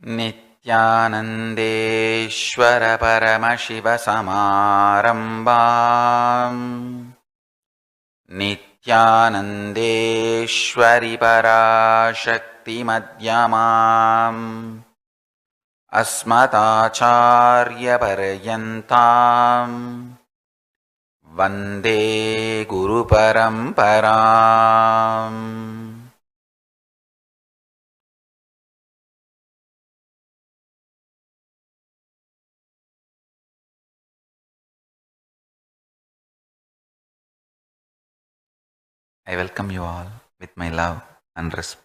नित्यानन्देश्वर परमशिवसमारम्भाम् नित्यानन्देश्वरि पराशक्तिमध्यमाम् अस्मदाचार्यपर्यन्ताम् वन्दे गुरुपरम्पराम्। I welcome you all with my love and respect.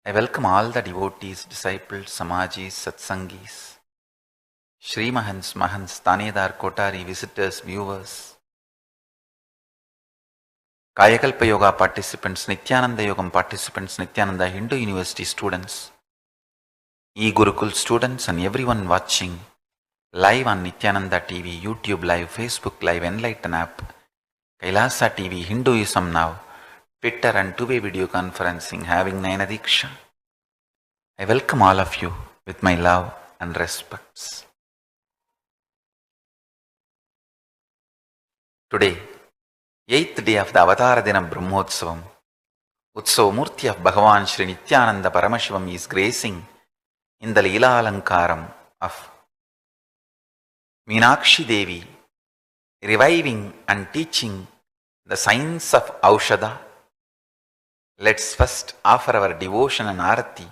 I welcome all the devotees, disciples, samajis, satsangis, Shri Mahans, Mahans, Tanedar, Kotari, visitors, viewers, Kayakalpa Yoga participants, Nithyananda Yogam participants, Nithyananda Hindu University students, E-Gurukul students and everyone watching live on Nithyananda TV, YouTube live, Facebook live, Enlighten app, Kailasa TV, Hinduism Now, Twitter and two-way video conferencing having Nayana Diksha. I welcome all of you with my love and respects. Today, 8th day of the Avatara Dinam Brahmotsavam, Utsava Murti of Bhagavan Shri Nithyananda Paramashivam is gracing in the Leela Alankaram of Meenakshi Devi, reviving and teaching the science of Aushadha. Let's first offer our devotion and arati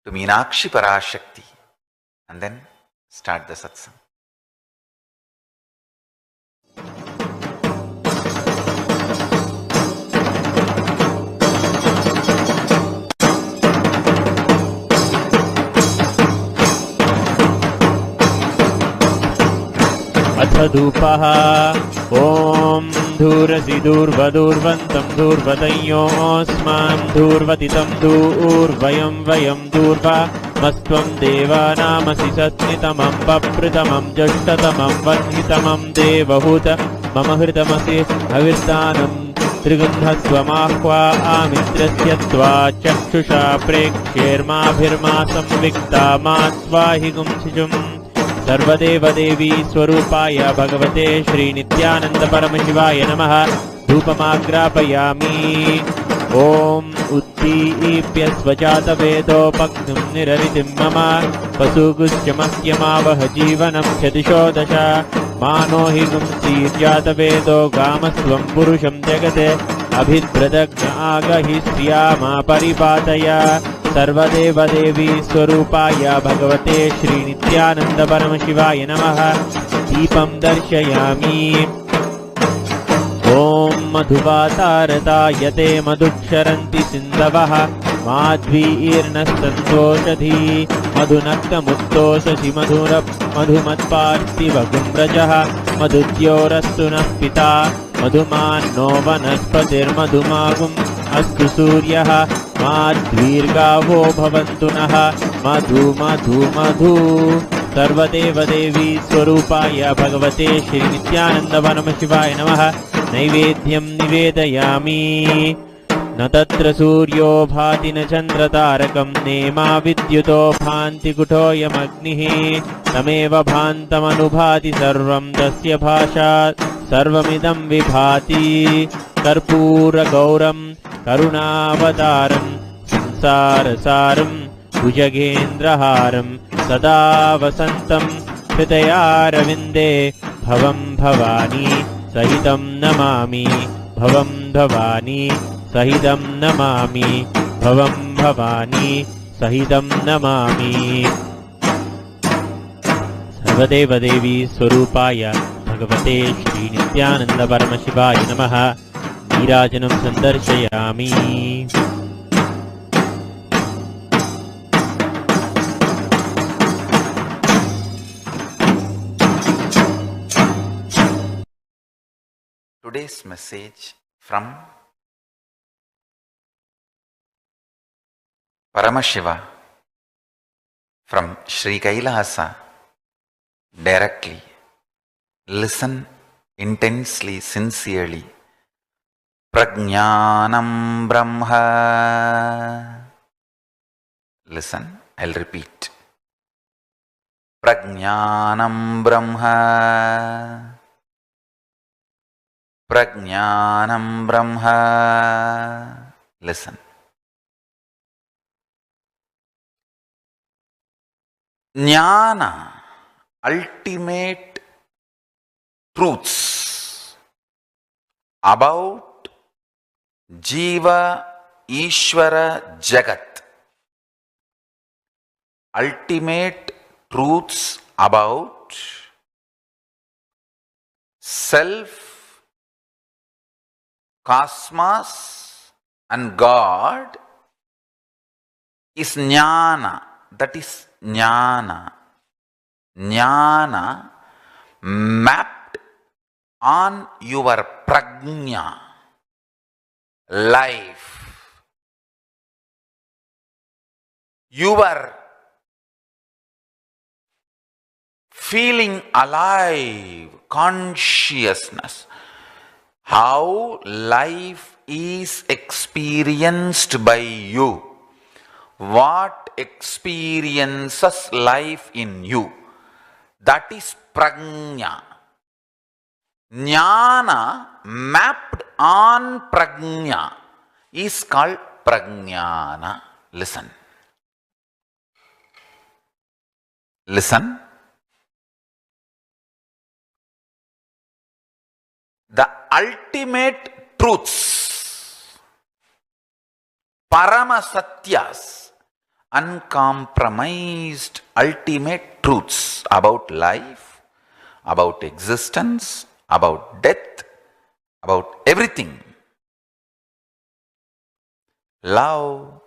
to Meenakshi Parashakti and then start the Satsang. अथ धूपः ॐ धूरसि दूर्वदूर्वन्तं दूर्वतयोऽस्मान् दूर्वतितं दूर्वयं वयं दूर्वमस्त्वं देवानामसि सत्नितमं पप्रतमं ज्येष्ठतमं वह्नितमं देवहूत मम हृतमसि हविर्दानं त्रिगन्धस्वमाह्वा आमित्रस्य त्वा चक्षुषा प्रेक्ष्येर्माभिर्मा संविक्ता मा स्वाहि गुंसिजुम् सर्वदेवदेवी स्वरूपाय भगवते श्री नित्यानंद परमशिवाय नमः। धूपमाग्रापयामि। ॐ उद्दीप्य स्वजातवेदोपग्निं निररितिं मम पशुगुश्चमस्यमावह जीवनं क्षतिशो दश मानो हि गुंसीर्जातवेदो गामस्त्वं पुरुषं जगते अभिद्रदग्न आगहि श्रियामा परिपातय। सर्वदेवदेवी स्वरूपाय भगवते श्री नित्यानंद परमशिवाय नमः। दीपं दर्शयामि। ॐ मधुवातारतायते मधुक्षरन्ति सिन्धवः माध्वीर्नस्तन्तोषधी मधुनक्तमुत्तोषसि मधुमत्पार्थिवगुम्रजः मधुद्योरस्तु नः पिता मधुमान्नो वनस्पतिर्मधुमागुम् अस्तु सूर्यः माध्वीर्गावो भवन्तु नः मधु मधु मधु। सर्वदेवदेवी स्वरूपाय भगवते श्री नित्यानंद परमशिवाय नमः। नैवेद्यं निवेदयामि। न तत्र सूर्यो भाति न चन्द्रतारकं नेमा विद्युतो भान्ति कुटोऽयमग्निः तमेव भान्तमनुभाति सर्वं तस्य भाषा सर्वमिदं विभाति। कर्पूरगौरं करुणावतारं संसारसारं भुजगेन्द्रहारं सदा वसन्तं हृदयारविन्दे भवं भवानी सहितं नमामि भवं भवानी सहितं नमामि भवं भवानी सहितं नमामि। सर्वदेवदेवी स्वरूपाय भगवते श्री नित्यानंद परमशिवाय नमः। नीराजनं सन्दर्शयामि। Today's message from Paramashiva from Sri Kailasa directly. Listen intensely, sincerely. Prajnanam Brahma. Listen, I'll repeat. Prajnanam Brahma. Prajnanam Brahma. Listen. Jnana, ultimate truths about Jiva, Ishvara, Jagat. Ultimate truths about self, cosmos and God is jnana. That is jnana. Jnana mapped on your prajna, life, your feeling alive, consciousness, how life is experienced by you, what experiences life in you, that is prajna. Jnana mapped on prajna is called prajnana. Listen. Listen. The ultimate truths, Paramasatyas, uncompromised ultimate truths about life, about existence, about death, about everything. Love,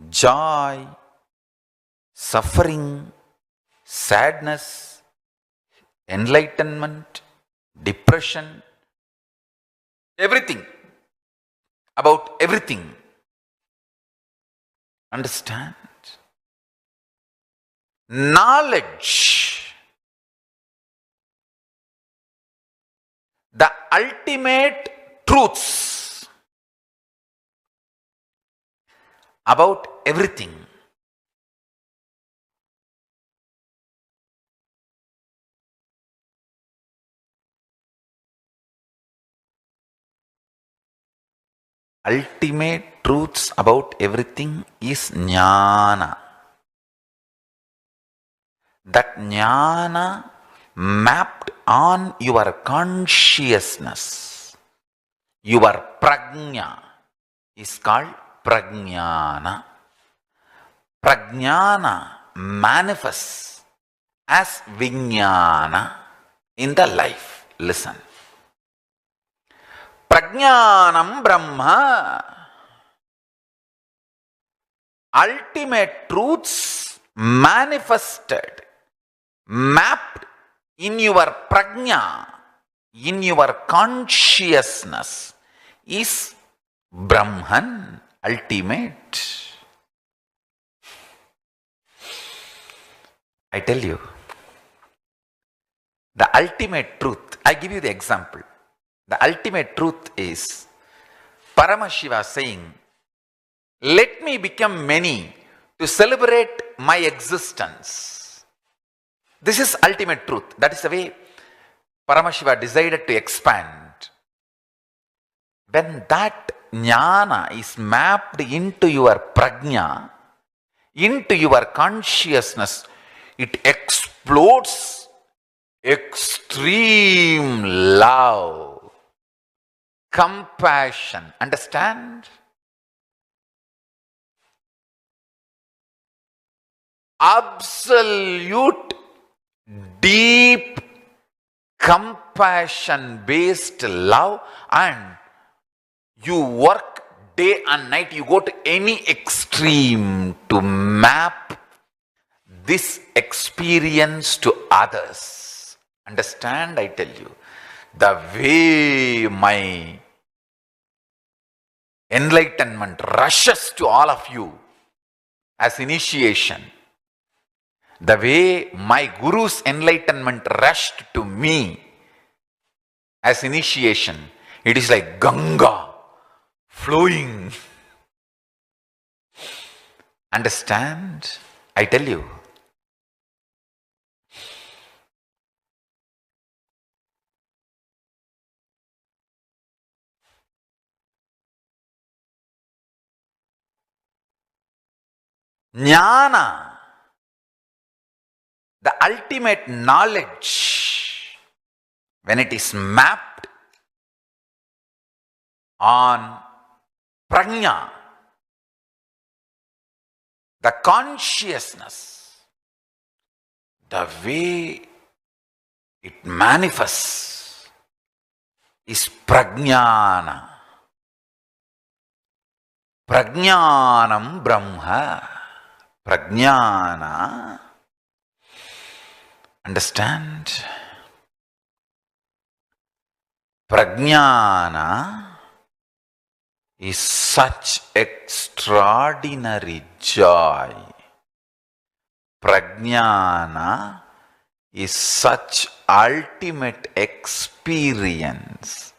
joy, suffering, sadness, enlightenment, depression, everything, about everything. Understand? Knowledge, the ultimate truths about everything. Ultimate truths about everything is jnana. That jnana mapped on your consciousness, your prajna, is called prajnana. Prajnana manifests as vijnana in the life. Listen. Prajnanam Brahma, ultimate truths manifested, mapped in your prajna, in your consciousness, is Brahman, ultimate. I tell you, the ultimate truth, I give you the example. The ultimate truth is Paramashiva saying, let me become many to celebrate my existence. This is ultimate truth. That is the way Paramashiva decided to expand. When that jnana is mapped into your prajna, into your consciousness, it explodes extreme love, compassion. Understand? Absolute, deep, compassion-based love, and you work day and night, you go to any extreme to map this experience to others. Understand? I tell you, the way my enlightenment rushes to all of you as initiation, the way my Guru's enlightenment rushed to me as initiation, it is like Ganga flowing. Understand? I tell you. Jnana, the ultimate knowledge, when it is mapped on prajna, the consciousness, the way it manifests is prajnana. Prajnanam Brahma. Prajnana. Understand? Prajnana is such extraordinary joy. Prajnana is such ultimate experience.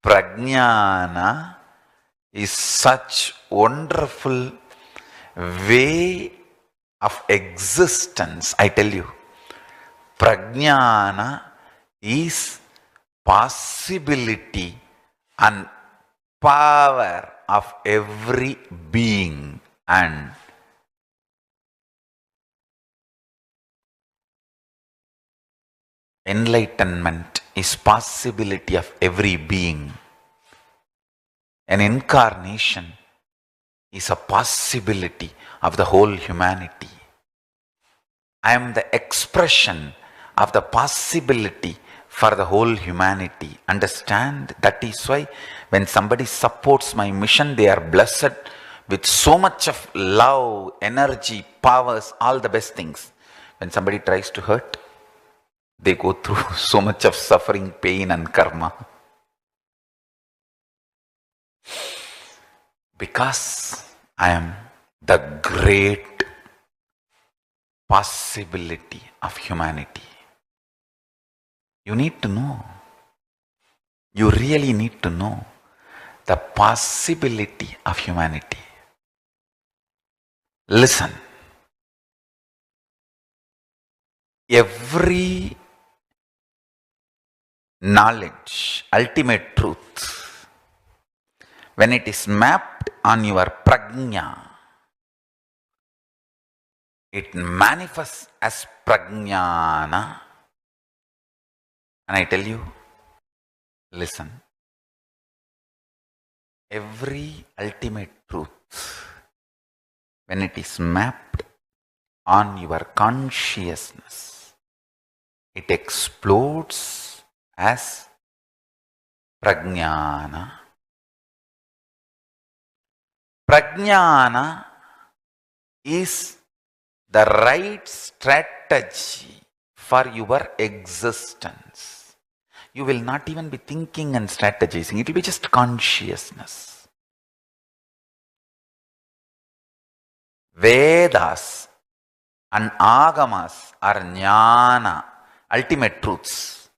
Prajnana is such wonderful way of existence. I tell you, prajnana is possibility and power of every being, and enlightenment is possibility of every being. An incarnation is a possibility of the whole humanity. I am the expression of the possibility for the whole humanity. Understand? That is why when somebody supports my mission, they are blessed with so much of love, energy, powers, all the best things. When somebody tries to hurt, they go through so much of suffering, pain and karma. Because I am the great possibility of humanity. You need to know. You really need to know the possibility of humanity. Listen. Every knowledge, ultimate truth, when it is mapped on your prajna, it manifests as prajnana. And I tell you, listen, every ultimate truth, when it is mapped on your consciousness, it explodes as prajnana. Prajnana is the right strategy for your existence. You will not even be thinking and strategizing. It will be just consciousness. Vedas and Agamas are jnana, ultimate truths.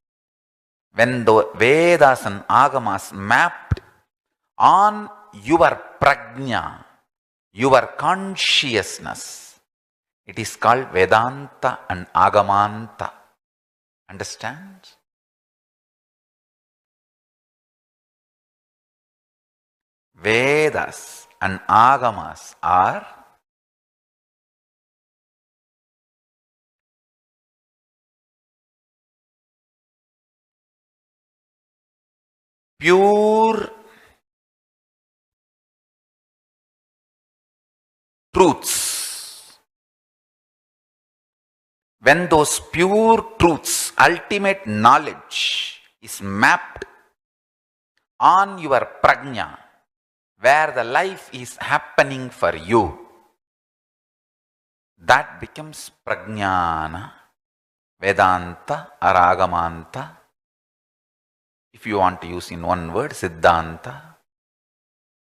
When the Vedas and Agamas mapped on your prajna, your consciousness, it is called Vedanta and Agamanta. Understand? Vedas and Agamas are pure truths. When those pure truths, ultimate knowledge is mapped on your prajna, where the life is happening for you, that becomes prajnana, Vedanta or Agamanta. If you want to use in one word, Siddhanta,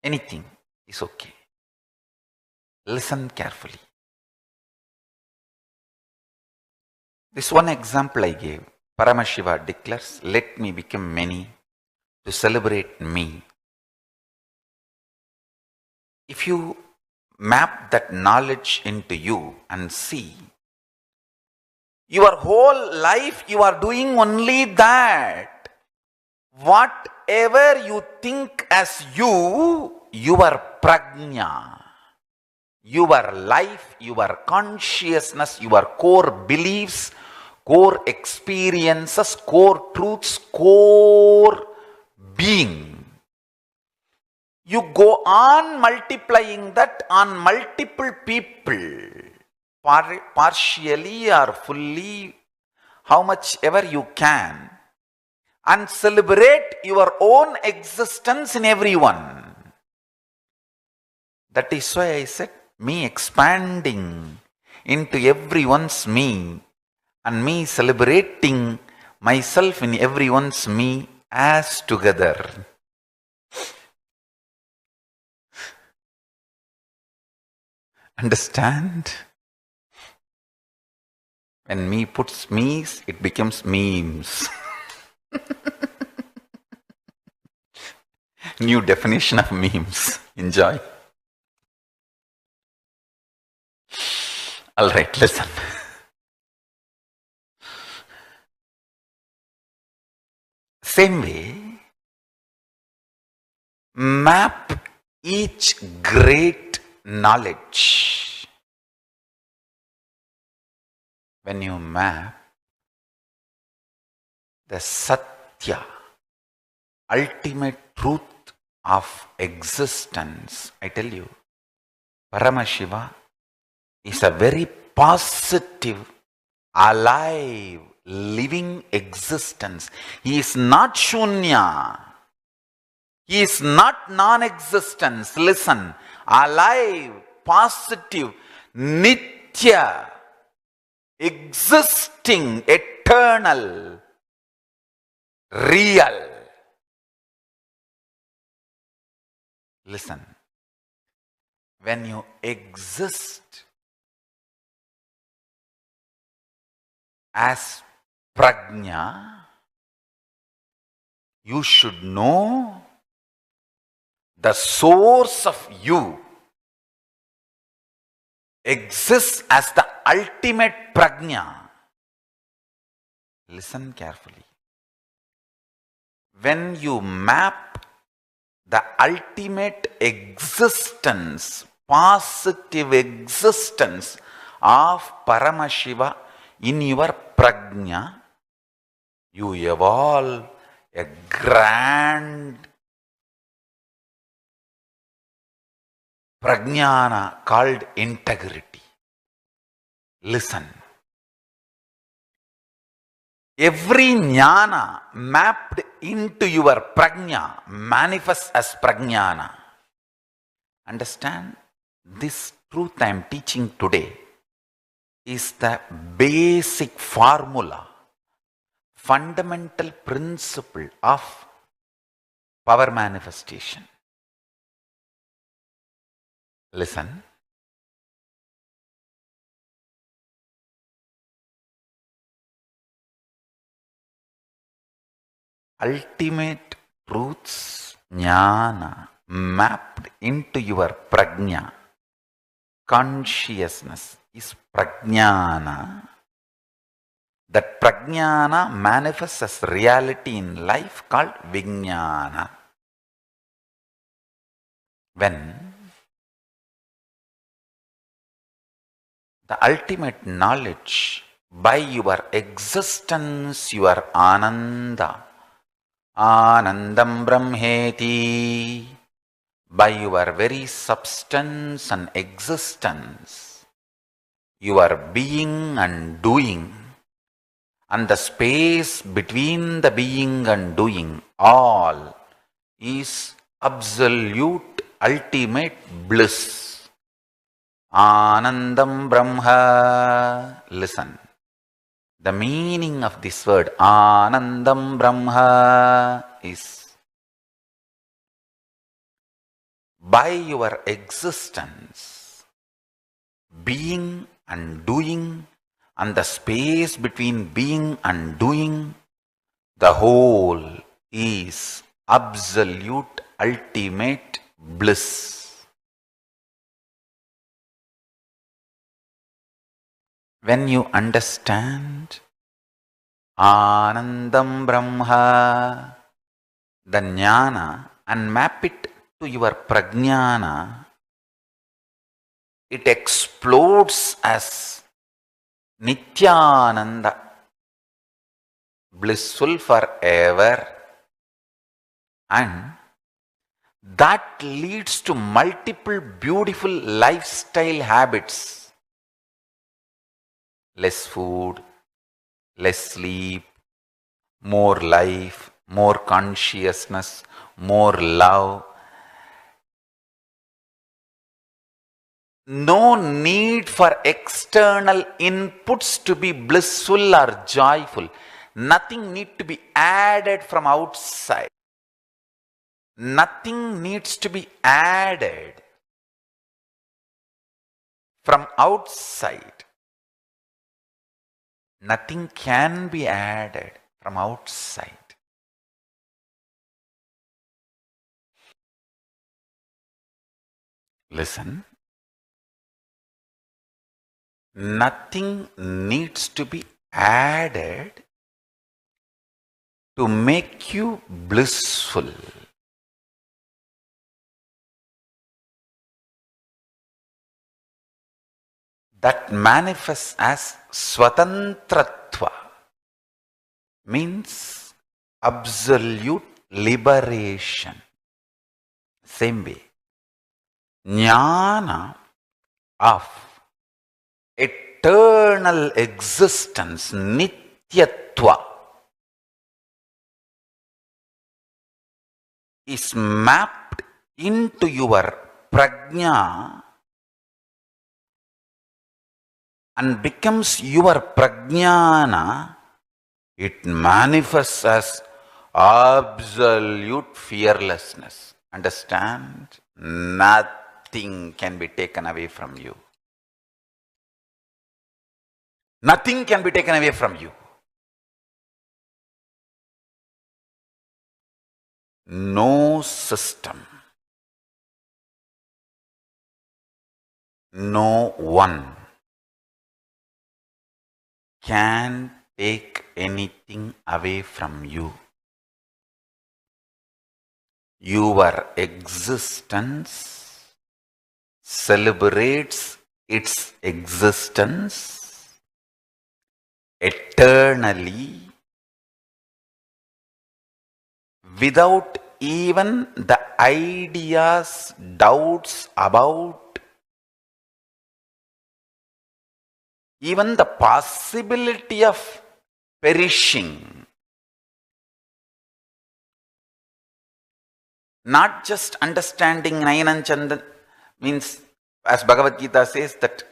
anything is okay. Listen carefully. This one example I gave, Paramashiva declares, let me become many to celebrate me. If you map that knowledge into you and see, your whole life you are doing only that. Whatever you think as you, your prajna, your life, your consciousness, your core beliefs, core experiences, core truths, core being. You go on multiplying that on multiple people, partially or fully, how much ever you can, and celebrate your own existence in everyone. That is why I said, me expanding into everyone's me and me celebrating myself in everyone's me as together. Understand? When me puts me's, it becomes memes. New definition of memes. Enjoy. Alright, listen. Same way, map each great knowledge. When you map the Satya, ultimate truth of existence, I tell you, Paramashiva is a very positive, alive, living existence. He is not Shunya. He is not non-existence. Listen, alive, positive, Nithya, existing, eternal, real. Listen, when you exist as prajna, you should know the source of you exists as the ultimate prajna. Listen carefully. When you map the ultimate existence, positive existence of Paramashiva in your prajna, you evolve a grand prajnana called integrity. Listen. Every jnana mapped into your prajna manifests as prajnana. Understand? This truth I am teaching today is the basic formula, fundamental principle of power manifestation. Listen. Ultimate truths, jnana, mapped into your prajna, consciousness is prajnana. That prajnana manifests as reality in life called vijnana. When the ultimate knowledge by your existence, your ananda, anandam brahmeti, by your very substance and existence, your being and doing, and the space between the being and doing, all is absolute ultimate bliss. Anandam Brahma. Listen. The meaning of this word, Anandam Brahma, is by your existence, being and doing, and the space between being and doing, the whole is absolute ultimate bliss. when you understand Anandam Brahma, the jnana, and map it to your prajnana, it explodes as Nithyananda, blissful forever, and that leads to multiple beautiful lifestyle habits. Less food, less sleep, more life, more consciousness, more love. No need for external inputs to be blissful or joyful. Nothing needs to be added from outside. Nothing needs to be added from outside. Nothing can be added from outside. Listen. Nothing needs to be added to make you blissful. That manifests as swatantratva, means absolute liberation. Same way, jnana of eternal existence, nityatva, is mapped into your prajna and becomes your prajnana. It manifests as absolute fearlessness. Understand? Nothing can be taken away from you. Nothing can be taken away from you. No system, no one can take anything away from you. Your existence celebrates its existence eternally without even the ideas, doubts about even the possibility of perishing. Not just understanding Nayanam Chandan means, as Bhagavad Gita says, that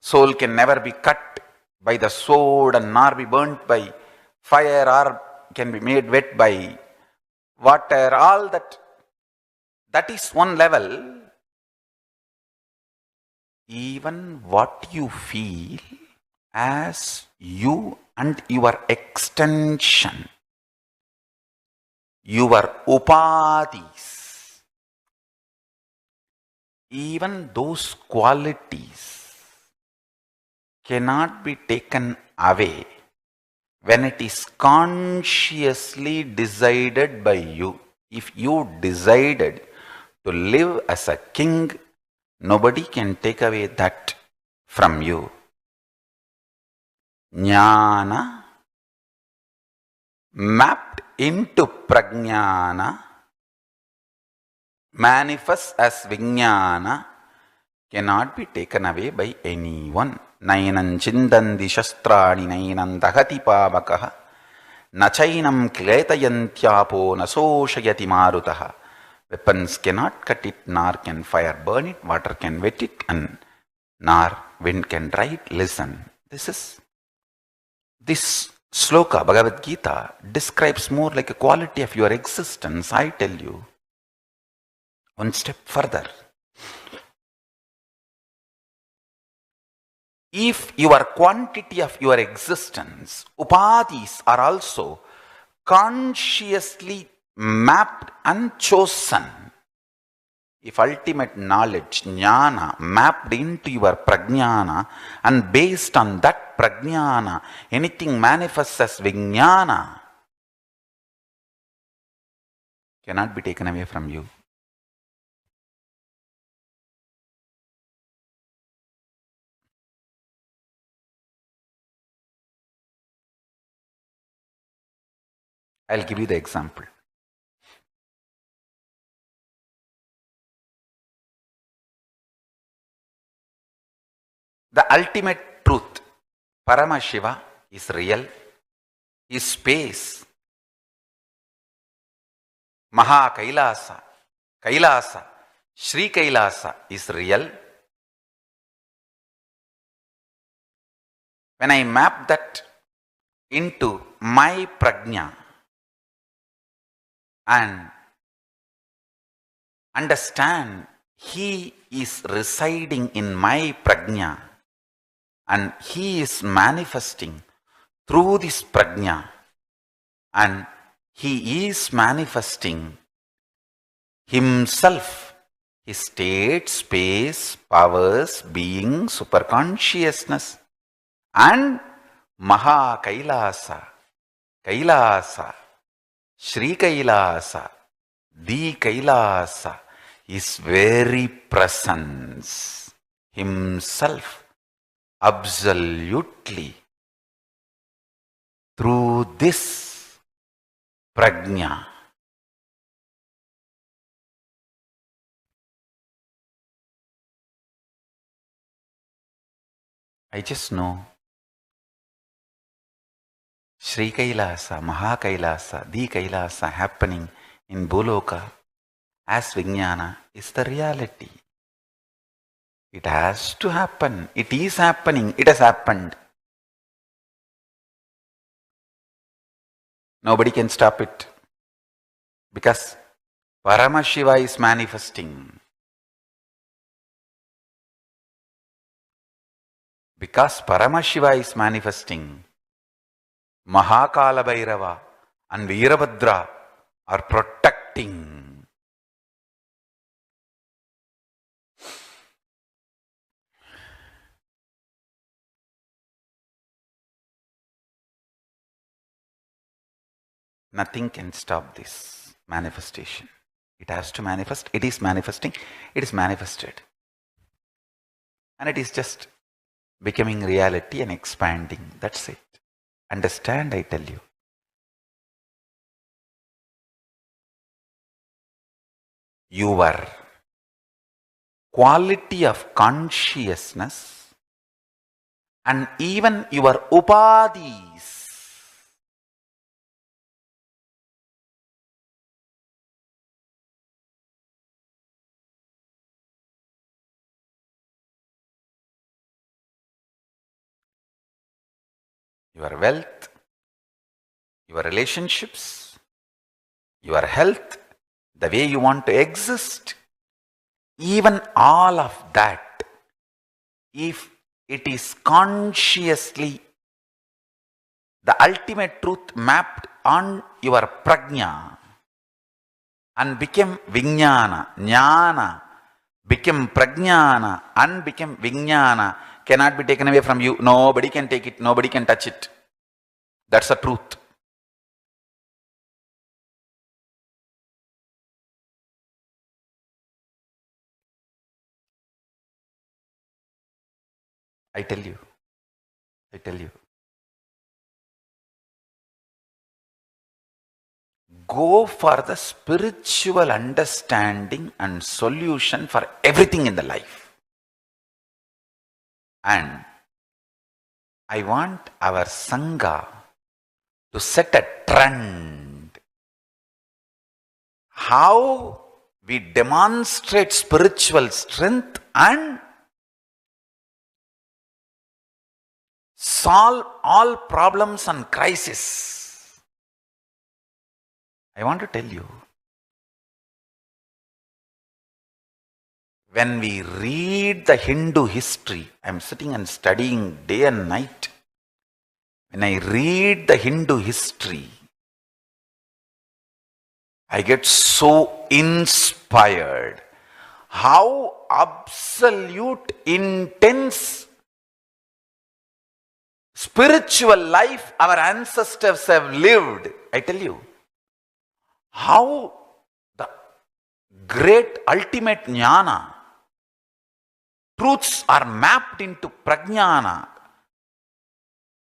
soul can never be cut by the sword and nor be burnt by fire or can be made wet by water. All that is one level. Even what you feel as you and your extension, your upadhis, even those qualities cannot be taken away when it is consciously decided by you. If you decided to live as a king, nobody can take away that from you. Jnana mapped into prajnana manifests as vijnana cannot be taken away by anyone. Nainam chindandi shastrani nainam dahati pavakaha nachainam kletayantyapo nasoshayati marutaha. Weapons cannot cut it, nor can fire burn it, water can wet it, and nor wind can dry it. Listen, this sloka, Bhagavad Gita, describes more like a quality of your existence. I tell you, one step further. If your quantity of your existence, upadhis, are also consciously mapped and chosen, if ultimate knowledge, jnana, mapped into your prajnana, and based on that prajnana, anything manifests as vijnana, cannot be taken away from you. I'll give you the example. The ultimate truth, Paramashiva, is real, is space. Maha Kailasa, Kailasa, Sri Kailasa is real. When I map that into my prajna and understand he is residing in my prajna and he is manifesting through this prajna and he is manifesting himself, his state, space, powers, being, superconsciousness, and Maha Kailasa, Kailasa, Sri Kailasa, the Kailasa, his very presence, himself, absolutely, through this prajna. I just know Sri Kailasa, Maha Kailasa, the Kailasa happening in Boloka as Vijnana is the reality. It has to happen. It is happening. It has happened. Nobody can stop it. Because Paramashiva is manifesting. Because Paramashiva is manifesting, Mahakala Bhairava and Veerabhadra are protecting. Nothing can stop this manifestation. It has to manifest. It is manifesting. It is manifested. And it is just becoming reality and expanding. That's it. Understand, I tell you. Your quality of consciousness and even your upadhis your wealth, your relationships, your health, the way you want to exist, even all of that, if it is consciously the ultimate truth mapped on your prajna and became vijnana, jnana, became prajnana and became vijnana, cannot be taken away from you. Nobody can take it. Nobody can touch it. That's the truth. I tell you. I tell you. Go for the spiritual understanding and solution for everything in the life. And I want our Sangha to set a trend. How we demonstrate spiritual strength and solve all problems and crises. I want to tell you, when we read the Hindu history, I'm sitting and studying day and night. When I read the Hindu history, I get so inspired how absolute, intense spiritual life our ancestors have lived. I tell you, how the great ultimate jnana, truths are mapped into prajnana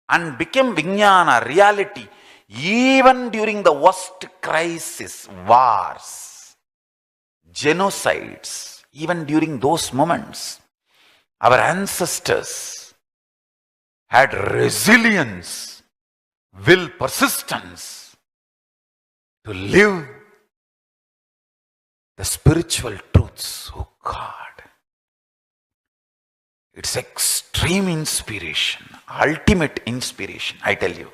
and became vijnana, reality, even during the worst crisis, wars, genocides, even during those moments, our ancestors had resilience, will, persistence to live the spiritual truths. Oh God. It's extreme inspiration, ultimate inspiration, I tell you.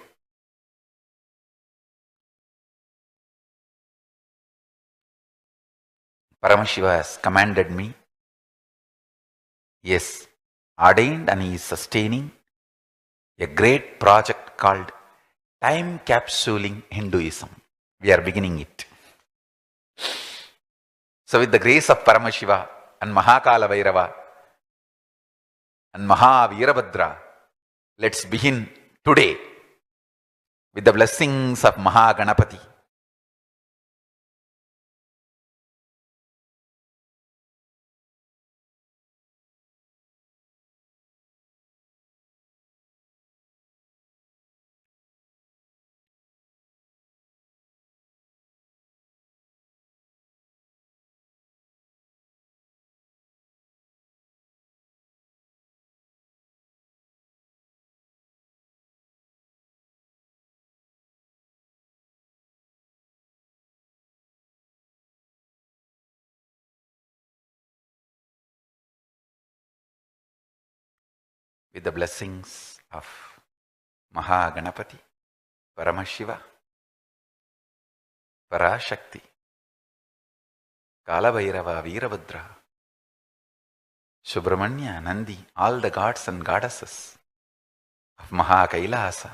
Paramashiva has commanded me. Yes, ordained, and he is sustaining a great project called Time Capsuling Hinduism. We are beginning it. So with the grace of Paramashiva and Mahakala Bhairava and Mahavirabhadra, let's begin today with the blessings of Mahaganapati. With the blessings of Mahaganapati, Paramashiva, Parashakti, Kalabhairava, Virabhadra, Subramanya, Nandi, all the gods and goddesses of Mahakailasa.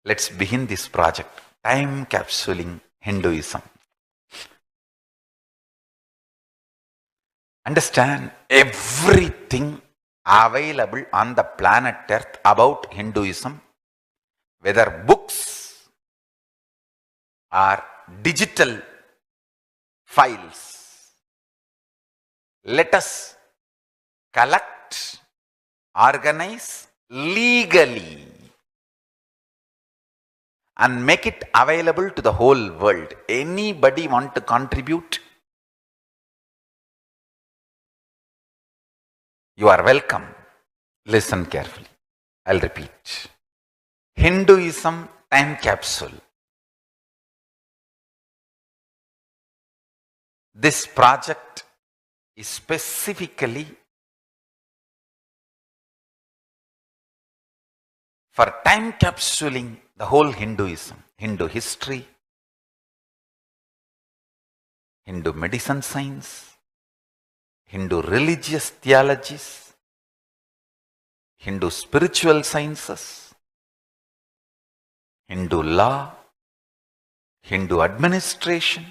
Let's begin this project, Time Capsuling Hinduism. Understand everything available on the planet Earth about Hinduism, whether books or digital files. Let us collect, organize legally and make it available to the whole world. Anybody want to contribute? You are welcome. Listen carefully. I'll repeat. Hinduism Time Capsule. This project is specifically for time capsuling the whole Hinduism, Hindu history, Hindu medicine science, Hindu religious theologies, Hindu spiritual sciences, Hindu law, Hindu administration,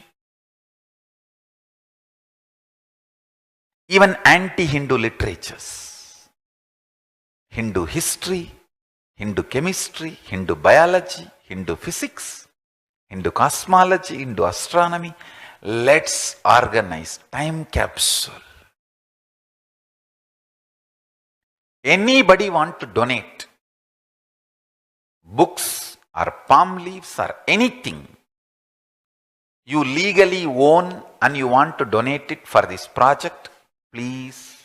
even anti-Hindu literatures, Hindu history, Hindu chemistry, Hindu biology, Hindu physics, Hindu cosmology, Hindu astronomy. Let's organize time capsule. Anybody want to donate books or palm leaves or anything you legally own and you want to donate it for this project, please,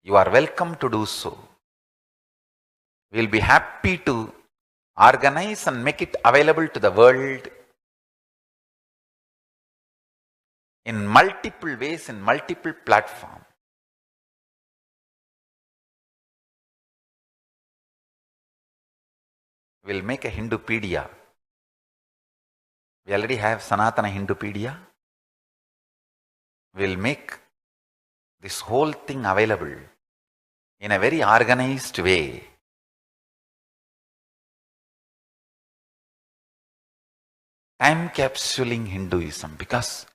you are welcome to do so. We will be happy to organize and make it available to the world in multiple ways, in multiple platforms. We'll make a Hindupedia. We already have Sanatana Hindupedia. We'll make this whole thing available in a very organized way. Time capsuling Hinduism, because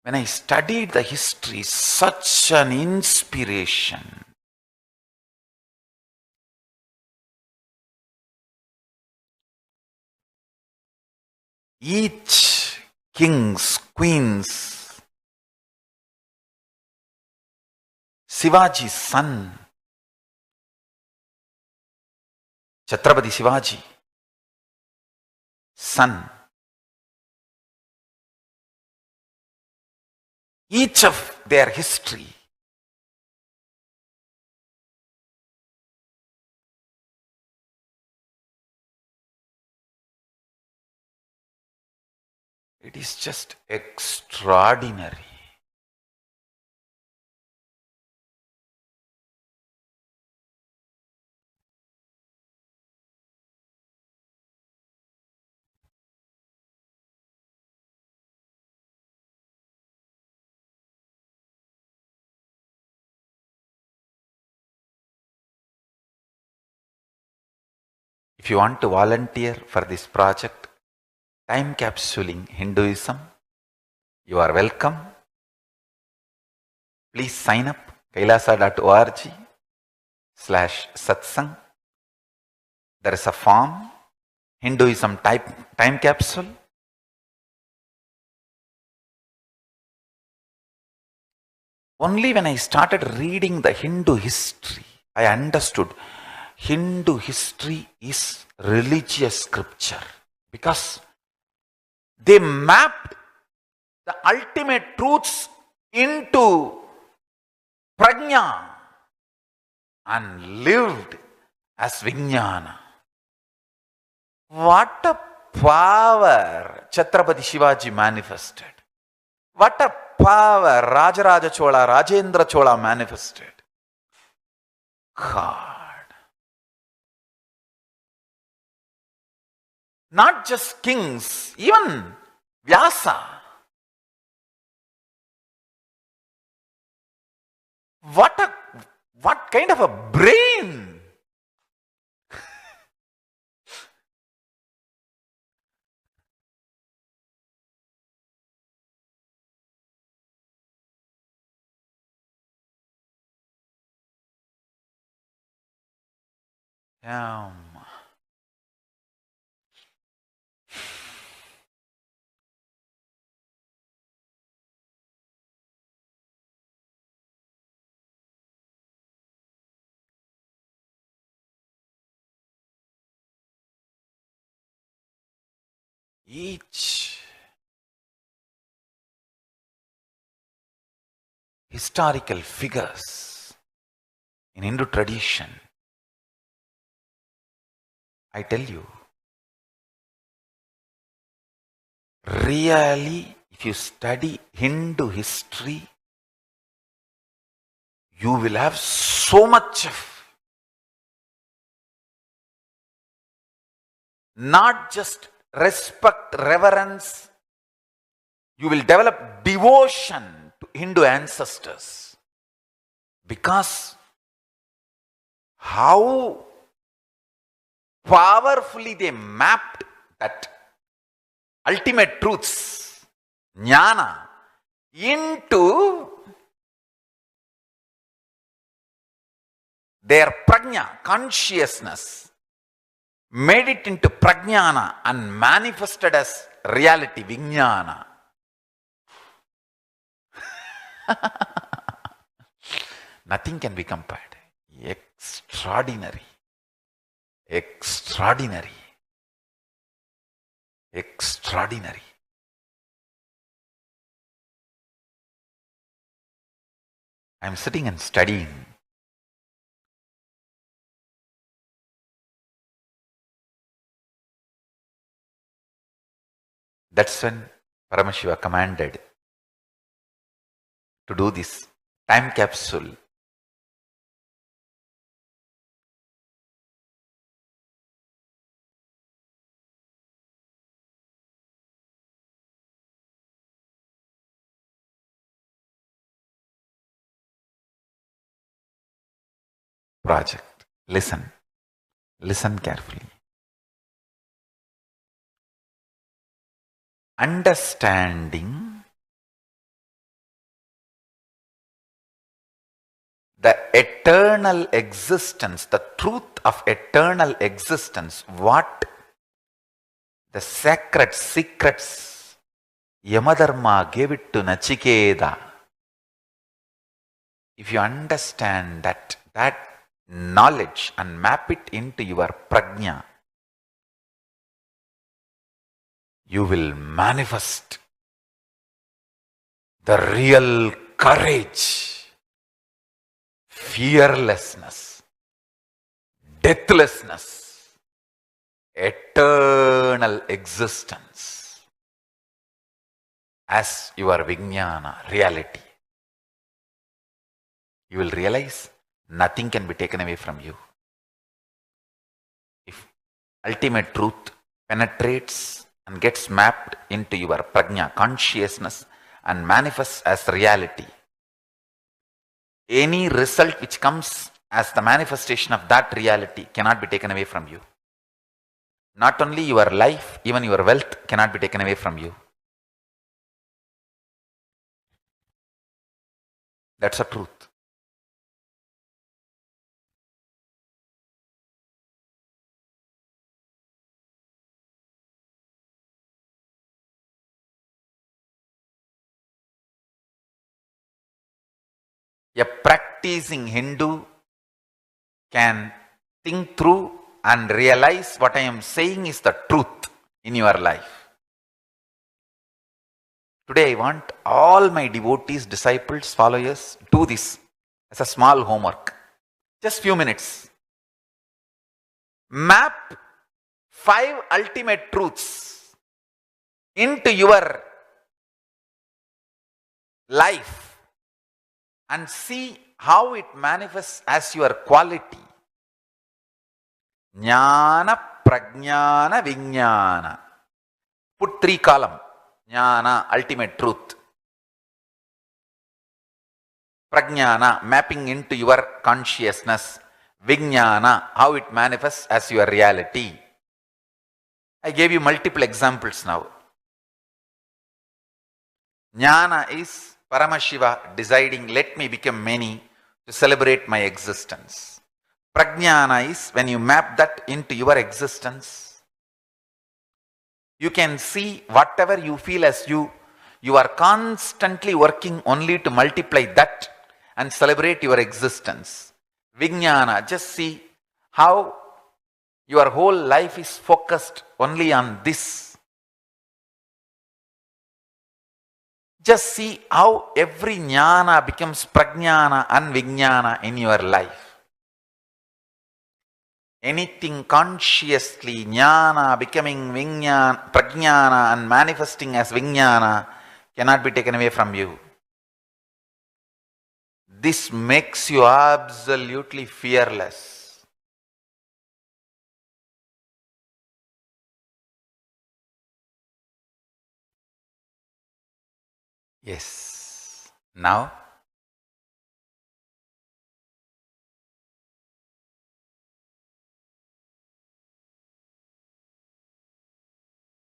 when I studied the history, such an inspiration. Each kings, queens, Shivaji's son, Chhatrapati Shivaji, son, each of their history, it is just extraordinary. If you want to volunteer for this project, time capsuling Hinduism, you are welcome. Please sign up kailasa.org/satsang. There is a form, Hinduism time capsule. Only when I started reading the Hindu history, I understood Hindu history is religious scripture, because they mapped the ultimate truths into prajna and lived as vijnana. What a power Chhatrapati Shivaji manifested. What a power Rajaraja Chola, Rajendra Chola manifested. God. Not just kings, even Vyasa. What kind of a brain! Each historical figures in Hindu tradition, I tell you, really, if you study Hindu history, you will have so much of not just respect, reverence, you will develop devotion to Hindu ancestors, because how powerfully they mapped that ultimate truths, jnana, into their prajna, consciousness, made it into prajnana and manifested as reality, vijnana. Nothing can be compared. Extraordinary. Extraordinary. Extraordinary. I am sitting and studying. That's when Paramashiva commanded to do this time capsule. Project. Listen. Listen carefully. Understanding The eternal existence, the truth of eternal existence, what the sacred secrets Yamadharma gave it to Nachiketa. If you understand that knowledge and map it into your prajna, you will manifest the real courage, fearlessness, deathlessness, eternal existence as your Vijnana reality. You will realize nothing can be taken away from you. If ultimate truth penetrates and gets mapped into your prajna, consciousness, and manifests as reality, any result which comes as the manifestation of that reality cannot be taken away from you. Not only your life, even your wealth cannot be taken away from you. That's a truth. A practicing Hindu can think through and realize what I am saying is the truth in your life. Today I want all my devotees, disciples, followers, do this as a small homework. Just few minutes. Map 5 ultimate truths into your life and see how it manifests as your quality. Jnana, prajnana, vijnana. Put 3 columns. Jnana, ultimate truth. Prajnana, mapping into your consciousness. Vijnana, how it manifests as your reality. I gave you multiple examples now. Jnana is Paramashiva deciding, let me become many to celebrate my existence. Prajnana is when you map that into your existence. You can see whatever you feel as you are constantly working only to multiply that and celebrate your existence. Vijnana, just see how your whole life is focused only on this. Just see how every jnana becomes prajnana and vijnana in your life. Anything consciously jnana becoming vijnana, prajnana and manifesting as vijnana cannot be taken away from you. This makes you absolutely fearless. Yes. Now,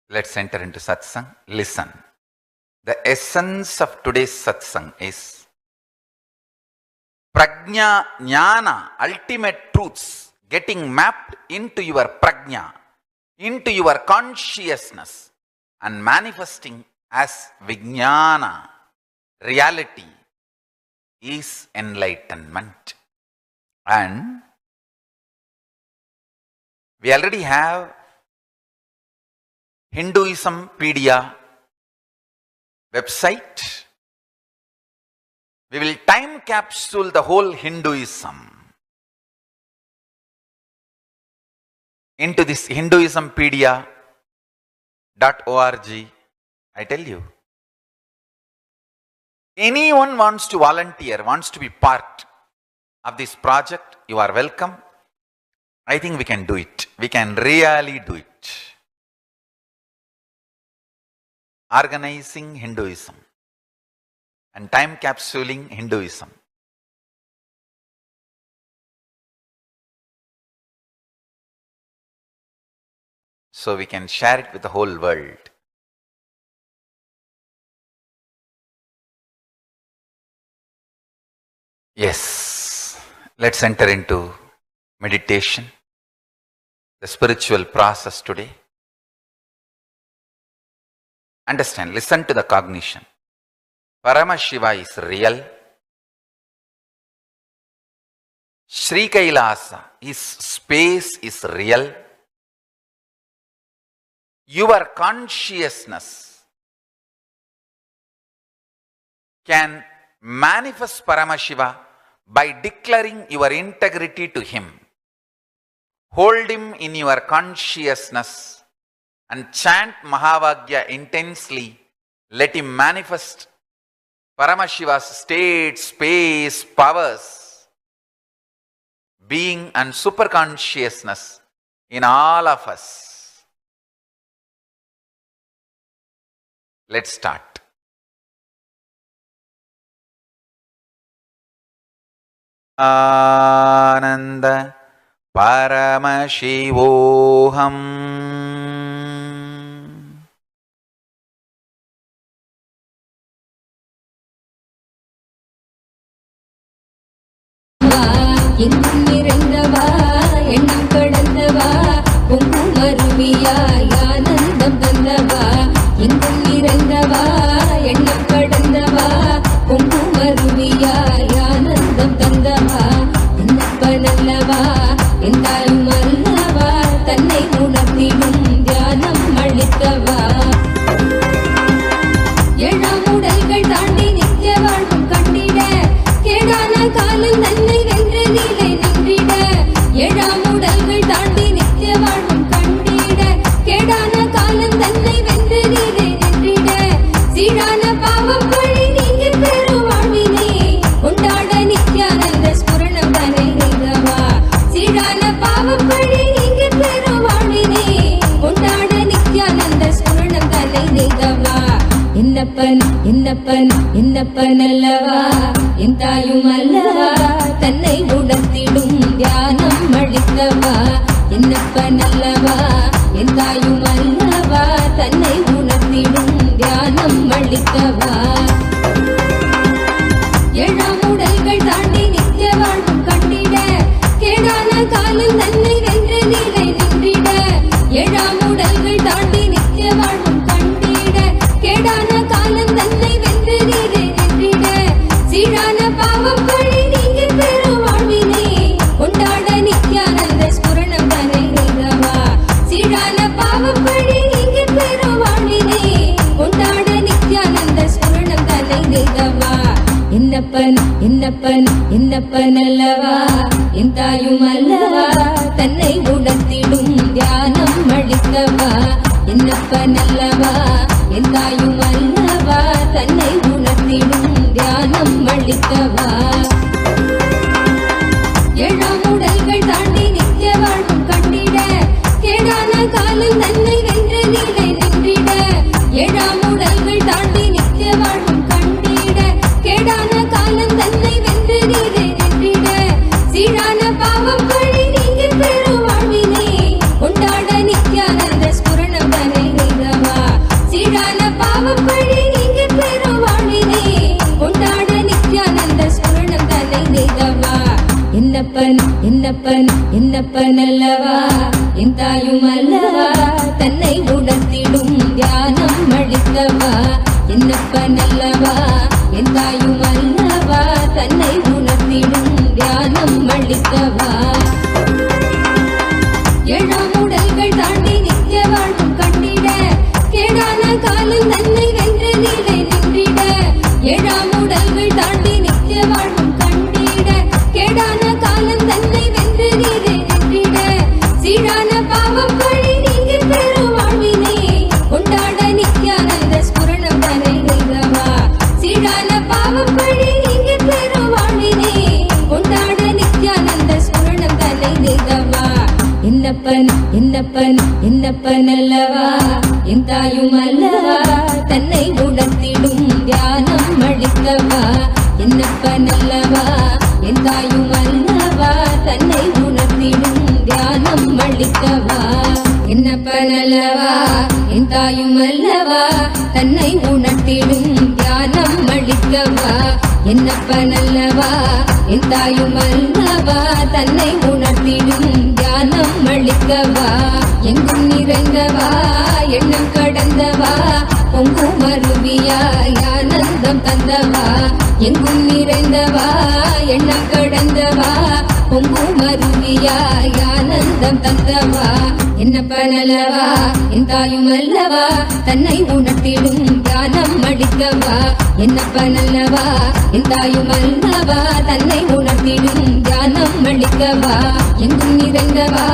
let's enter into Satsang. Listen. The essence of today's Satsang is prajna, jnana, ultimate truths getting mapped into your prajna, into your consciousness and manifesting as vijnana, reality, is enlightenment. And we already have Hinduismpedia website. We will time capsule the whole Hinduism into this Hinduismpedia.org. I tell you, anyone wants to volunteer, wants to be part of this project, you are welcome. I think we can do it. We can really do it. Organizing Hinduism and time capsuling Hinduism. So we can share it with the whole world. Yes. Let's enter into meditation, the spiritual process today. Understand, listen to the cognition. Paramashiva is real. Sri Kailasa, his space is real. Your consciousness can manifest Paramashiva by declaring your integrity to him. Hold him in your consciousness and chant Mahavagya intensely. Let him manifest Paramashiva's state, space, powers, being and superconsciousness in all of us. Let's start. Ananda Paramashivoham. எங்கும் நிறைந்தவா எண்ணம் கடந்தவா பொங்கும் அருவியாய் ஆனந்தம் தந்தவா எங்கும் நிறைந்தவா எண்ணம் கடந்தவா பொங்கும் அருவியாய் ஆனந்தம் தந்தவா என்னப்ப நல்லவா எந்தாயும் அல்லவா தன்னை உணர்த்திடும் தியானம் அளித்தவா ஏழாம் உடல்கள் தாண்டி நித்திய வாழ்வும் கண்டிட கேடான காலம் தன்னை வென்று நீலை நின்றிட ஏழாம் உடல்கள் தாண்டி நித்திய வாழ்வும் கண்டிட கேடான காலம் தன்னை வென்று நீலை நின்றிட சீரான பாவம் பழி நீங்கி பெரும் வாழ்வினை கொண்டாட நித்யானந்த ஸ்புரணம் தன்னை நீங்கவா சீரான பாவம் பழி நீங்கி பெரும் வாழ்வினை கொண்டாட நித்யானந்த ஸ்புரணம் தன்னை நீங்கவா என்னப்பன் என்னப்பன் என்னப்பன் அல்லவா என் தாயும் அல்லவா தன்னை உணர்த்திடும் தியானம் அளித்தவா என்னப்பன் அல்லவா என் தாயும் அல்லவா தன்னை உணர்த்திடும் தியானம் அளித்தவா ஏழாம் உடல்கள் தாண்டி நித்திய வாழ்வும் கண்டிட கேடான காலம் தன்னை வென்று நீலை நின்றிட ஏழாம் உடல்கள் தாண்டி நித்திய வாழ்வும் கண்டிட கேடான காலம் தன்னை வென்று நீலை நின்றிட சீரான பாவம் பழி நீங்கி பெரும் வாழ்வினை கொண்டாட நித்யானந்த ஸ்புரணம் தன்னை நீங்கவா சீரான பாவம் பழி நீங்கி பெரும் வாழ்வினை கொண்டாட நித்யானந்த ஸ்புரணம் தன்னை நீங்கவா என்னப்பன் என்னப்பன் என்னப்பன் அல்லவா என் தாயும் அல்லவா தன்னை உணர்த்திடும் தியானம் அளித்தவா என்னப்பன் அல்லவா என் தாயும் அல்லவா தன்னை உணர்த்திடும் தியானம் அளித்தவா ஏழாம் உடல்கள் தாண்டி நித்திய வாழ்வும் கண்டிட கேடான காலம் தன்னை வென்று நீலை நின்றிட ஏழாம் உடல்கள் தாண்டி நித்திய வாழ்வும் கண்டிட கேடான காலம் தன்னை வென்று நீலை நின்றிட சீரான பாவம் பழி நீங்கி பெரும் வாழ்வினை கொண்டாட நித்யானந்த ஸ்புரணம் தன்னை நீங்கவா சீரான பாவம் பழி நீங்கி பெரும் வாழ்வினை கொண்டாட நித்யானந்த ஸ்புரணம் தன்னை நீங்கவா என்னப்பன் என்னப்பன் என்னப்பன் அல்லவா என் தாயும் அல்லவா தன்னை உணர்த்திடும் தியானம் அளித்தவா என்னப்பன் அல்லவா என் தாயும் அல்லவா தன்னை உணர்த்திடும் தியானம் அளித்தவா ஏழாம் உடல்கள் தாண்டி நித்திய வாழ்வும் கண்டிட கேடான காலம் தன்னை வென்று நீலை நின்றிட ஏழாம் உடல்கள் தாண்டி நித்திய வாழ்வும் கண்டிட கேடான காலம் தன்னை வென்று நீலை நின்றிட சீரான பாவம் பழி நீங்கி பெரும் வாழ்வினை கொண்டாட நித்யானந்த ஸ்புரணம் தன்னை நீங்கவா சீரான பாவம் பழி நீங்கி பெரும் வாழ்வினை கொண்டாட நித்யானந்த ஸ்புரணம் தன்னை நீங்கவா என்னப்பன் என்னப்பன் என்னப்பன் அல்லவா என் தாயும் அல்லவா தன்னை உணர்த்திடும் தியானம் அளித்தவா என்னப்பன் அல்லவா என் தாயும் அல்லவா தன்னை உணர்த்திடும் தியானம் அளித்தவா என்னப்பன் அல்லவா என் தாயும் அல்லவா தன்னை உணர்த்திடும் தியானம் அளித்தவா என்னப்பன் அல்லவா எந்தாயுமல்லவா தன்னை உணர்த்திடும் தியானம் அளிக்கவா எங்கும் நிறைந்தவா எண்ணம் கடந்தவா பொங்கும் அருவியாய் ஆனந்தம் தந்தவா எங்கும் நிறைந்தவா எண்ணம் கடந்தவா பொங்கும் அருவியாய் ஆனந்தம் தந்தவா என்னப்பனல்லவா என் தாயுமல்லவா தன்னை உணர்த்திடும் தியானம் அளிக்கவா என்னப்பனல்லவா என் தாயுமல்லவா தன்னை உணர்த்திடும் தியானம் அளிக்கவா எங்கும் நிறைந்தவா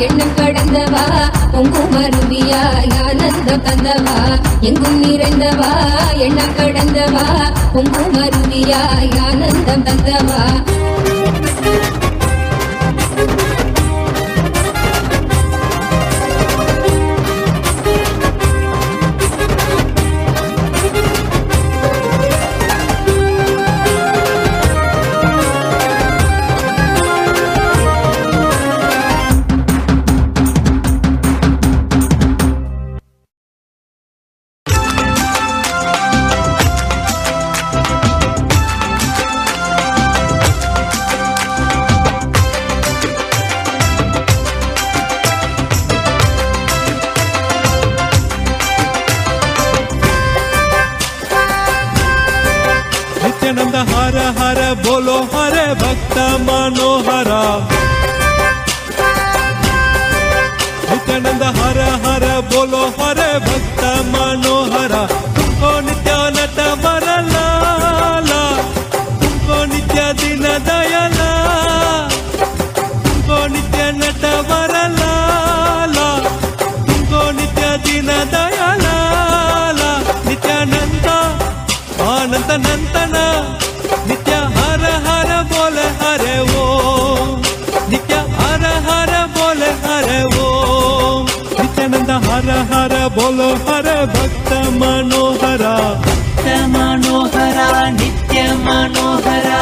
எண்ணம் கடந்தவா பொங்கும் அருவியாய் ஆனந்தம் தந்தவா எங்கும் நிறைந்தவா எண்ணம் கடந்தவா பொங்கும் அருவியாய் ஆனந்தம் தந்தவா नित्यानंद हर हर बोलो हरे भक्त मनोहरा नित्यानंद हर हर बोलो हरे भक्त मनोहरा तुमको नित्य नटवर लाला तुमको नित्य दिन दयाला तुमको नित्य नटवर लाला तुमको नित्य दिन दयाला नित्यानंद अनंत नंतन नित्य हर हर बोले हरे ओम नित्य हर हर बोले हरे ओम नित्यानंद हर हर बोलो हरे भक्त मनोहरा नित्य मनोहरा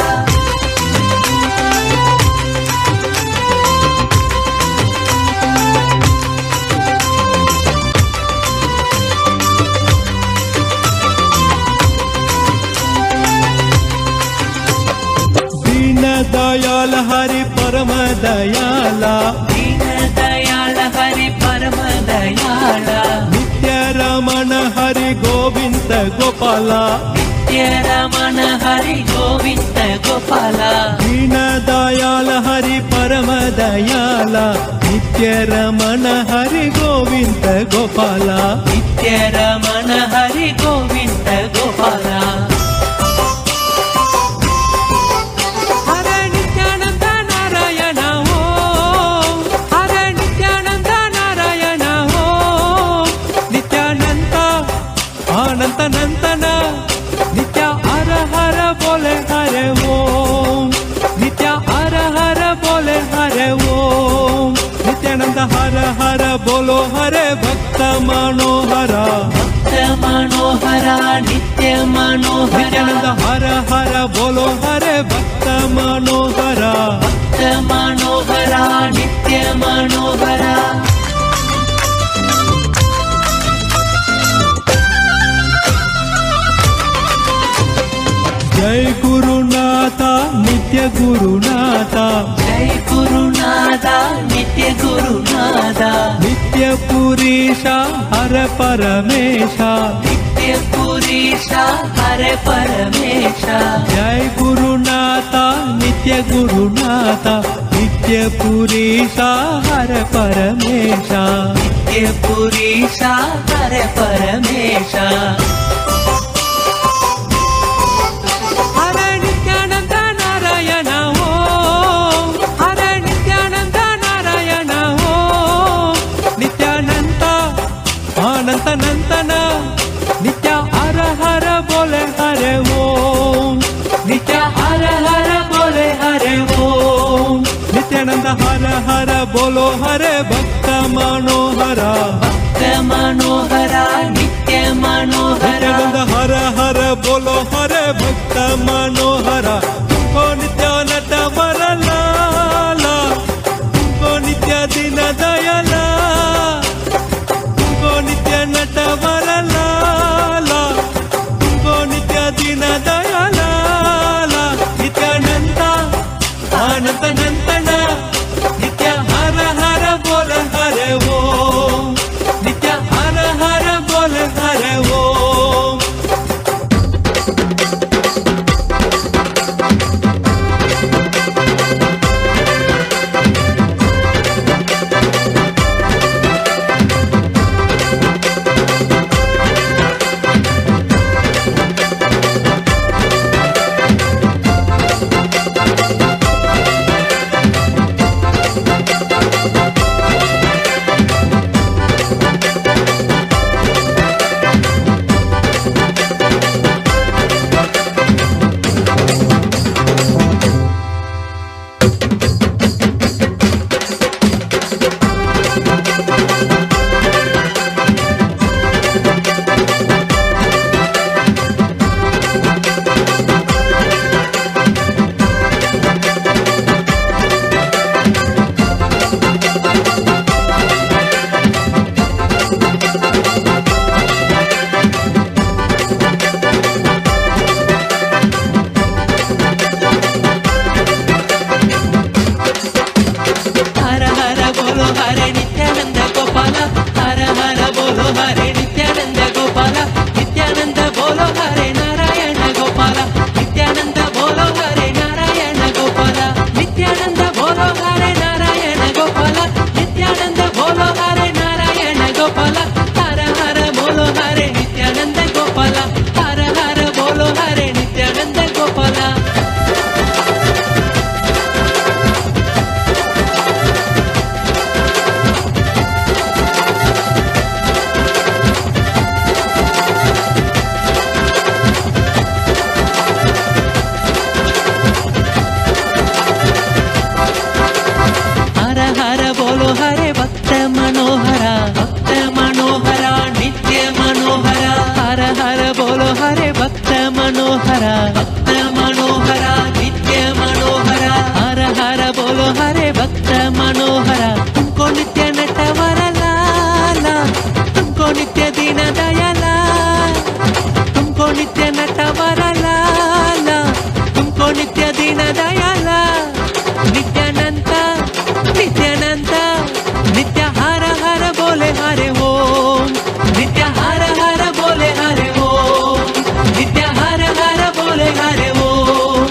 दयाल हरि परम दयाला दीन दयाल हरि परम दयाला नित्य रमण हरि गोविंद गोपाला नित्य रमण हरि गोविंद गोपाला दीन दयाल हरि परम दयाला नित्य रमण हरि गोविंद गोपाला नित्य रमण हरि गोविंद गोपाला अनंत नंतन नित्य हर हर बोले हरे ओम नित्य हर हर बोले हरे ओम नित्यानंद हर हर बोलो हरे भक्त मनोहरा नित्य मनोहरा नित्यानंद हर हर बोलो हरे भक्त मनोहरा नित्य मनोहरा जय गुरुनाथा नित्य गुरुनाथा जय गुरुनाथा नित्य गुरुनाथा नित्य पुरीशा हर परमेशा नित्य पुरीशा हर परमेशा जय गुरुनाथा नित्य गुरुनाथा नित्य पुरीशा हर परमेशा नित्य पुरीशा हर परमेशा अनंत नंतन नित्य हर हर बोले हरे ओम नित्य हर हर बोले हरे ओम नित्यानंद हर हर बोलो हरे भक्त मनोहरा नित्य मनोहरा नित्यानंद हर हर बोलो हरे भक्त मनोहरा तुमको नित्य नटवर लाला तुमको नित्य दिन दयाला नित्य नटवर लाला तुमको नित्य दिन दयाला नित्यानंद हरे नित्यानंद गोपाल नित्यानंद बोलो हरे नारायण गोपाल नित्यानंद बोलो हरे नारायण गोपाल नित्यानंद बोलो हरे नारायण गोपाल नित्यानंद बोलो हरे नारायण गोपाल हर हर बोलो हरे नित्यानंद गोपाल हर हर बोलो हरे नित्यानंद गोपाल हरे भक्त मनोहरा नित्य मनोहरा हर हर बोलो हरे भक्त मनोहरा नित्य मनोहरा हर हर बोलो हरे भक्त मनोहरा तुमको नित्य नटवर लाला तुमको नित्य दीन दयाला तुमको नित्य नटवर लाला तुमको नित्य दीन दयाला नित्यानंद नित्यानंद नित्य हर हर बोले हरे ओम नित्य हर हर बोले हरे ओम नित्य हर हर बोले हरे ओम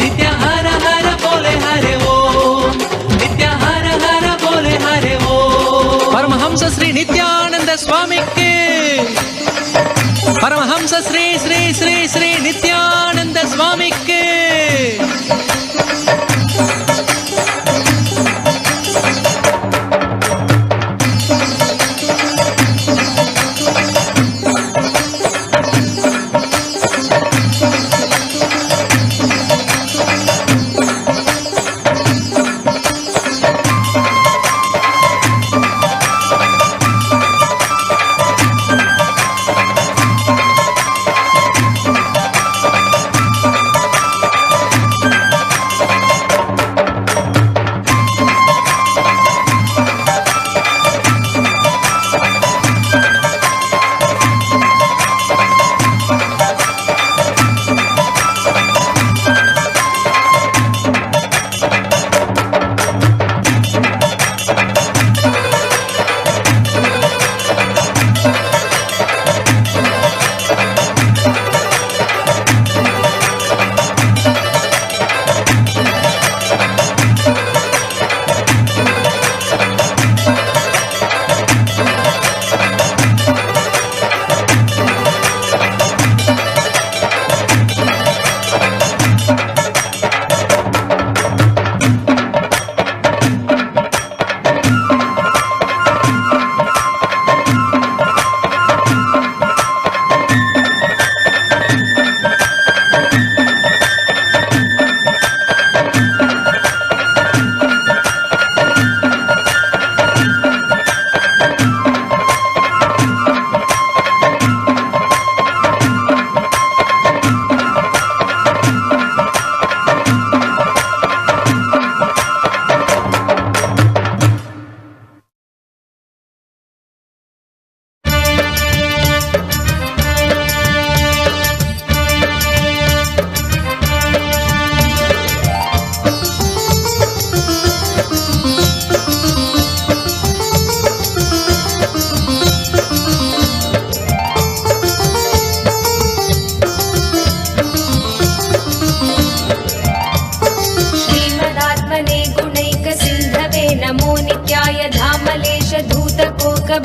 नित्य हर हर बोले हरे ओम नित्य हर हर बोले हरे ओम परमहंस श्री नित्यानंद स्वामी के परमहंस श्री श्री श्री श्री नित्यानंद स्वामी के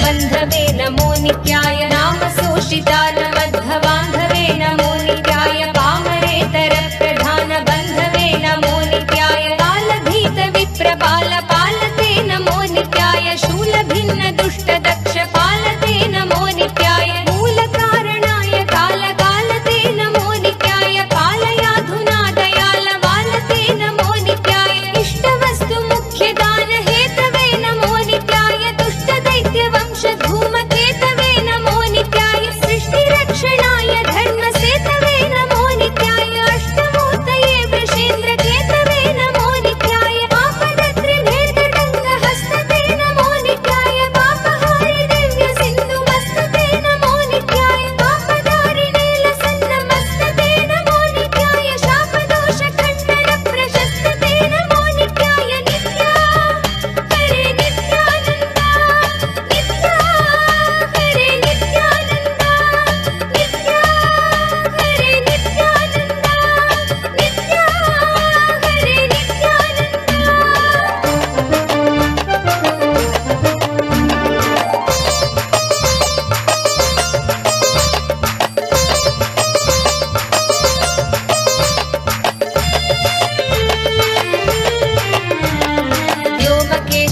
बंधवे नमो नित्याय नाम शोषितानवद्धबान्धवे नमो नित्याय पामरेतर प्रधान बंधवे नमो नित्याय कालभीत विप्रबाल पालते नमो नित्याय शूल भिन्न दुष्ट दक्ष पालते नमो नित्याय मूल कारणाय काल कालते नमो नित्याय पालयाधुना दयाल वालते नमो नित्याय इष्ट वस्तु मुख्य दान हेतवे नमो नित्याय दुष्ट दैत्य वंश धूमकेतवे नमो नित्याय सृष्टि रक्षणाय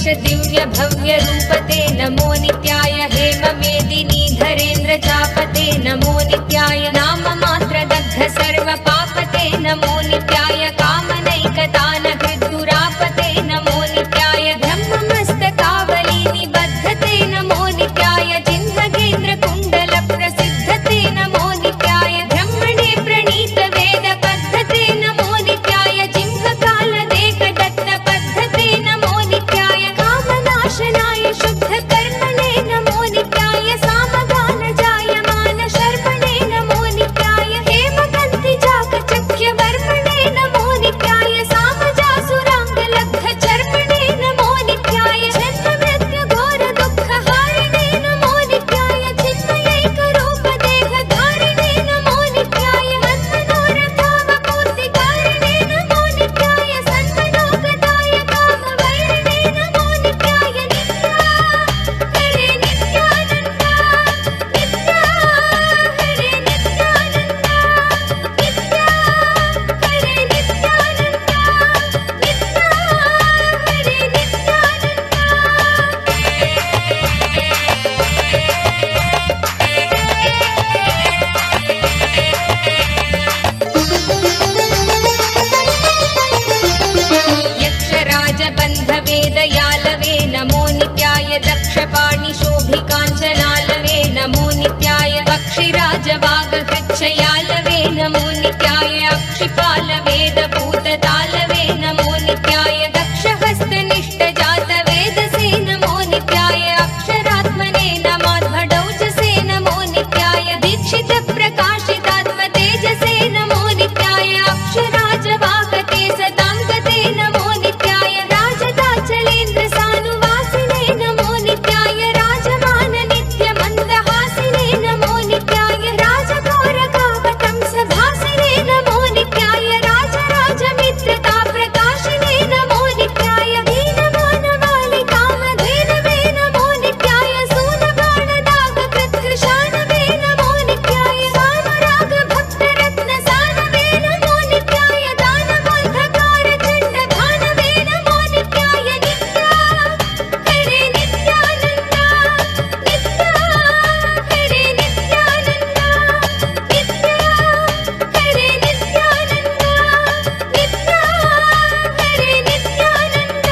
दिव्य भव्य रूपते नमो नित्याय हेम मेदिनी धरेन्द्र चापते नमो नित्याय नाम मात्र दग्ध सर्व पापते नमो नित्याय कामनैकतान हृद्दुरापते नमो नित्याय ब्रह्ममस्तकावली निबद्धते नमो नित्याय चिह्नकेन्द्र कुण्डल प्रसिद्धते नमो नित्याय ब्रह्मणे प्रणीत वेद पद्धते नमो नित्याय चिह्नकाल देक दत्त पद्धते नमो नित्याय कामनाशनाय शुद्ध कर्मणे नमो नित्याय सामगान जायमान शर्मणे नमो नित्याय हेमकन्ति चाकचक्य वर्मणे नमो नित्याय सामजासुरांग लब्ध चर्मणे नमो नित्याय जन्म मृत्यु घोर दुःख हारिणे नमो नित्याय चिन्मयैक रूप देह धारिणे नमो नित्याय मन्मनोरथावपूर्तिकारिणे नमो नित्याय सन्मनोगताय कामवैरिणे नमो नित्याय नित्या हरे नित्यानन्द नित्या हरे नित्यानन्द नित्या हरे नित्यानन्द नित्या हरे यक्षराज बन्ध वेदयालवे नमो नित्याय दक्षपाणि शोभिकाञ्चनालवे नमो नित्याय पक्षिराज वागहृच्छयालवे नमो नित्याय अक्षिपाल वेद भूततालवे नमो नित्याय दक्षहस्तनिष्ठ जात वेदसे नमो नित्याय अक्षरात्मने नमाध्वडौजसे नमो नित्याय दीक्षित प्रकाशितात्म तेजसे नमो नित्याय अक्षराज वागते सताङ्गते नमो नित्याय राजदाचलेन्द्र सानुवासिने नमो नित्याय राजमान नित्य मन्दहासिने नमो नित्याय राजघोरकावतं सभासिने नमो नित्याय राजराजमित्रता प्रकाशिने नमो नित्याय दीनमानवालि कामधेनवे नमो नित्याय सूनबाणदागकृत्कृशानवे नमो नित्याय वामराग भक्तरत्न सानवे नमो नित्याय दानबोधकार चण्डभानवे नमो नित्याय नित्या हरे नित्यानन्द नित्या हरे नित्यानन्द नित्या हरे नित्यानन्द नित्या हरे नित्यानन्द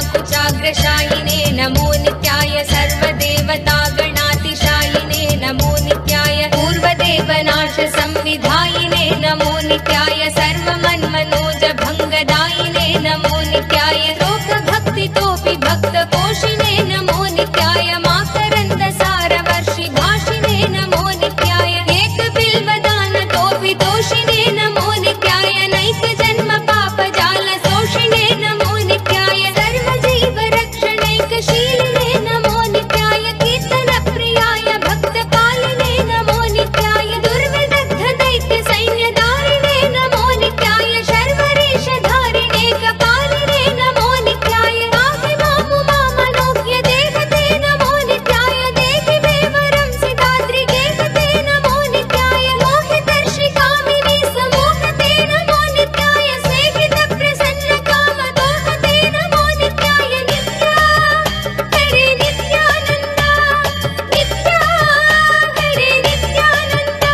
सर्वमङ्गलाकुचाग्रशायिने नमो नित्याय सर्वदेवतागणातिशायिने नमो नित्याय पूर्वदेवनाश संविधायिने नमो नित्याय सर्वमन्मनोजभङ्गदायिने नमो नित्याय लोकभक्तितोऽपि भक्तपोषिणे नमो नित्याय माकरन्दसारवर्षि भाषिणे नमो नित्याय एकबिल्वदानतोऽपि तोषिणे नमो नित्याय नैकजन्म पापजाल शोषिणे नमो नित्याय सर्वजीवरक्षणैकशीलिने नमो नित्याय कीर्तनप्रियाय भक्तपालिने नमो नित्याय दुर्विदग्धदैत्यसैन्यधारिणे नमो नित्याय शर्वरीशधारिणे कपालिने नमो नित्याय पाहि मामुमामनोज्ञ देवते नमो नित्याय देहि मे वरं सिताद्रिगेहते नमो नित्याय मोहितर्षिकामिनी समोहते नमो नित्याय स्नेहितप्रसन्नकामदोहते नमो नित्याय नित्या हरे नित्यानन्द नित्या हरे नित्यानन्द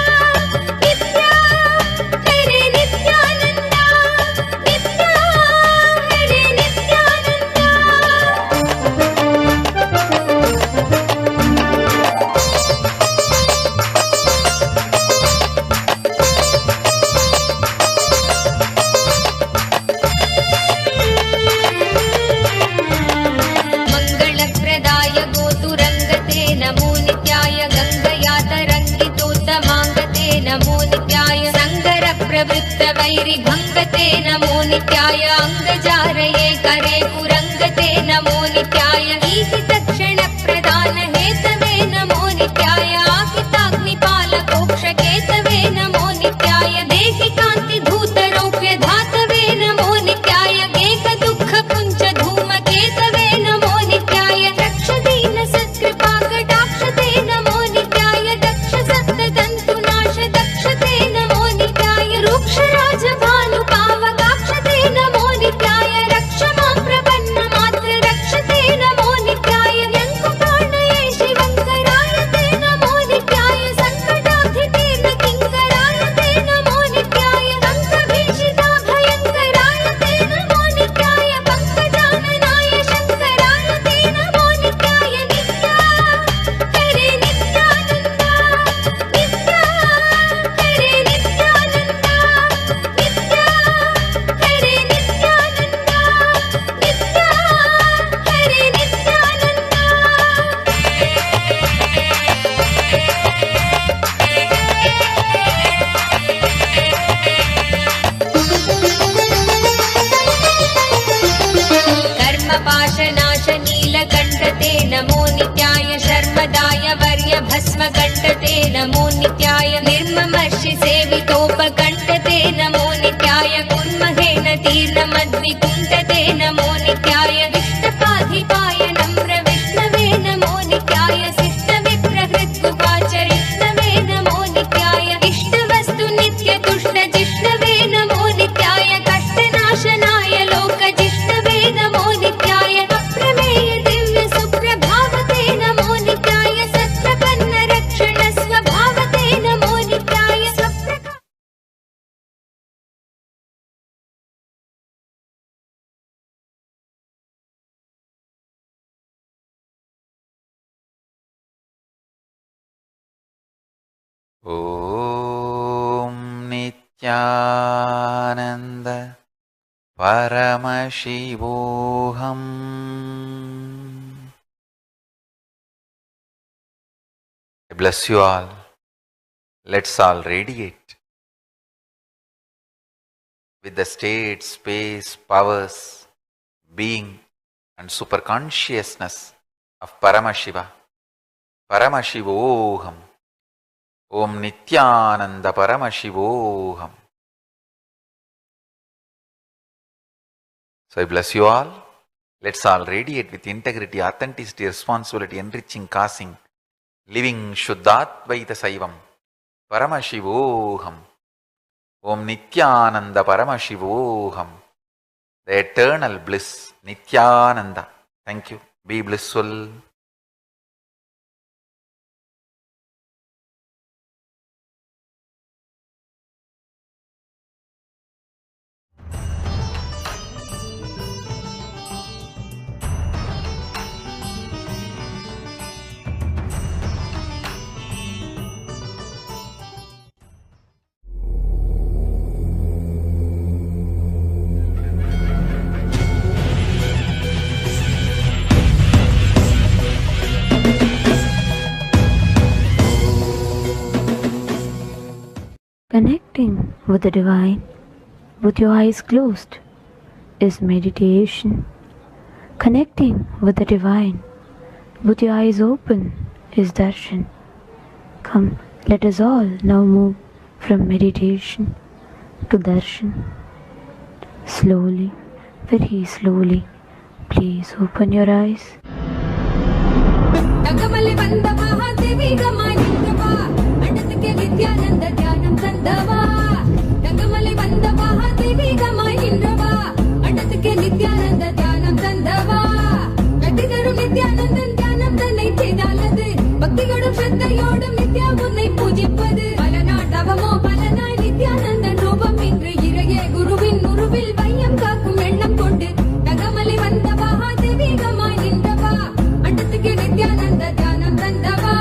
नित्या हरे नित्यानन्द नित्या हरे मङ्गलप्रदाय गोतुरङ्गते नमो नित्याय गङ्गया तरङ्गितोत्तमाङ्गते नमो नित्याय सङ्गरप्रवृत्तवैरिभङ्गते नमो नित्याय अङ्गजारये करे पुरङ्गते नमो नित्याय ईहितक्षणप्रदान हेतवे नमो नित्याय आहिताग्निपालकोक्षकेतवे नमो नित्याय देहि कान्तिधूत भस्मकण्ठते नमो नित्याय निर्ममर्षि सेवितोपकण्ठते नमो नित्याय कुर्महेन तीर्णमद्विकुण्ठते नमो नित्याय विष्णुपाधिपाय नम्र विष्णवे नमो नित्याय शिष्टविप्रहृत्कुपाचरिष्णवे नमो नित्याय इष्टवस्तु नित्यतुष्टजिष्णवे नमो नित्याय कष्टनाशनाय लोकजिष्णवे नमो नित्याय अप्रमेय दिव्य सुप्रभावते नमो नित्याय सत्प्रपन्न रक्षण स्वभावते नमो नित्याय स्वप्रका ॐ नित्यानन्द परमशिवोऽहम्। I bless you all. Let's all radiate with the state, space, powers, being and superconsciousness of Paramashiva. Paramashivoham. Om Nithyananda Paramashivoham. So I bless you all. Let's all radiate with integrity, authenticity, responsibility, enriching, causing, living Shuddhatvaita Saivam. Paramashivoham. Om Nithyananda Paramashivoham. The eternal bliss, Nithyananda. Thank you. Be blissful. Connecting with the divine with your eyes closed is meditation. Connecting with the divine with your eyes open is darshan. Come, let us all now move from meditation to darshan. Slowly, very slowly, please open your eyes. Thangamalai வந்த மகாதேவி கமானிந்தவா அண்டத்துக்கே நித்யானந்த தியானம் தந்தவா தங்கமலை வந்த மகாதேவி கமானிந்தவா அண்டத்துக்கே நித்யானந்த தியானம் தந்தவா கட்டிதரும் நித்யானந்தன் தியானம் தன்னை செய்தாலது பக்தியோடும் ஸ்ரத்தையோடும் நித்யா உன்னை பூஜிப்பது பல நாட்டவமோ பல நாள் நித்யானந்தன் ரூபம் இன்று இறையே குருவின் உருவில் வையம் காக்கும் எண்ணம் கொண்டு தங்கமலை வந்த மகாதேவி கமானிந்தவா அண்டத்துக்கே நித்யானந்த தியானம் தந்தவா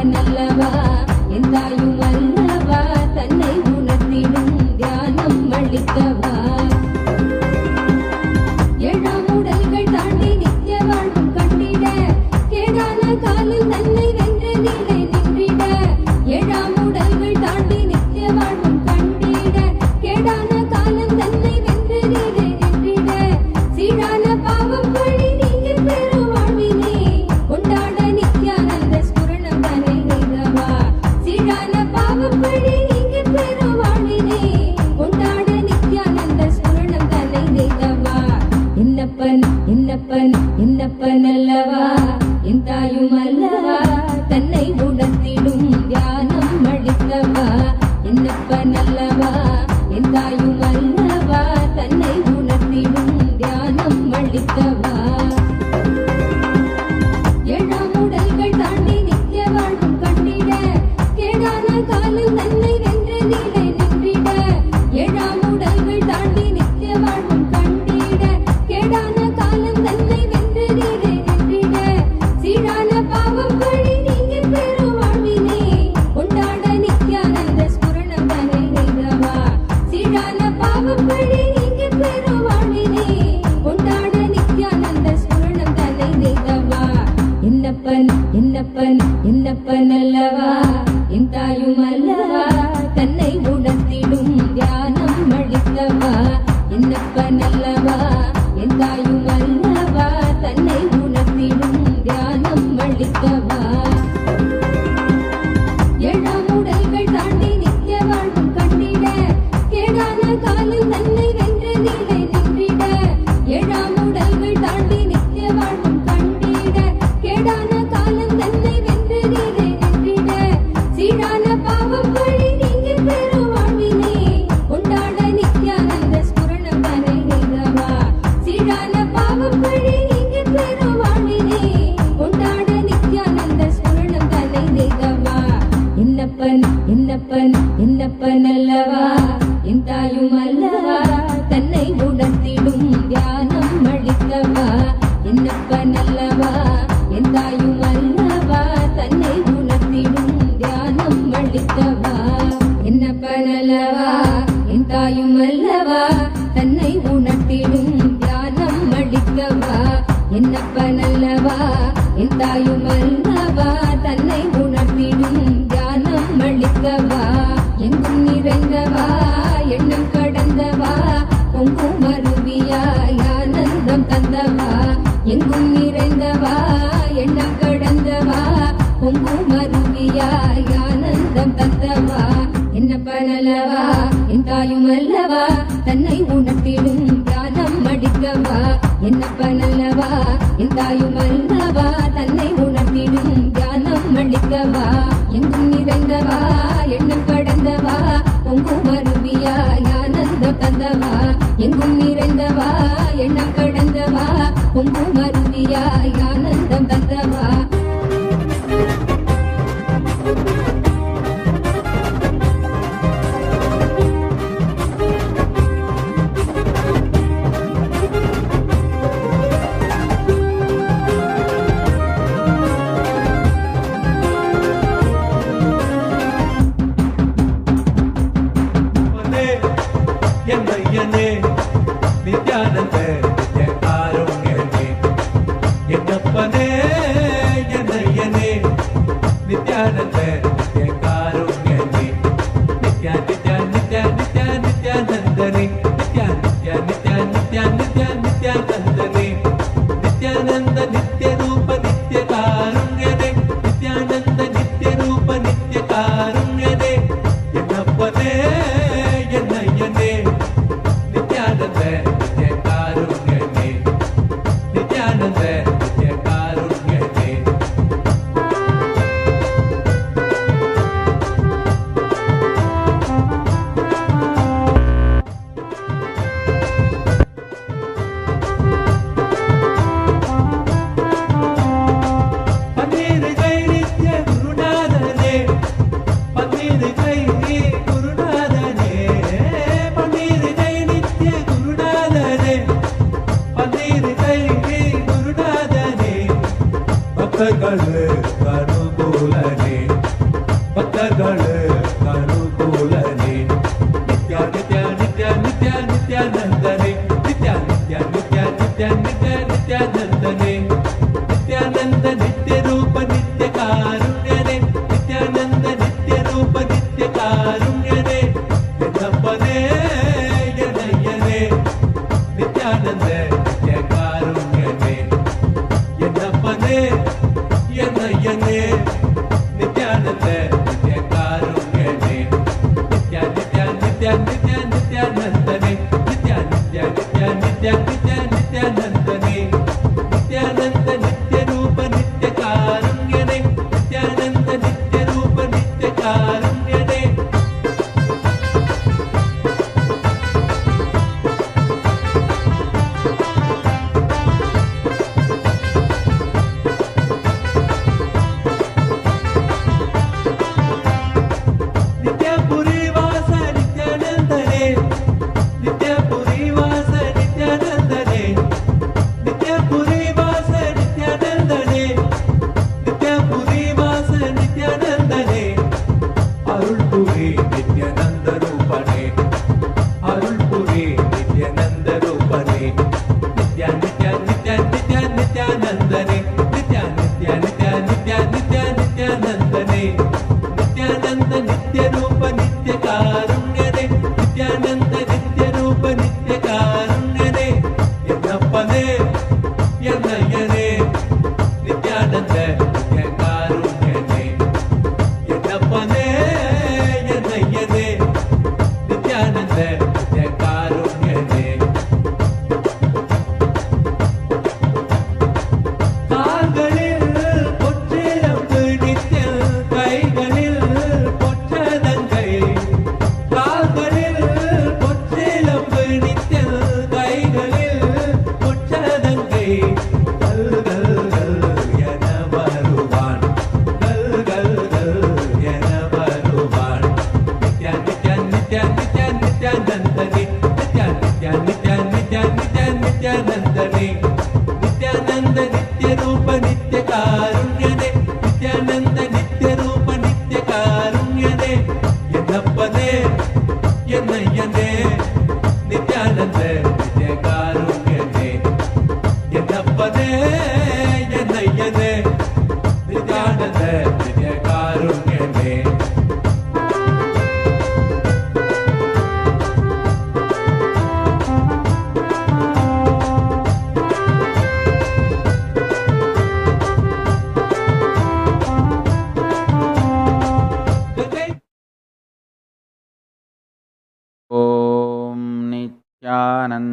என்னப்பனல்லவா எந்தாயும் அல்லவா தன்னை உணர்த்திடும் தியானம் அளிக்கவா ஏழாம் உடல்கள் தாண்டி நித்திய வாழ்வும் கண்டிட கேடான காலில் தன்னை வென்ற நிலை நின்றிட ஏழாம் உடல்கள் தாண்டி நித்திய வாழ்வும் கண்டிட கேடான காலம் தன்னை வென்ற நிலை நின்றிட சீடான பாவம் பழி நீங்க பெரும் வாழ்வினே கொண்டாட நித்யானந்த ஸ்புரணம் தன்னை நெய்தவா சீடான பாவம் பழி நீங்க பெரும் வாழ்வினே கொண்டாட நித்யானந்த ஸ்புரணம் தன்னை நெய்தவா என்னப்பன் அல்லவா என் தாயும் அல்லவா தன்னை உணர்த்திடும் தியானம் அளிக்கவா என்னப்பன் அல்லவா என் தாயும் அல்லவா தன்னை உணர்த்திடும் தியானம் அளிக்கவா ஏழாம் உடல்கள் தாண்டி நித்திய வாழ்வும் கண்டிட கேடான காலில் தன்னை வென்ற நிலை நின்றிட ஏழாம் உடல்கள் தாண்டி நித்திய வாழ்வும் கண்டிட கேடான காலம் தன்னை வென்ற நிலை நின்றிட சீடான பாவம் பழி நீங்க பெரும் வாழ்வினே கொண்டாட நித்யானந்த ஸ்புரணம் தன்னை நெய்தவா சீடான பாவம் பழி நீங்க பெரும் வாழ்வினே கொண்டாட நித்யானந்த ஸ்புரணம் தன்னை நெய்தவா என்னப்பன் அல்லவா என் தாயும் அல்லவா தன்னை உணர்த்திடும் தியானம் அளிக்கவா என்னப்பன் அல்லவா என் தாயும் அல்லவா தன்னை உணர்த்திடும் தியானம் அளிக்கவா ஏழாம் உடல்கள் தாண்டி நித்திய வாழ்வும் கண்டிட கேடான காலில் தன்னை வென்ற நிலை நின்றிட ஏழாம் உடல்கள் தாண்டி நித்திய வாழ்வும் கண்டிட கேடான காலம் தன்னை வென்ற நிலை நின்றிட சீடான பாவம் பழி நீங்க பெரும் வாழ்வினே கொண்டாட நித்யானந்த ஸ்புரணம் தன்னை நெய்தவா சீடான பாவம் பழி நீங்க பெரும் வாழ்வினே கொண்டாட நித்யானந்த ஸ்புரணம் தன்னை நெய்தவா என்னப்பன் அல்லவா என் தாயும் அல்லவா தன்னை உணர்த்திடும் தியானம் அளிக்கவா என்னப்பன் அல்லவா என் தாயும் அல்லவா தன்னை உணர்த்திடும் தியானம் அளிக்கவா என்னப்பன் அல்லவா என் தாயும் அல்லவா தன்னை உணர்த்திடும் தியானம் அளிக்கவா என்னப்பன் அல்லவா என் தாயும் அல்லவா தன்னை உணர்த்திடும் தியானம் அளிக்கவா எங்கும் நிறைந்தவா எண்ணம் கடந்தவா பொங்கும் அருவியாய் ஆனந்தம் தந்தவா எங்கும் நிறைந்தவா எண்ணம் கடந்தவா பொங்கும் அருவியாய் ஆனந்தம் தந்தவா என்னப்பன் அல்லவா என் தாயும் அல்லவா தன்னை உணர்த்திடும் தியானம் அளிக்கவா என்னப்பன் அல்லவா என் தாயும் அல்லவா தன்னை உணர்த்திடும் தியானம் அளிக்கவா எங்கும் நிறைந்தவா எண்ணம் கடந்தவா பொங்கும் அருவியாய் ஆனந்தம் தந்தவா எங்கும் நிறைந்தவா எண்ணம் கடந்தவா பொங்கும் அருவியாய் ஆனந்தம் தந்தவா என்னையனே நித்யானந்த நித்யகாருண்யனே என்னப்பனே என்னையனே நித்யானந்த நித்யகாருண்யனே நித்யா நித்யா நித்யா நித்யா நித்யானந்தனே நித்யா நித்யா நித்யா நித்யா நித்யா நித்யானந்தனே நித்யானந்த நித்ய ரூப நித்யகாருண்யனே நித்யானந்த நித்ய ரூப நித்யகாருண்யனே என்னப்பனே என்னையனே நித்யானந்த நித்யகாருண்யனே நித்யானந்த நித்யகாருண்யனே கருபூலனே नित्यरूप नित्यकारुण्यदे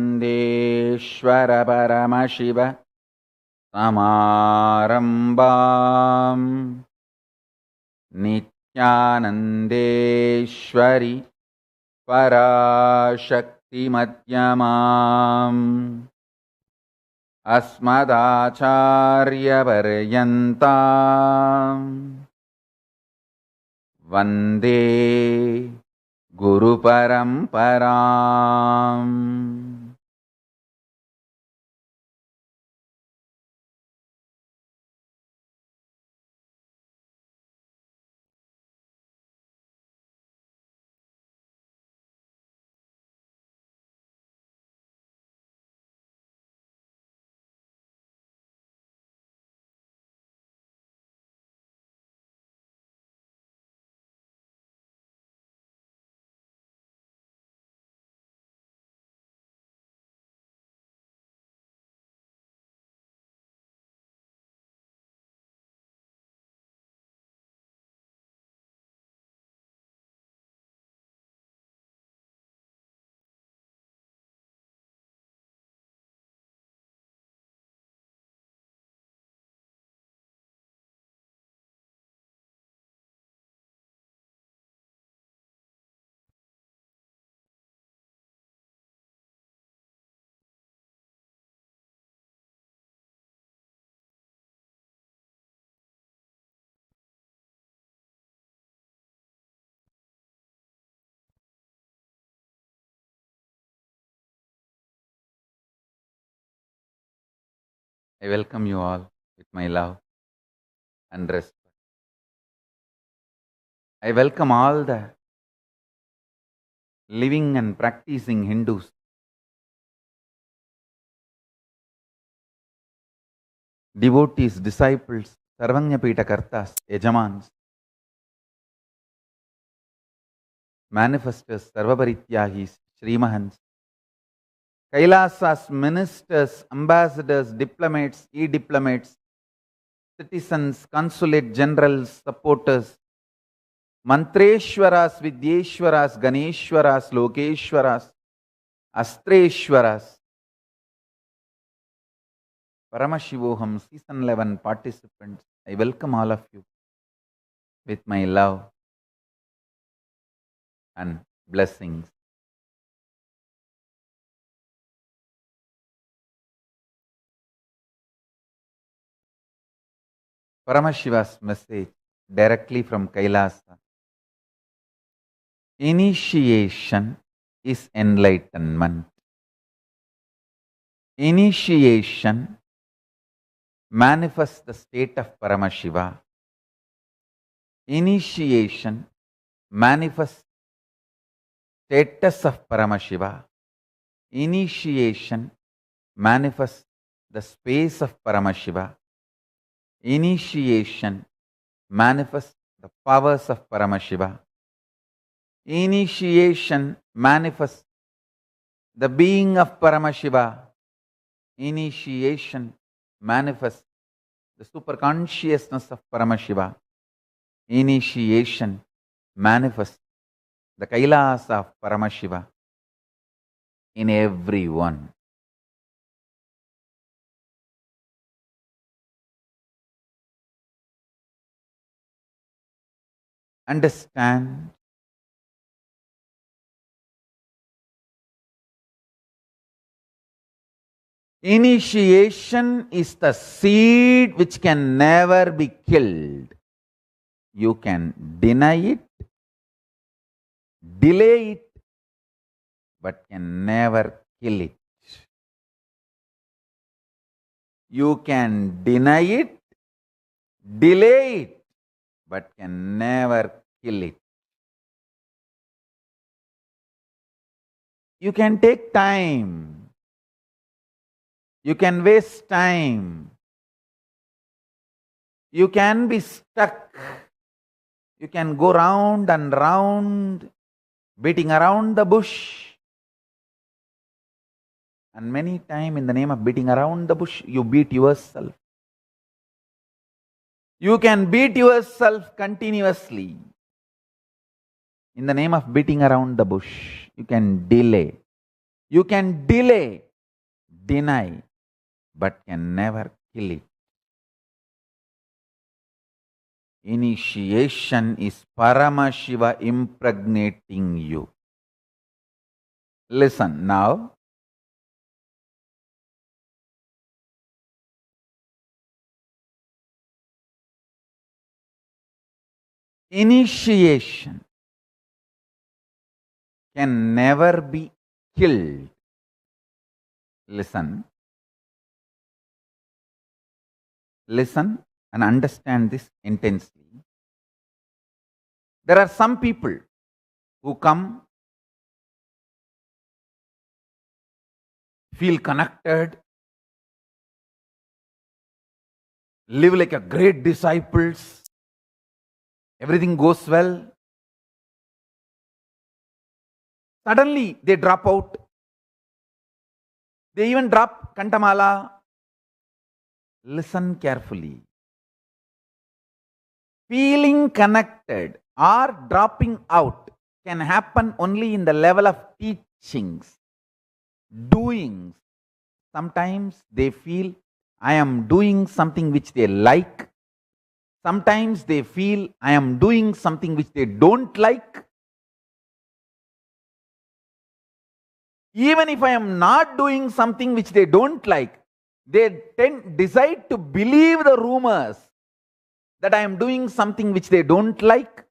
नित्यानन्देश्वर परमशिव समारम्भाम् नित्यानन्देश्वरि पराशक्तिमध्यमाम् अस्मदाचार्यपर्यन्ताम् वन्दे गुरुपरम्पराम्. I welcome you all with my love and respect. I welcome all the living and practicing Hindus, devotees, disciples, Sarvanyapita Kartas, Yajamans, manifestors, Sarvaparityagis, Srimahans, Kailasas, ministers, ambassadors, diplomats, e-diplomats, citizens, consulate generals, supporters, Mantreshwaras, Vidyeshwaras, Ganeshwaras, Lokeshwaras, Astreshwaras, Paramashivoham, Season 11 participants, I welcome all of you. with my love and blessings. Paramashiva's message directly from Kailasa. Initiation is enlightenment. Initiation manifests the state of Paramashiva. Initiation manifests status of Paramashiva. Initiation manifests the space of Paramashiva. Initiation manifests the powers of Paramashiva. Initiation manifests the being of Paramashiva. Initiation manifests the superconsciousness of Paramashiva. Initiation manifests the Kailasa of Paramashiva in everyone. Understand initiation is the seed which can never be killed. You can deny it, delay it, but can never kill it. You can deny it, delay it, but can never kill it. You can take time. You can waste time. You can be stuck. You can go round and round, beating around the bush. And many times in the name of beating around the bush, you beat yourself. You can beat yourself continuously. In the name of beating around the bush, you can delay. You can delay, deny, but can never kill it. Initiation is Paramashiva impregnating you. Listen now. Initiation can never be killed. Listen. Listen and understand this intensely. There are some people who come, feel connected, live like a great disciples, everything goes well. Suddenly they drop out. They even drop Kantamala. Listen carefully. Feeling connected or dropping out can happen only in the level of teachings, doings. Sometimes they feel I am doing something which they like. Sometimes they feel I am doing something which they don't like. Even if I am not doing something which they don't like, they decide to believe the rumors that I am doing something which they don't like.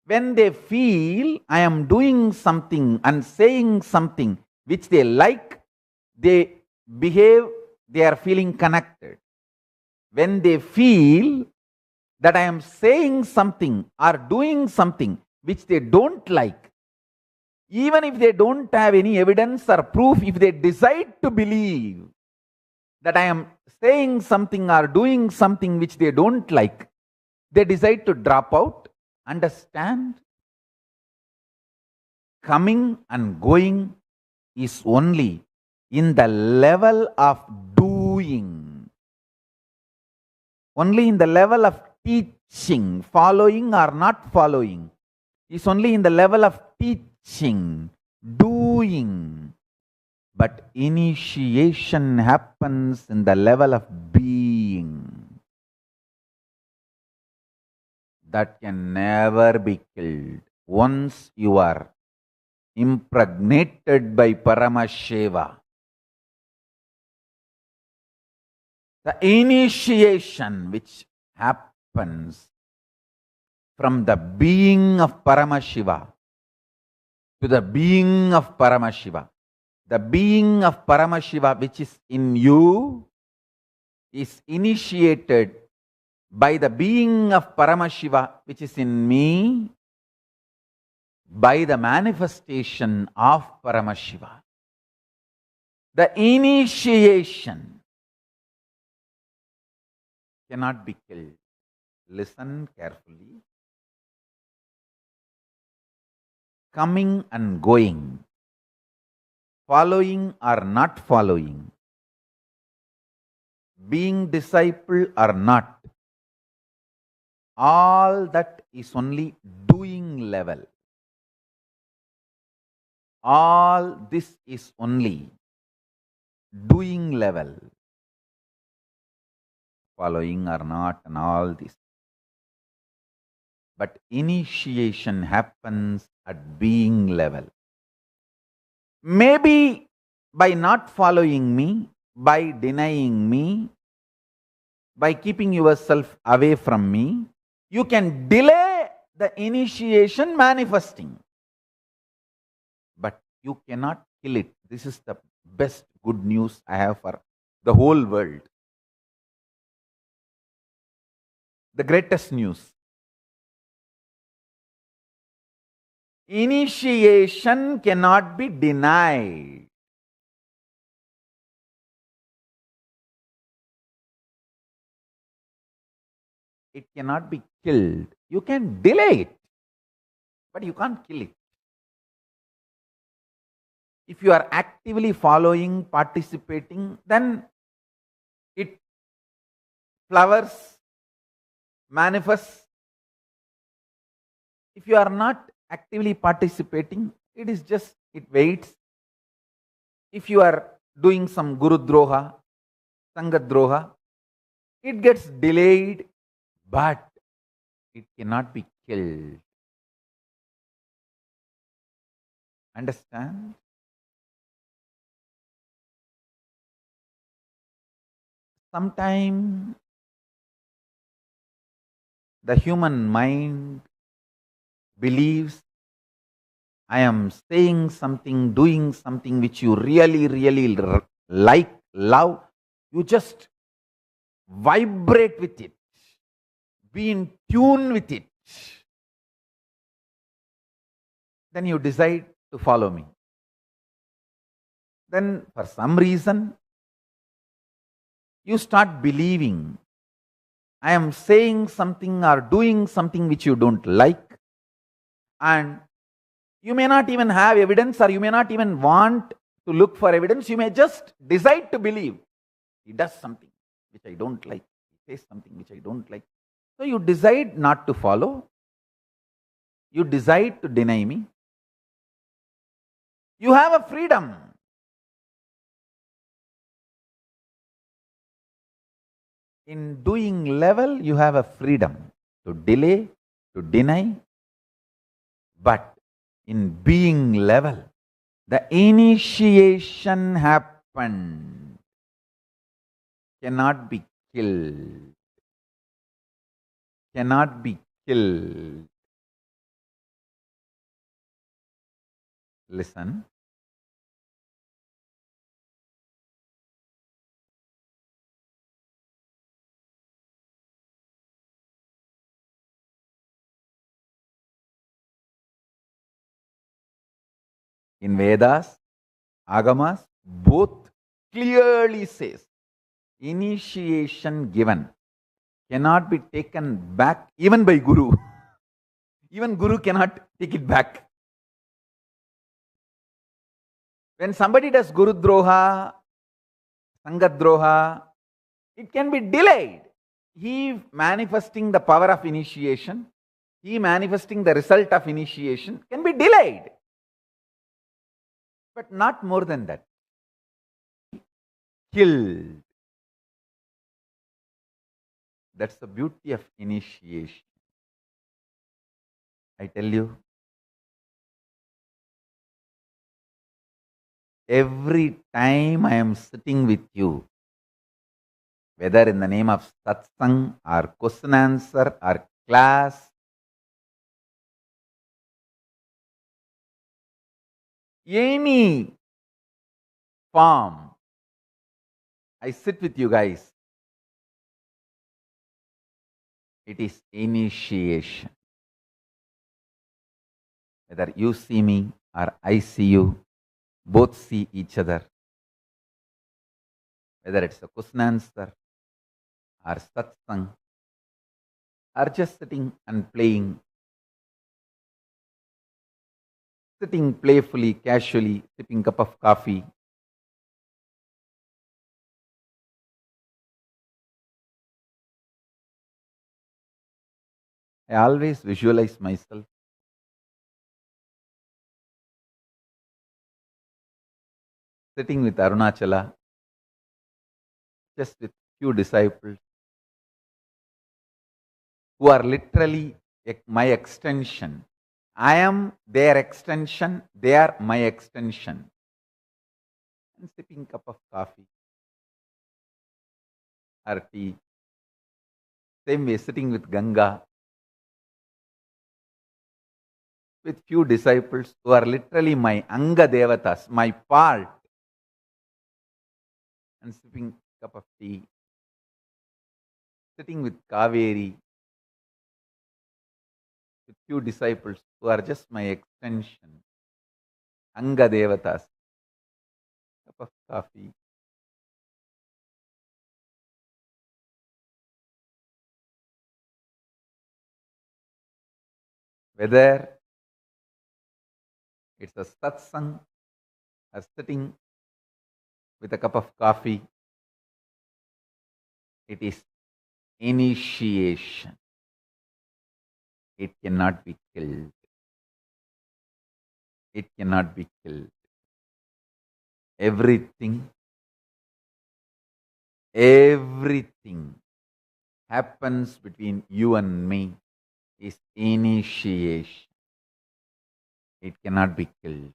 When they feel I am doing something and saying something which they like, they behave, they are feeling connected. When they feel that I am saying something or doing something which they don't like, even if they don't have any evidence or proof, if they decide to believe that I am saying something or doing something which they don't like, they decide to drop out. Understand? Coming and going is only in the level of doing. Only in the level of teaching, following or not following, is only in the level of teaching, doing. But initiation happens in the level of being. that can never be killed. Once you are impregnated by Paramashiva, the initiation which happens from the being of Paramashiva to the being of Paramashiva, the being of Paramashiva which is in you is initiated by the being of Paramashiva which is in me, by the manifestation of Paramashiva. The initiation cannot be killed. Listen carefully. Coming and going, following or not following, being disciple or not, all that is only doing level. All this is only doing level. Following or not and all this. But initiation happens at being level. Maybe by not following me, by denying me, by keeping yourself away from me, you can delay the initiation manifesting. But you cannot kill it. This is the best good news I have for the whole world. The greatest news. Initiation cannot be denied. It cannot be killed. You can delay it, but you can't kill it. If you are actively following, participating, then it flowers, manifests. If you are not actively participating, it is just, it waits. If you are doing some Guru Droha, Sangha Droha, it gets delayed, but it cannot be killed. Understand? Sometimes the human mind believes I am saying something, doing something which you really, really like, love. You just vibrate with it. Be in tune with it. Then you decide to follow me. Then for some reason, you start believing I am saying something or doing something which you don't like, and you may not even have evidence, or you may not even want to look for evidence. You may just decide to believe. He does something which I don't like. He says something which I don't like. So you decide not to follow. You decide to deny me. You have a freedom. In doing level, you have a freedom to delay, to deny. But in being level, the initiation happened. Cannot be killed. Cannot be killed. Listen. In Vedas, Agamas, both clearly says, initiation given cannot be taken back even by Guru. Even Guru cannot take it back. When somebody does Guru Droha, Sangha Droha, it can be delayed. He manifesting the power of initiation, he manifesting the result of initiation can be delayed. But not more than that. Killed. That's the beauty of initiation. I tell you, every time I am sitting with you, whether in the name of Satsang or question answer or class, any form, I sit with you guys. It is initiation. Whether you see me or I see you, both see each other. Whether it's a question answer or satsang or just sitting and playing, sitting playfully, casually, sipping cup of coffee. I always visualize myself sitting with Arunachala, just with few disciples who are literally my extension. I am their extension, they are my extension. And sipping cup of coffee or tea. Same way, sitting with Ganga, with few disciples who are literally my Anga Devatas, my part, and sipping cup of tea, sitting with Kaveri, with few disciples who are just my extension, Anga Devatas, cup of coffee. Whether it's a satsang or sitting with a cup of coffee, it is initiation. It cannot be killed. It cannot be killed. Everything happens between you and me is initiation. It cannot be killed.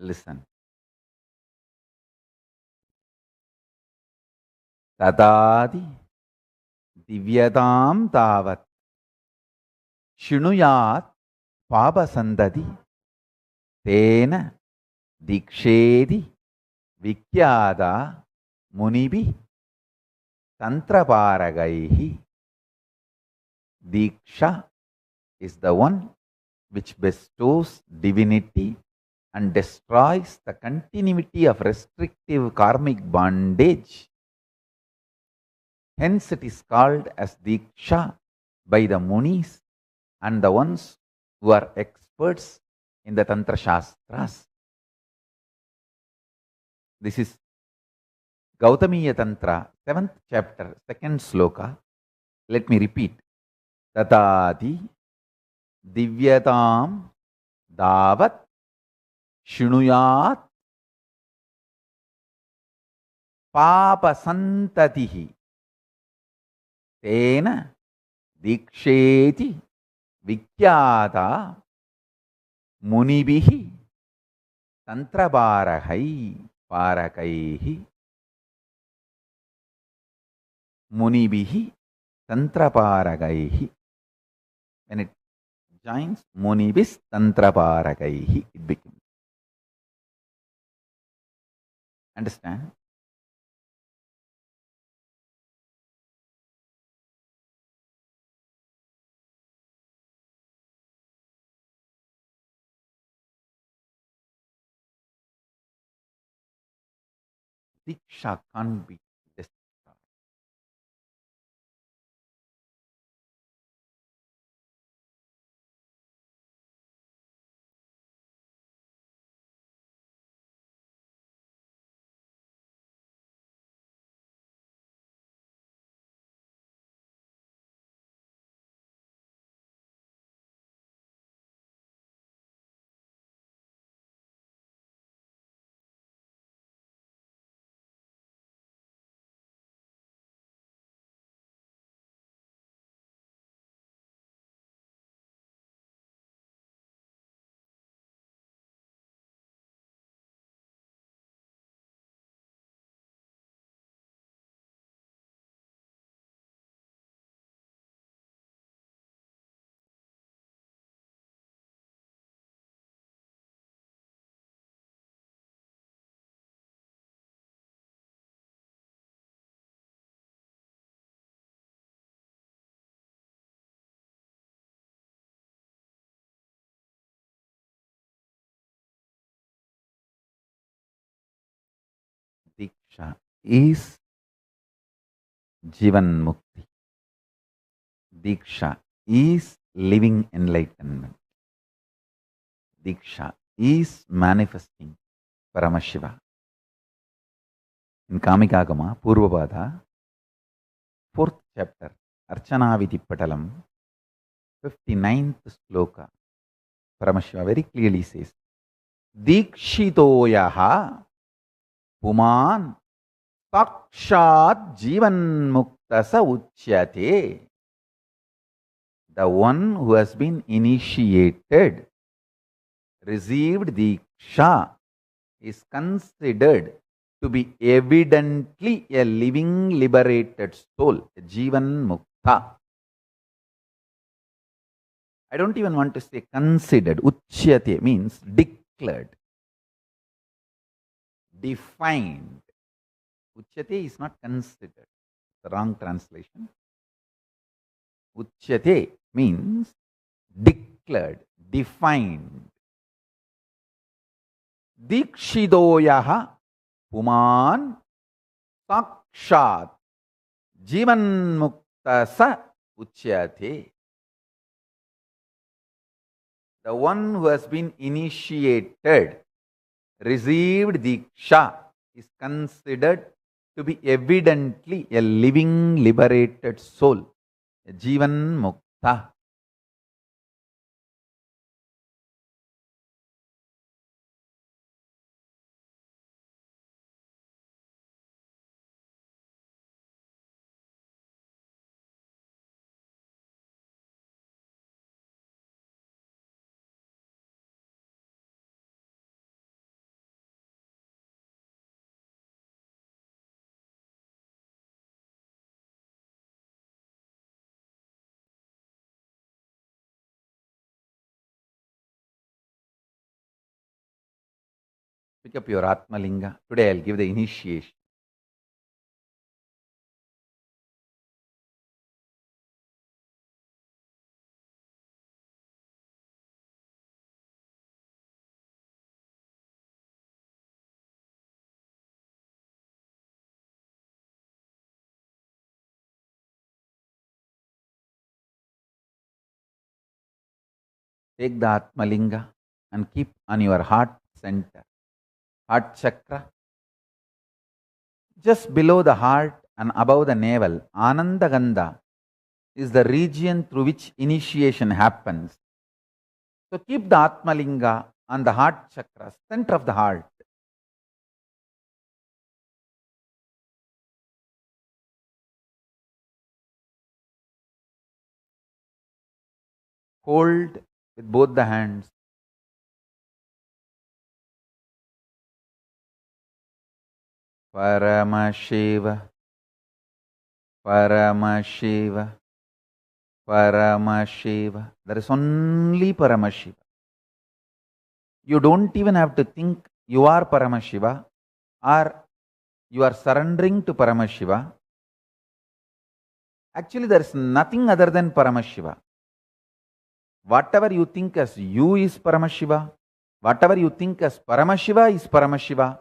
Listen. Tadadi divyadam tavat shinuyat pabasandadi tena dikshedi vikyada munibi tantraparagaihi. Diksha is the one which bestows divinity and destroys the continuity of restrictive karmic bondage. Hence it is called as Diksha by the Munis and the ones who are experts in the Tantra Shastras. This is Gautamiya Tantra, 7th chapter, 2nd sloka. Let me repeat. Tatadi divyatam davat shinuyat papasantatihi tena diksheti vikyata munibihi tantrabarahai parakaihi. Munibihi tantraparagaihi. When it joins munibis tantraparagaihi, it becomes. Understand? Diksha can't be destroyed. Diksha is Jivan Mukti. Diksha is living enlightenment. Diksha is manifesting Paramashiva. In Kamikagama, Purvabada, 4th chapter, Archana Vidipatalam, 59th sloka, Paramashiva very clearly says, Dikshitoyaha Puman Sakshat Jivan Muktasa Uchyate. The one who has been initiated, received Diksha, is considered to be evidently a living liberated soul, a Jivan Mukta. I don't even want to say considered. Uchyate means declared, defined. Uchyate is not considered. It's the wrong translation. Uchyate means declared, defined. Dikshidoyaha Puman Sakshat Jivan Muktasa Uchyate. The one who has been initiated, received Diksha, is considered to be evidently a living liberated soul, a Jivan Mukta. Pick up your Atmalinga. Today I'll give the initiation. Take the Atmalinga and keep on your heart center, heart chakra. Just below the heart and above the navel, Ananda Gandha is the region through which initiation happens. So keep the Atmalinga on the heart chakra, center of the heart. Hold with both the hands. Paramashiva, Paramashiva, Paramashiva. There is only Paramashiva. You don't even have to think you are Paramashiva or you are surrendering to Paramashiva. Actually, there is nothing other than Paramashiva. Whatever you think as you is Paramashiva. Whatever you think as Paramashiva is Paramashiva.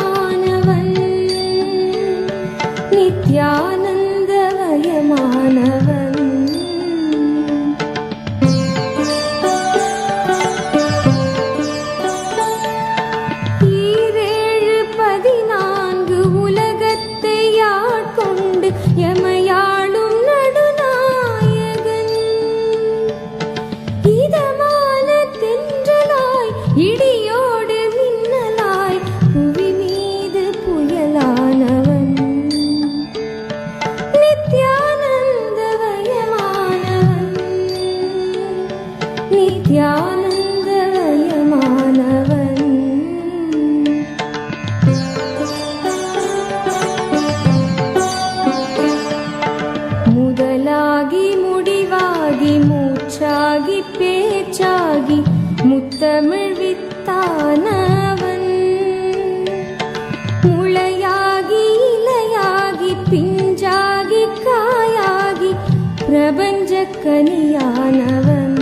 முத்தமிழ் வித்தானவன் முளையாகி இலையாகி பிஞ்சாகி காயாகி பிரபஞ்ச கனியானவன்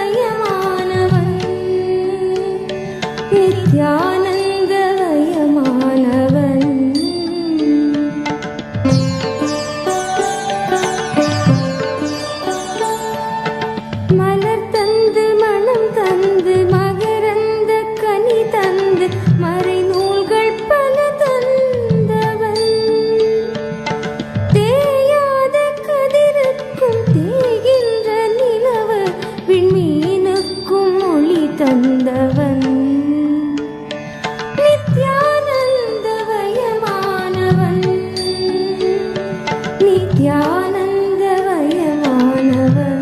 நித்யானந்தவயமானவன் நித்யானந்தவயமானவன் மலர் தந்து மனம் தந்து மகரந்த கனி தந்து மறை நூல்கள் பல தந்தவன் தேயாத கதிருக்கும் தேகின்ற நிலவு விண்மீனுக்கும் ஒளி தந்தவன் நித்யானந்தவயமானவன் நித்யானந்தவயமானவன்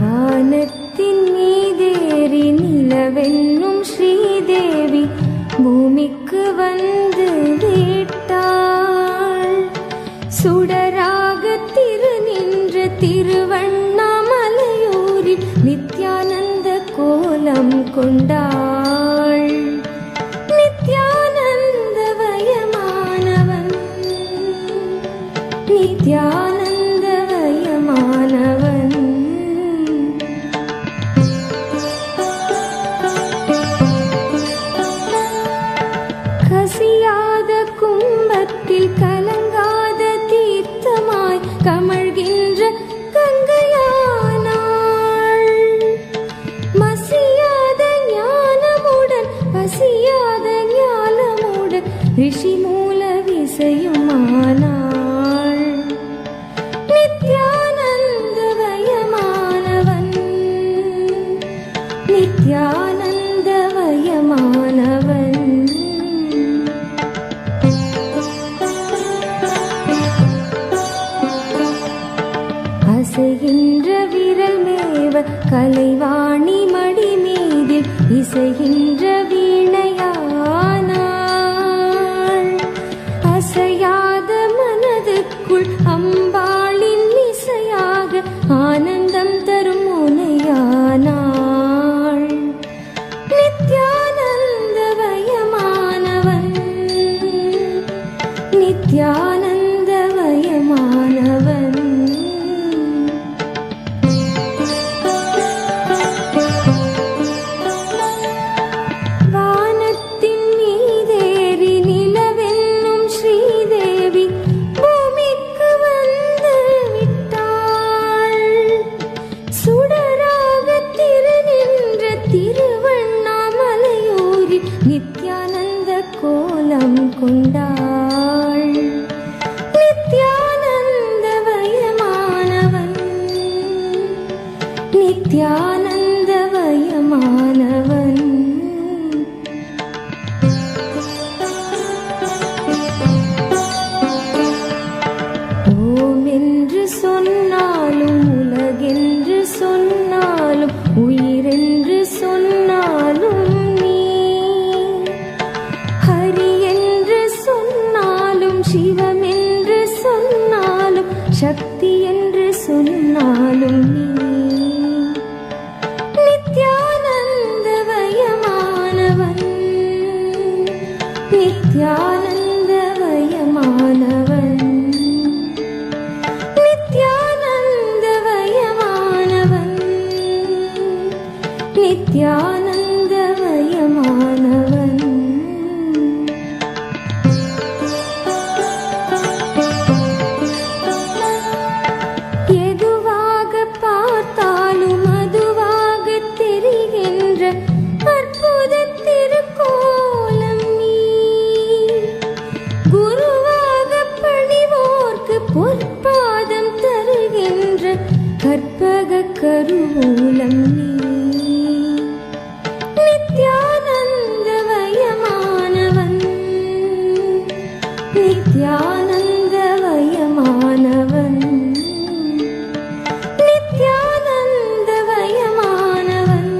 வானத்தின் மீதேறி நிலவென்னும் ஸ்ரீதேவி பூமிக்கு வந்து விட்டாள் சுடராக திருநின்ற திருவண்ணாமலையூரில் நித்யானந்த கோலம் கொண்டாள் நித்யானந்தவயமானவன் நித்யானந்தவயமானவன் கசியாத கும்பத்தில் கலங்காத தீர்த்தமாய் கமழ்கின்ற கங்கையானாள் மசியாத ஞானமுடன் பசியாத ஞானமுடன் ரிஷி மூல விசையுமானாள் நித்யானந்தவயமானவன் நித்யானந்தவயமானவன் அசைகின்ற விரல் மேவ கலைவாணி மடி மீதில் இசைகின்ற வீணையானாள் அசையாத மனதுக்குள் அம்பாளின் இசையாக ஆனந்தம் தரும் முனையானாள் நித்யானந்தவயமானவன் நித்யானந்தவயமானவன் வானத்தின் மீதேறி நிலவென்னும் ஸ்ரீதேவி பூமிக்கு வந்து விட்டாள் சுடராக திருநின்ற திருவண்ணாமலையூரில் நித்யானந்த கோலம் கொண்டாள் நித்யானந்தவயமானவன் நித்யானந்தவயமானவன் ஓம் என்று சொன்னாலும் உலகென்று சொன்னாலும் உயிரென்று சொன்னாலும் நீ ஹரி என்று சொன்னாலும் சிவம் என்று சொன்னாலும் சக்தி என்று சொன்னாலும் நீ நித்யானந்தவயமானவன் நித்யானந்தவயமானவன் நித்யானந்தவயமானவன் நித்யானந்தவயமானவன் எதுவாக பார்த்தாலும் அதுவாக தெரிகின்ற அற்புத திருக்கோலம் நீ குருவாக பணிவோர்க்கு பொற்பாதம் தருகின்ற கற்பக கருவூலம் நீ நித்யானந்தவயமானவன் நித்யானந்தவயமானவன் நித்யானந்தவயமானவன்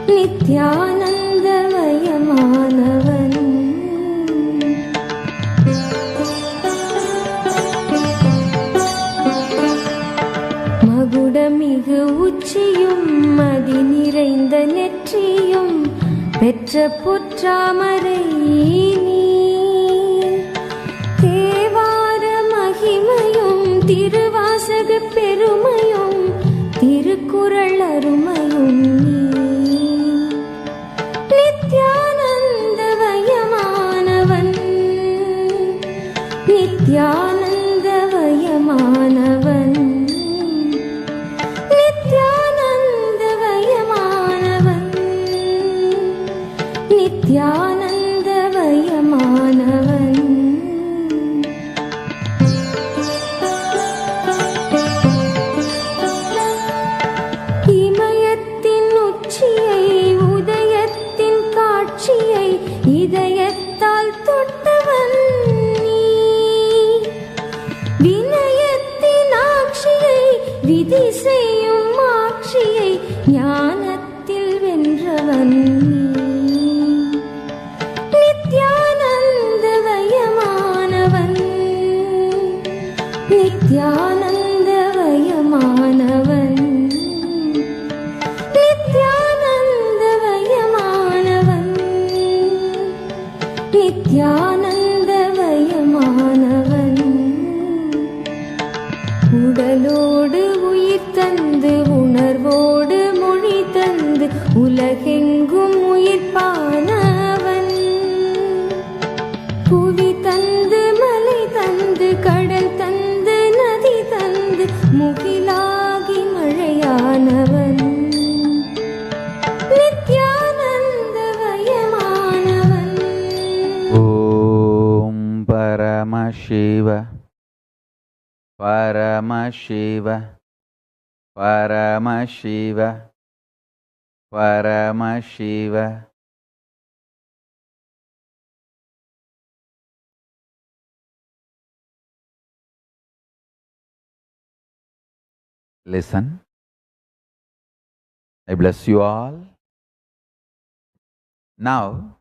நித்யானந்தவயமானவன் பொற்றாமரை நீ தேவார மகிமையும் திருவாசக பெருமையும் திருக்குறள் அருமையும் நீ நித்யானந்தவயமானவன் நித்யானந்தவயமானவன் நித்யானந்தவயமானவன் நித்யானந்தவயமானவன் இமயத்தின் உச்சியை உதயத்தின் காட்சியை இதயத்தால் தொட்டவன் நீ வினயத்தின் ஆட்சியை விதி செய்யும் ஆட்சியை ஞானத்தில் வென்றவன் நீ நித்யானந்தவயமானவன் நித்யானந்தவயமானவன் நித்யானந்தவயமானவன் நித்யானந்தவயமானவன் உடலோடு உயிர் தந்து உணர்வோடு மொழி தந்து உலகெங்கும் உயிர்ப்பானவன் புவி தந்து மலை தந்து கடல் தந்து நதி தந்து முகிலாகி மழையானவன் நித்யானந்தவயமானவன் ஓம் Paramasiva Paramasiva Paramasiva Paramasiva. Listen. I bless you all. Now,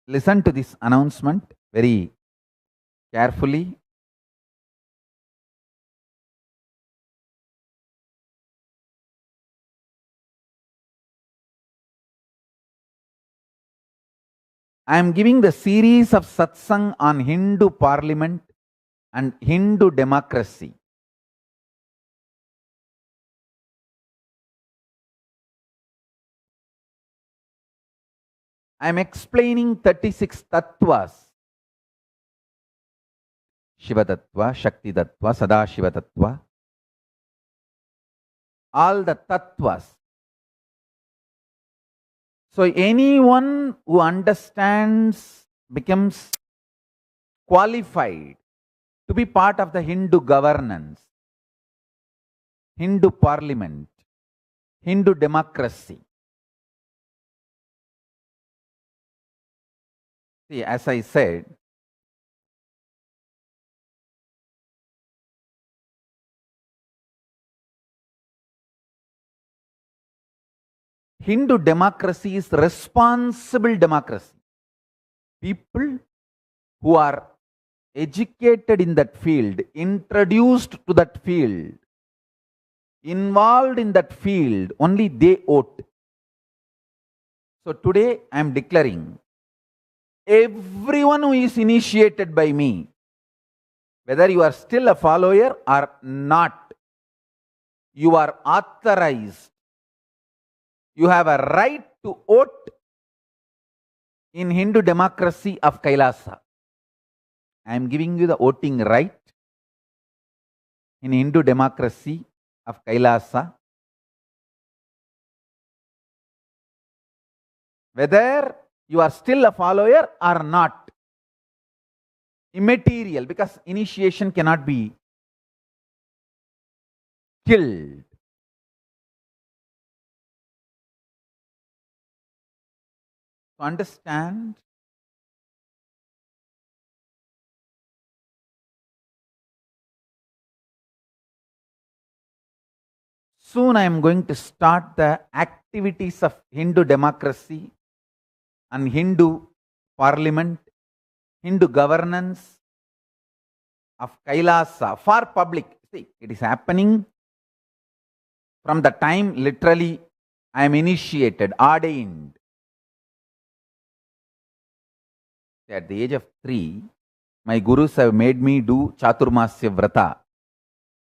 listen to this announcement very carefully. I am giving the series of Satsang on Hindu Parliament and Hindu democracy. I am explaining 36 tattvas. Shiva Tattva, Shakti Tattva, Sadashiva Tattva. All the tattvas. So anyone who understands becomes qualified to be part of the Hindu governance, Hindu parliament, Hindu democracy. See, as I said, Hindu democracy is responsible democracy. People who are educated in that field, introduced to that field, involved in that field, only they vote. So today I am declaring, everyone who is initiated by me, whether you are still a follower or not, you are authorized. You have a right to vote in Hindu democracy of Kailasa. I am giving you the voting right in Hindu democracy of Kailasa. Whether you are still a follower or not, immaterial, because initiation cannot be killed. To understand, soon I am going to start the activities of Hindu democracy and Hindu parliament, Hindu governance of Kailasa for public. See, it is happening from the time literally I am initiated, ordained. At the age of 3, my gurus have made me do Chaturmasya Vrata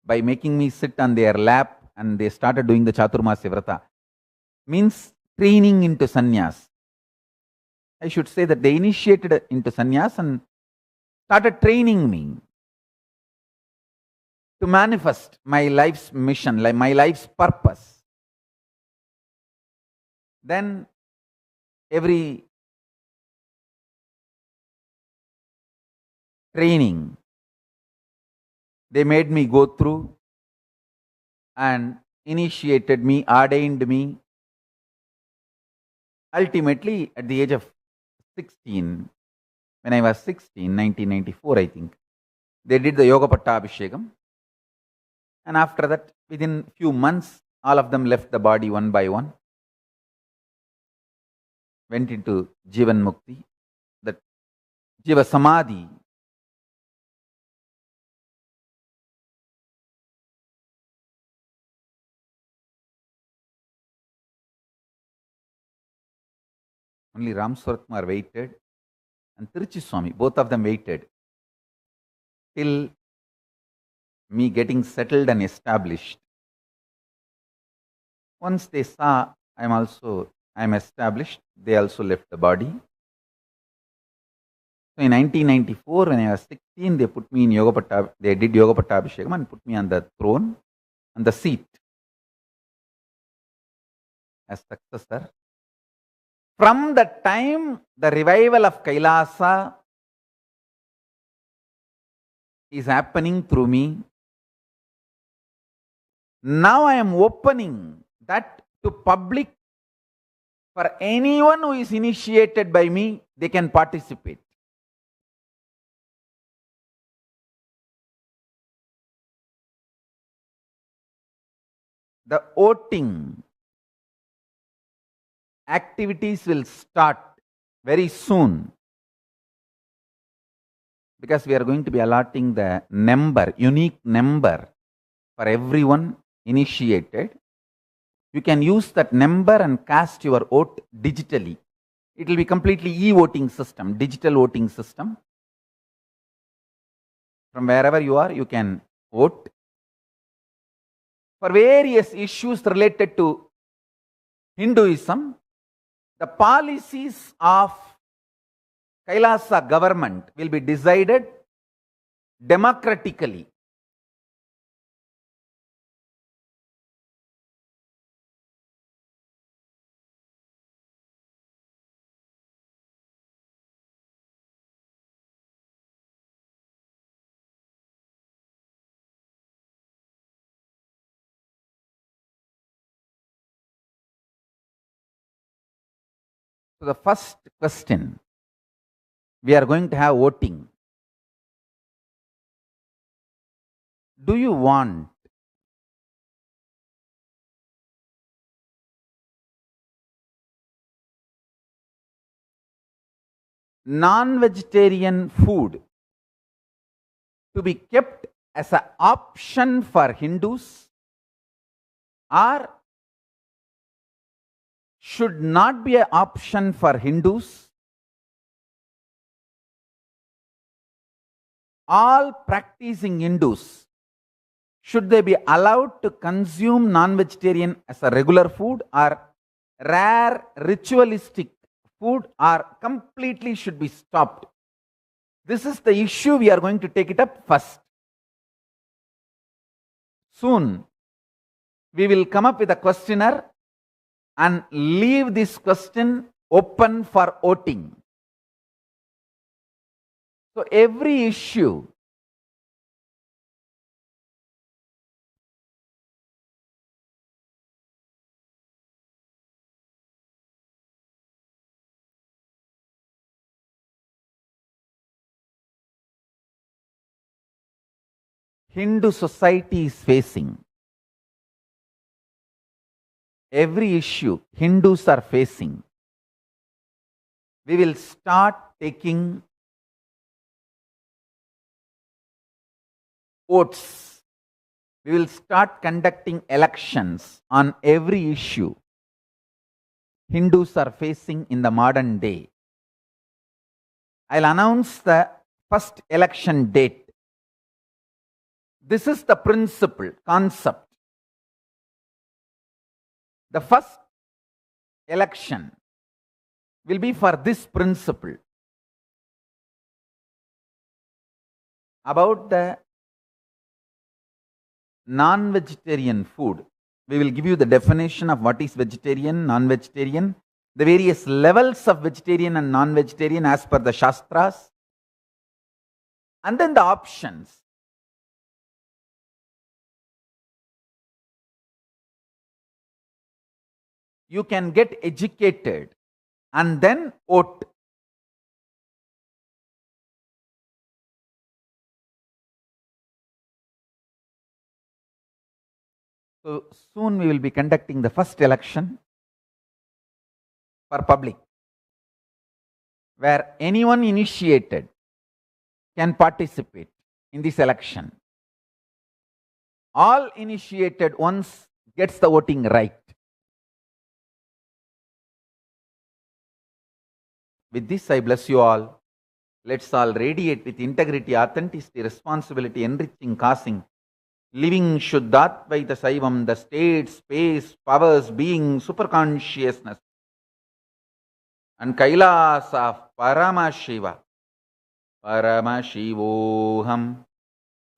by making me sit on their lap, and they started doing the Chaturmasya Vrata. Means training into sannyas. I should say that they initiated into sannyas and started training me to manifest my life's mission, like my life's purpose. Then every training they made me go through and initiated me, ordained me. Ultimately, at the age of 16, when I was 16, 1994, I think, they did the Yoga Pattabhishekam. And after that, within few months, all of them left the body one by one, went into Jivan Mukti, that Jiva Samadhi. Only Ram Suratkumar waited and Tiruchi Swami, both of them waited till me getting settled and established. Once they saw I am established, they also left the body. So in 1994, when I was 16, they put me in they did Yoga Pattabhishekam and put me on the throne, on the seat as successor. From the time the revival of Kailasa is happening through me, now I am opening that to public. For anyone who is initiated by me, they can participate. The voting activities will start very soon, because we are going to be allotting the number, unique number for everyone initiated. You can use that number and cast your vote digitally. It will be completely e-voting system, digital voting system. From wherever you are, you can vote for various issues related to Hinduism. The policies of Kailasa government will be decided democratically. So the first question, we are going to have voting. Do you want non-vegetarian food to be kept as an option for Hindus, or should not be an option for Hindus? All practicing Hindus, should they be allowed to consume non-vegetarian as a regular food, or rare ritualistic food, or completely should be stopped? This is the issue we are going to take it up first. Soon, we will come up with a questionnaire and leave this question open for voting. So every issue Hindu society is facing, every issue Hindus are facing, we will start taking votes. We will start conducting elections on every issue Hindus are facing in the modern day. I'll announce the first election date. This is the principle, concept. The first election will be for this principle about the non-vegetarian food. We will give you the definition of what is vegetarian, non-vegetarian, the various levels of vegetarian and non-vegetarian as per the Shastras, and then the options. You can get educated and then vote. So soon we will be conducting the first election for public, where anyone initiated can participate in this election. All initiated ones gets the voting right. With this, I bless you all. Let's all radiate with integrity, authenticity, responsibility, enriching, causing, living Shuddhatvaita Saivam, the state, space, powers, being, superconsciousness, and Kailas of Paramashiva. Paramashivoham.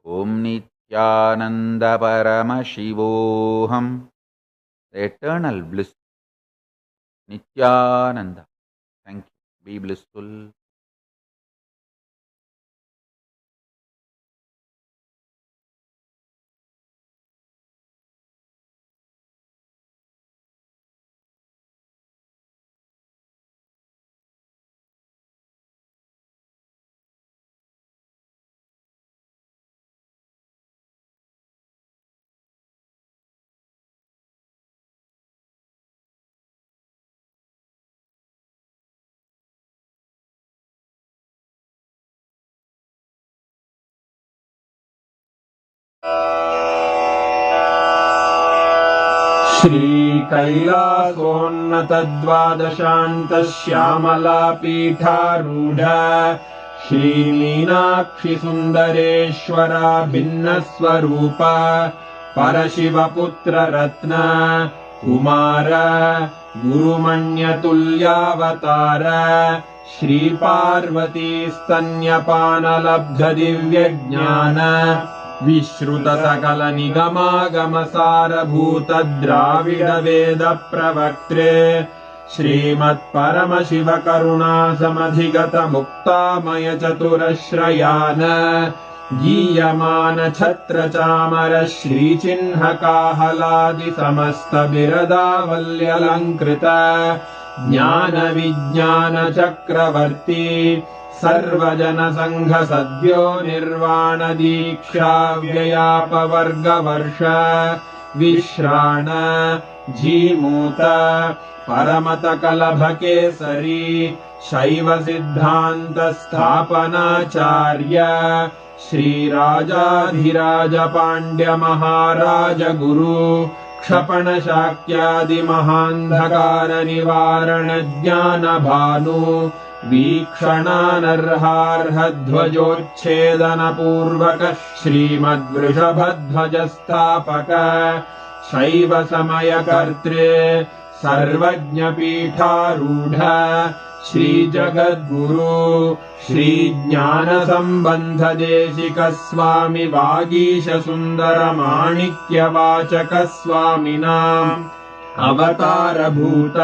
Om Nithyananda Paramashivoham. The eternal bliss. Nithyananda. Thank you. Be blissful. श्रीकैलासोन्नतद्वादशान्तश्यामलापीठारूढ श्रीमीनाक्षिसुन्दरेश्वरा भिन्नस्वरूप परशिवपुत्ररत्न Kumar गुरुमण्यतुल्यावतार श्रीपार्वतीस्तन्यपानलब्धदिव्यज्ञान विश्रुतसकलनिगमागमसारभूतद्राविडवेदप्रवक्त्रे श्रीमत्परमशिवकरुणासमधिगतमुक्तामयचतुरश्रयान् गीयमानछत्रचामर श्रीचिह्नकाहलादिसमस्तबिरदावल्यलङ्कृत ज्ञानविज्ञानचक्रवर्ती सर्वजनसङ्घसद्यो निर्वाणदीक्षाव्ययापवर्गवर्ष विश्राण Jimuta परमतकलभकेसरी शैवसिद्धान्तस्थापनाचार्य श्रीराजाधिराजपाण्ड्यमहाराजगुरु क्षपणशाक्यादिमहान्धकारनिवारणज्ञानभानु वीक्षणानर्हार्हध्वजोच्छेदनपूर्वक श्रीमद्वृषभध्वजस्थापक शैवसमयकर्त्रे सर्वज्ञपीठारूढ श्रीजगद्गुरु श्रीज्ञानसम्बन्धदेशिकस्वामि वागीशसुन्दरमाणिक्यवाचकस्वामिनाम् अवतारभूत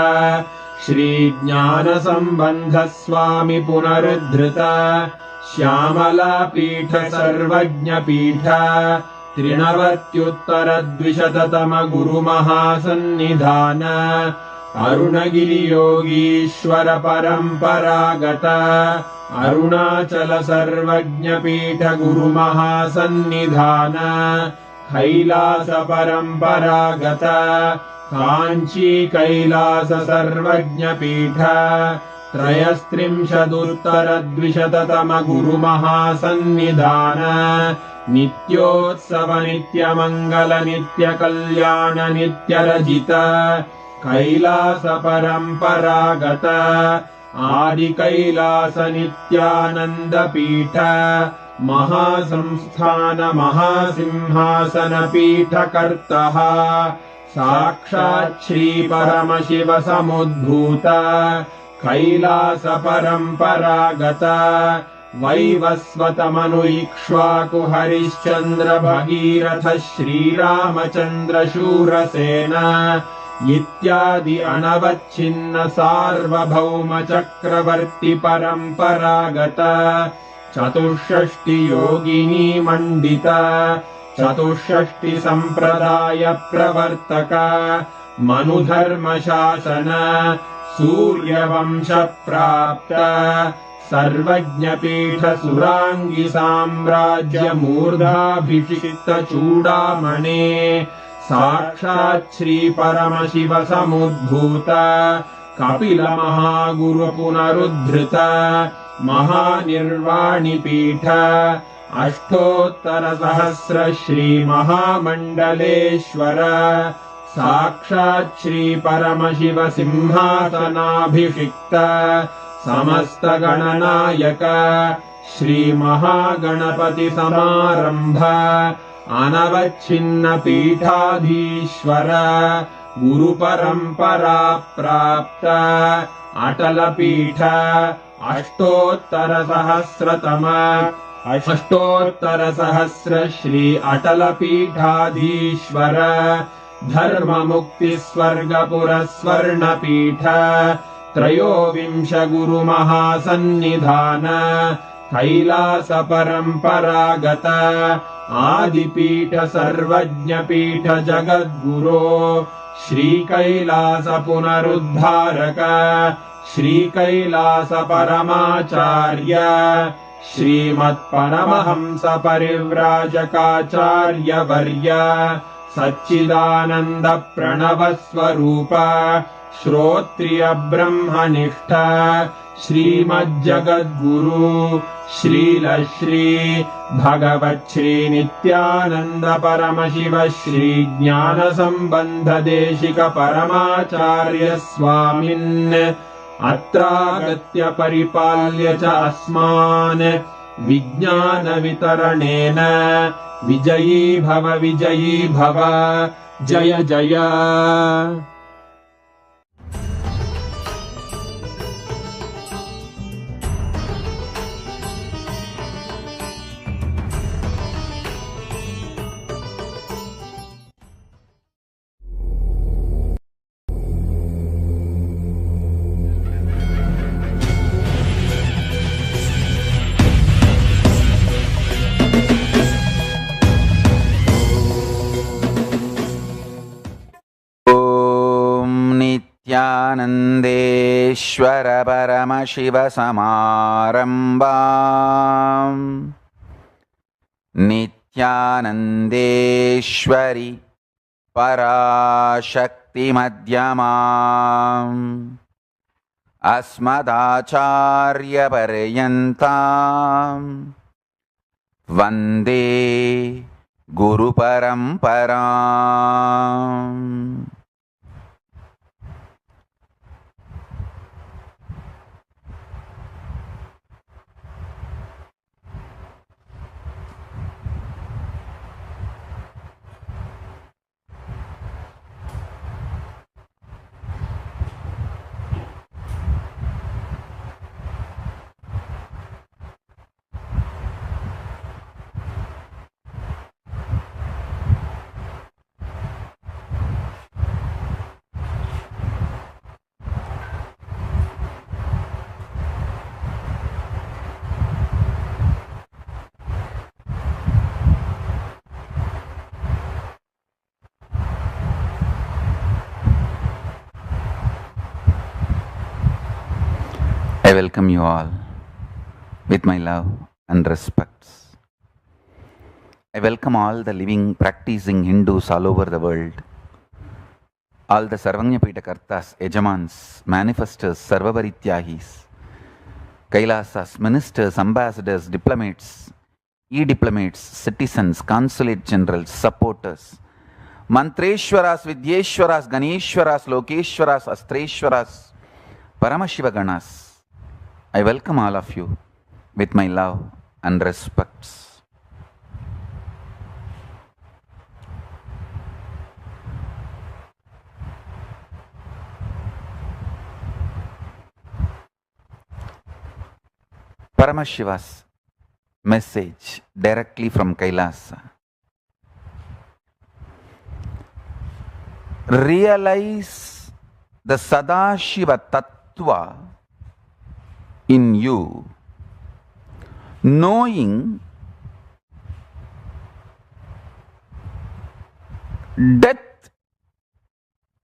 श्रीज्ञानसम्बन्धस्वामि पुनरुद्धृत श्यामलापीठ सर्वज्ञपीठ 93 गुरुमहासन्निधान अरुणगिरियोगीश्वर परम्परागत अरुणाचल सर्वज्ञपीठ गुरुमहासन्निधान कैलास परम्परागत काञ्ची कैलास सर्वज्ञपीठ 33 गुरुमहासन्निधान नित्योत्सव नित्यमङ्गल नित्यकल्याण नित्यरजित कैलास परम्परागत आदिकैलास नित्यानन्दपीठ महासंस्थान महासिंहासनपीठकर्तः साक्षात् श्रीपरमशिव समुद्भूत कैलास परम्परागत वैवस्वतमनु इक्ष्वाकु हरिश्चन्द्र भगीरथ श्रीरामचन्द्र शूरसेन इत्यादि अनवच्छिन्न सार्वभौम चक्रवर्ति परम्परागत चतुष्षष्टि योगिनी मण्डित चतुष्षष्टि सम्प्रदाय प्रवर्तक मनुधर्मशासन सूर्यवंश प्राप्त सर्वज्ञपीठ सुराङ्गी साम्राज्य मूर्धाभिषिक्त चूडामणे साक्षात् श्री परमशिव समुद्भूत कपिल महागुरु पुनरुद्धृत महानिर्वाणिपीठ अष्टोत्तर सहस्र श्री महामण्डलेश्वर साक्षात् श्री परमशिव सिंहासनाभिषिक्त समस्त गणनायक श्री महागणपति समारंभ अनवच्छिन्न पीठाधीश्वर गुरु परंपरा प्राप्त अटल पीठ अष्टोत्तर सहस्र श्री अटल पीठाधीश्वर धर्म मुक्ति स्वर्गपुर स्वर्ण पीठ त्रयोविंश गुरु महासन्निधान कैलास परम्परागत आदिपीठ सर्वज्ञ पीठ जगद्गुरो श्री कैलास पुनरुद्धारक श्री कैलास परमाचार्य श्रीमत्परमहंस परिव्राजकाचार्य वर्य सच्चिदानंद प्रणव स्वरूप श्रोत्रिय ब्रह्मनिष्ठ श्रीमज्जगद्गुरु श्रील श्री भगवत् श्री नित्यानंद परमशिव श्री ज्ञान संबंध देशिक परमाचार्य स्वामिन् अत्रागत्य परिपाल्य च अस्मान् विज्ञान वितरणेन विजयी भव जय जय। नित्यानन्देश्वर परमशिव समारम्भाम् नित्यानन्देश्वरि पराशक्ति मध्यमाम् अस्मदाचार्य पर्यन्ताम् वन्दे गुरु परम्पराम्। I welcome you all with my love and respects. I welcome all the living, practicing Hindus all over the world, all the Sarvanyapita Kartas, Ejamans, manifestors, Sarvavarityahis, Kailasas, ministers, ambassadors, diplomats, e-diplomats, citizens, consulate generals, supporters, Mantreshwaras, Vidyeshwaras, Ganeshwaras, Lokeshwaras, Astreshwaras, Paramashiva Ganas, I welcome all of you with my love and respects. Paramashiva's message directly from Kailasa. Realize the Sadashiva Tattva in you, knowing death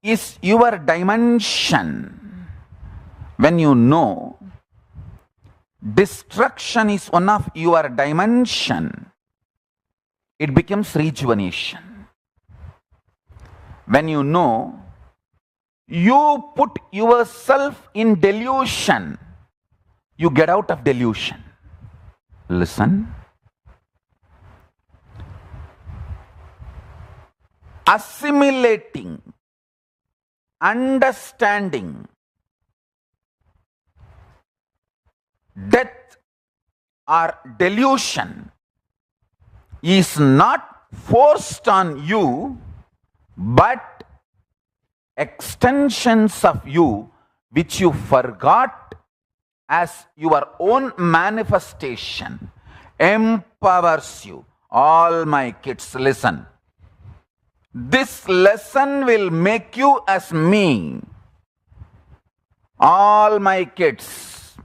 is your dimension. When you know destruction is one of your dimension, it becomes rejuvenation. When you know you put yourself in delusion, you get out of delusion. Listen. Assimilating, understanding death or delusion is not forced on you, but extensions of you which you forgot as your own manifestation empowers you. All my kids, listen. This lesson will make you as me. All my kids.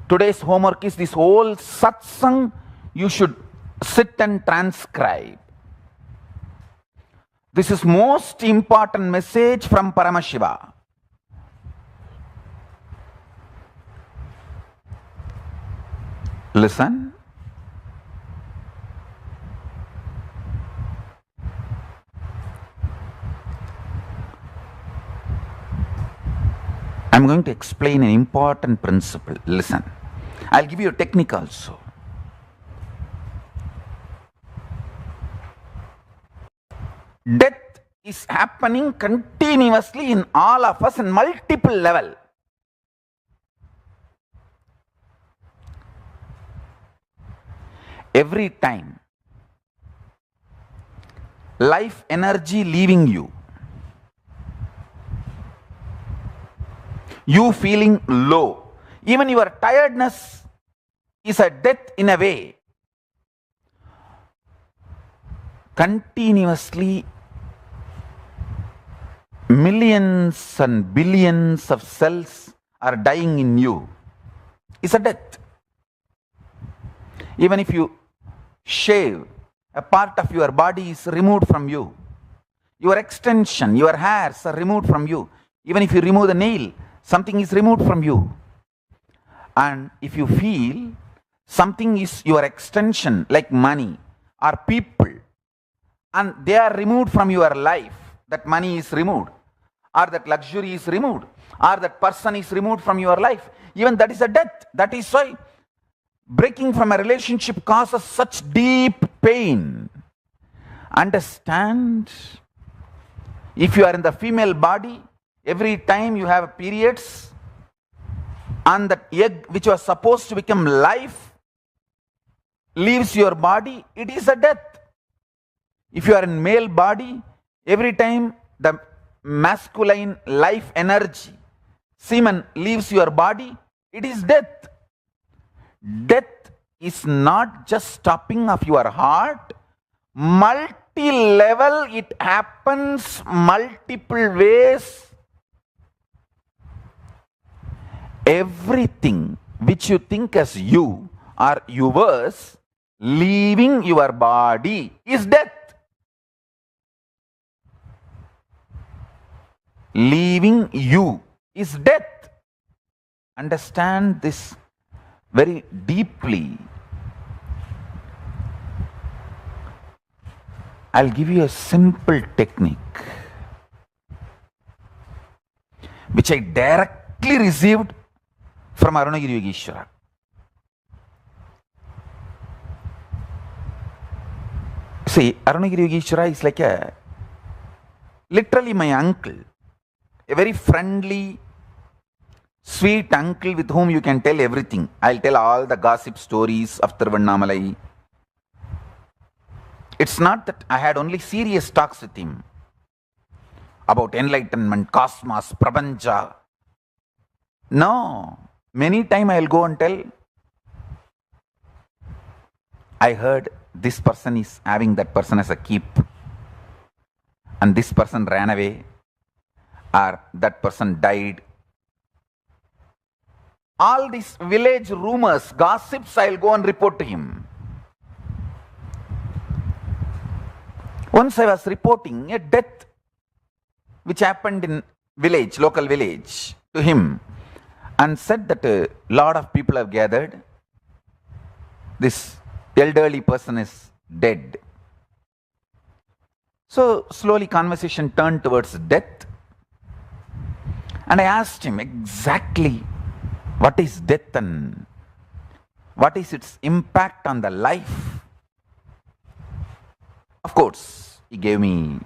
Today's homework is this whole satsang you should sit and transcribe. This is most important message from Paramashiva. Listen. I'm going to explain an important principle. Listen. I'll give you a technique also. Death is happening continuously in all of us in multiple levels. Every time life energy leaving you, you feeling low, even your tiredness is a death in a way. Continuously millions and billions of cells are dying in you. It's a death. Even if you shave, a part of your body is removed from you. Your extension, your hairs are removed from you. Even if you remove the nail, something is removed from you. And if you feel something is your extension, like money or people, and they are removed from your life, that money is removed, or that luxury is removed, or that person is removed from your life, even that is a death. That is why breaking from a relationship causes such deep pain. Understand? If you are in the female body, every time you have periods, and that egg which was supposed to become life leaves your body, it is a death. If you are in male body, every time the masculine life energy, semen, leaves your body, it is death. Death is not just stopping of your heart. Multi-level, it happens multiple ways. Everything which you think as you or yours leaving your body is death. Leaving you is death. Understand this very deeply. I'll give you a simple technique which I directly received from Arunagiri Yogeshwara. See, Arunagiri Yogeshwara is like literally my uncle, a very friendly, sweet uncle with whom you can tell everything. I'll tell all the gossip stories of Tiruvannamalai. It's not that I had only serious talks with him about enlightenment, cosmos, prapancha. No. Many times I'll go and tell, I heard this person is having that person as a keep, and this person ran away, or that person died. All these village rumors, gossips, I'll go and report to him. Once I was reporting a death which happened in village, local village, to him, and said that a lot of people have gathered. This elderly person is dead. So slowly conversation turned towards death. And I asked him exactly what is death and what is its impact on the life. Of course, he gave me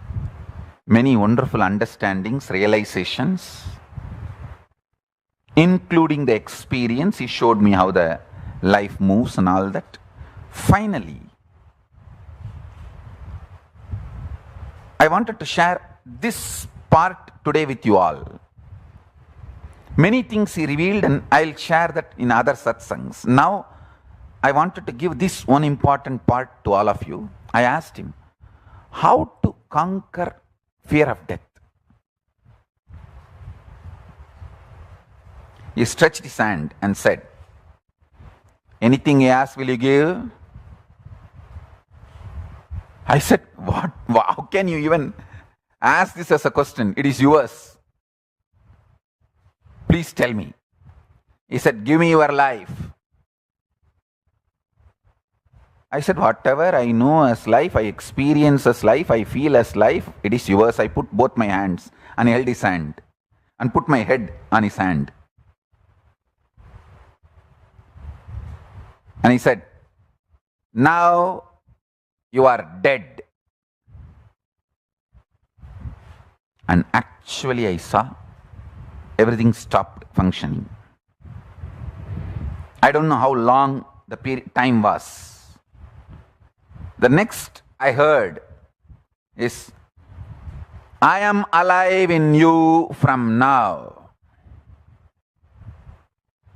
many wonderful understandings, realizations, including the experience. He showed me how the life moves and all that. Finally, I wanted to share this part today with you all. Many things he revealed, and I'll share that in other satsangs. Now, I wanted to give this one important part to all of you. I asked him, how to conquer fear of death? He stretched his hand and said, anything he asks, will you give? I said, what? How can you even ask this as a question? It is yours. Please tell me. He said, give me your life. I said, whatever I know as life, I experience as life, I feel as life, it is yours. I put both my hands and held his hand and put my head on his hand. And he said, now you are dead. And actually I saw everything stopped functioning. I don't know how long the time was. The next I heard is, I am alive in you from now.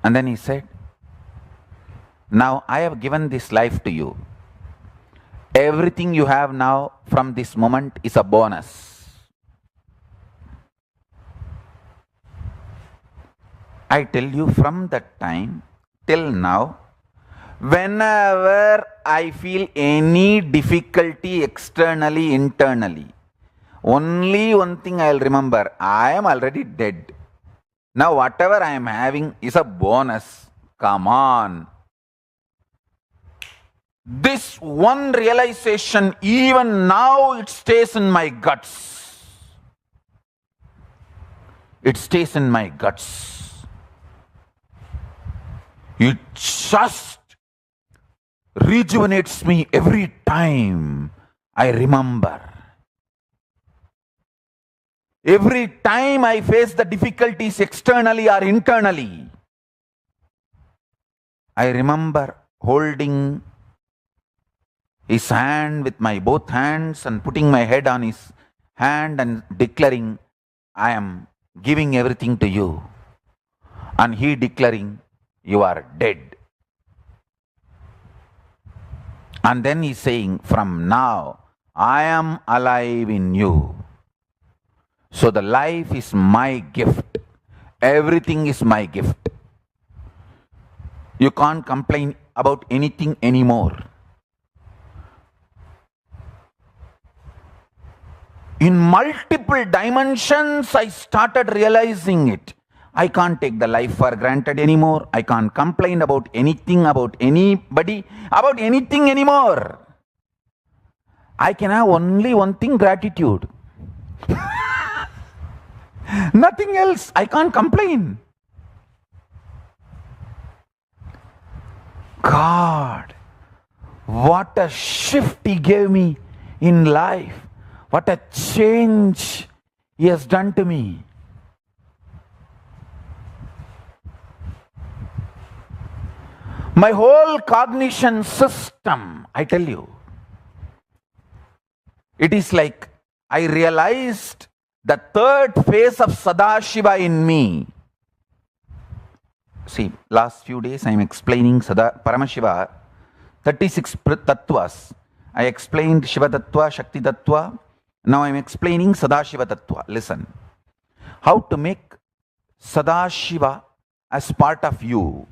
And then he said, now I have given this life to you. Everything you have now from this moment is a bonus. I tell you, from that time till now, whenever I feel any difficulty externally, internally, only one thing I will remember, I am already dead. Now whatever I am having is a bonus. Come on. This one realization, even now it stays in my guts. It stays in my guts. It just rejuvenates me every time I remember. Every time I face the difficulties externally or internally, I remember holding his hand with my both hands and putting my head on his hand and declaring, I am giving everything to you. And he declaring, you are dead. And then he's saying, from now, I am alive in you. So the life is my gift. Everything is my gift. You can't complain about anything anymore. In multiple dimensions, I started realizing it. I can't take the life for granted anymore. I can't complain about anything, about anybody, about anything anymore. I can have only one thing, gratitude. Nothing else. I can't complain. God, what a shift He gave me in life. What a change He has done to me. My whole cognition system, I tell you, it is like I realized the third phase of Sadashiva in me. See, last few days I am explaining Paramashiva, 36 tattvas. I explained Shiva Tattva, Shakti Tattva. Now I am explaining Sadashiva Tattva. Listen. How to make Sadashiva as part of you.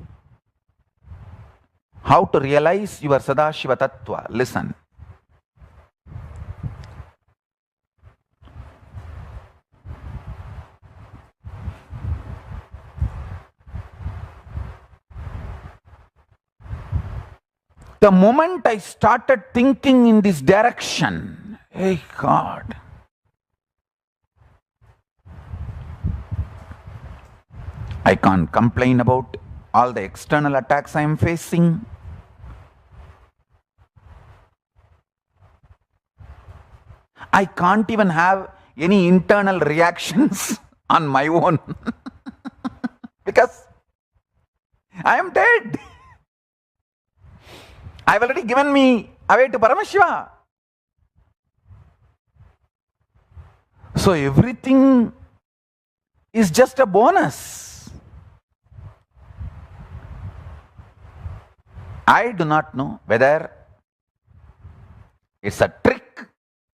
How to realize your Sadashiva Tattva. Listen. The moment I started thinking in this direction, hey God, I can't complain about all the external attacks I am facing. I can't even have any internal reactions on my own because I am dead. I've already given me away to Paramashiva. So everything is just a bonus. I do not know whether it's a trick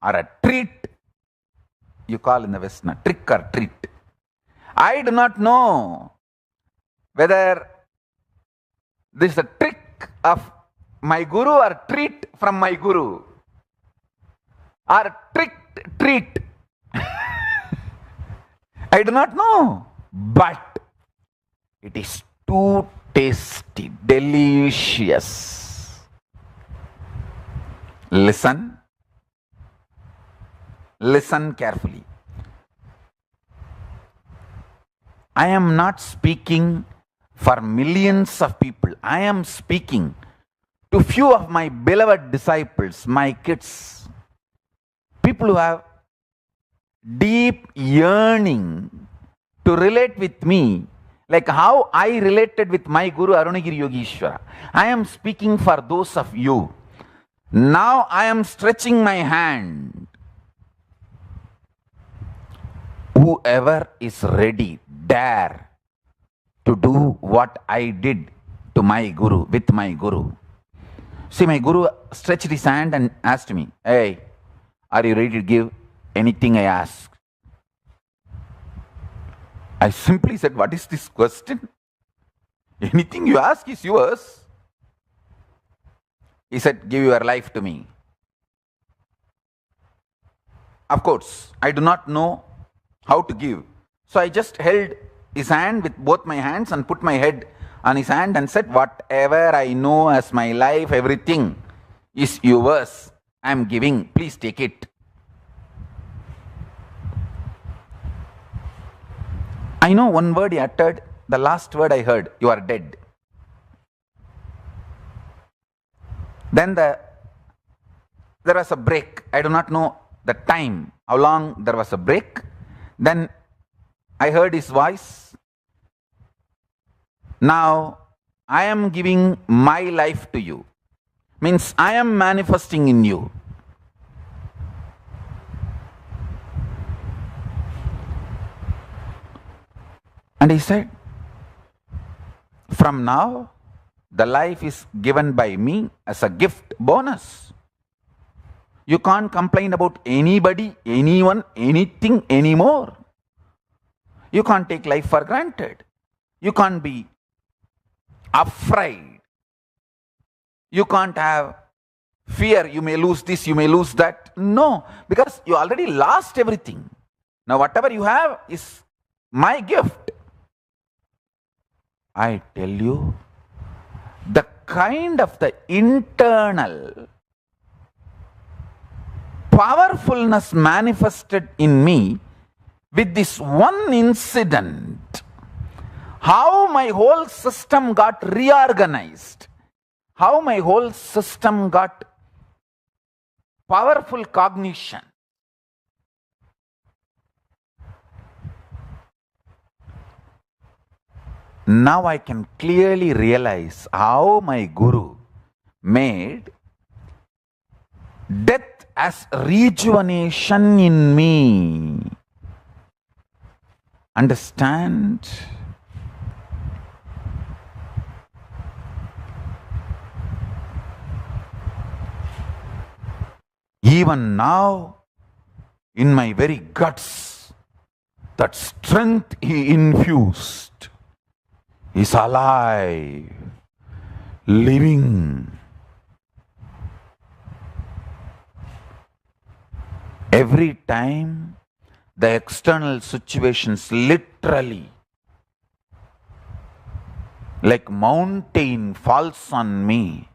or a treat. You call in the West, na, trick or treat. I do not know whether this is a trick of my guru or treat from my guru or treat. I do not know, but it is too tasty, delicious. Listen carefully. I am not speaking for millions of people. I am speaking to few of my beloved disciples, my kids, people who have deep yearning to relate with me, like how I related with my Guru Arunagiri Yogeshwara. I am speaking for those of you. Now I am stretching my hand. Whoever is ready, dare to do what I did to my Guru, with my Guru. See, my Guru stretched his hand and asked me, hey, are you ready to give anything I ask? I simply said, what is this question? Anything you ask is yours. He said, give your life to me. Of course, I do not know how to give. So I just held his hand with both my hands and put my head on his hand and said, whatever I know as my life, everything is yours. I am giving. Please take it. I know one word he uttered. The last word I heard, you are dead. Then there was a break. I do not know the time, how long there was a break. Then I heard his voice. Now I am giving my life to you. Means I am manifesting in you. And he said, from now, the life is given by me as a gift bonus. You can't complain about anybody, anyone, anything anymore. You can't take life for granted. You can't be afraid. You can't have fear, you may lose this, you may lose that. No, because you already lost everything. Now whatever you have is my gift. I tell you, the kind of the internal powerfulness manifested in me with this one incident, how my whole system got reorganized, how my whole system got powerful cognition. Now I can clearly realize how my Guru made death as rejuvenation in me. Understand? Even now, in my very guts, that strength he infused is alive, living. Every time the external situations literally like mountain falls on me,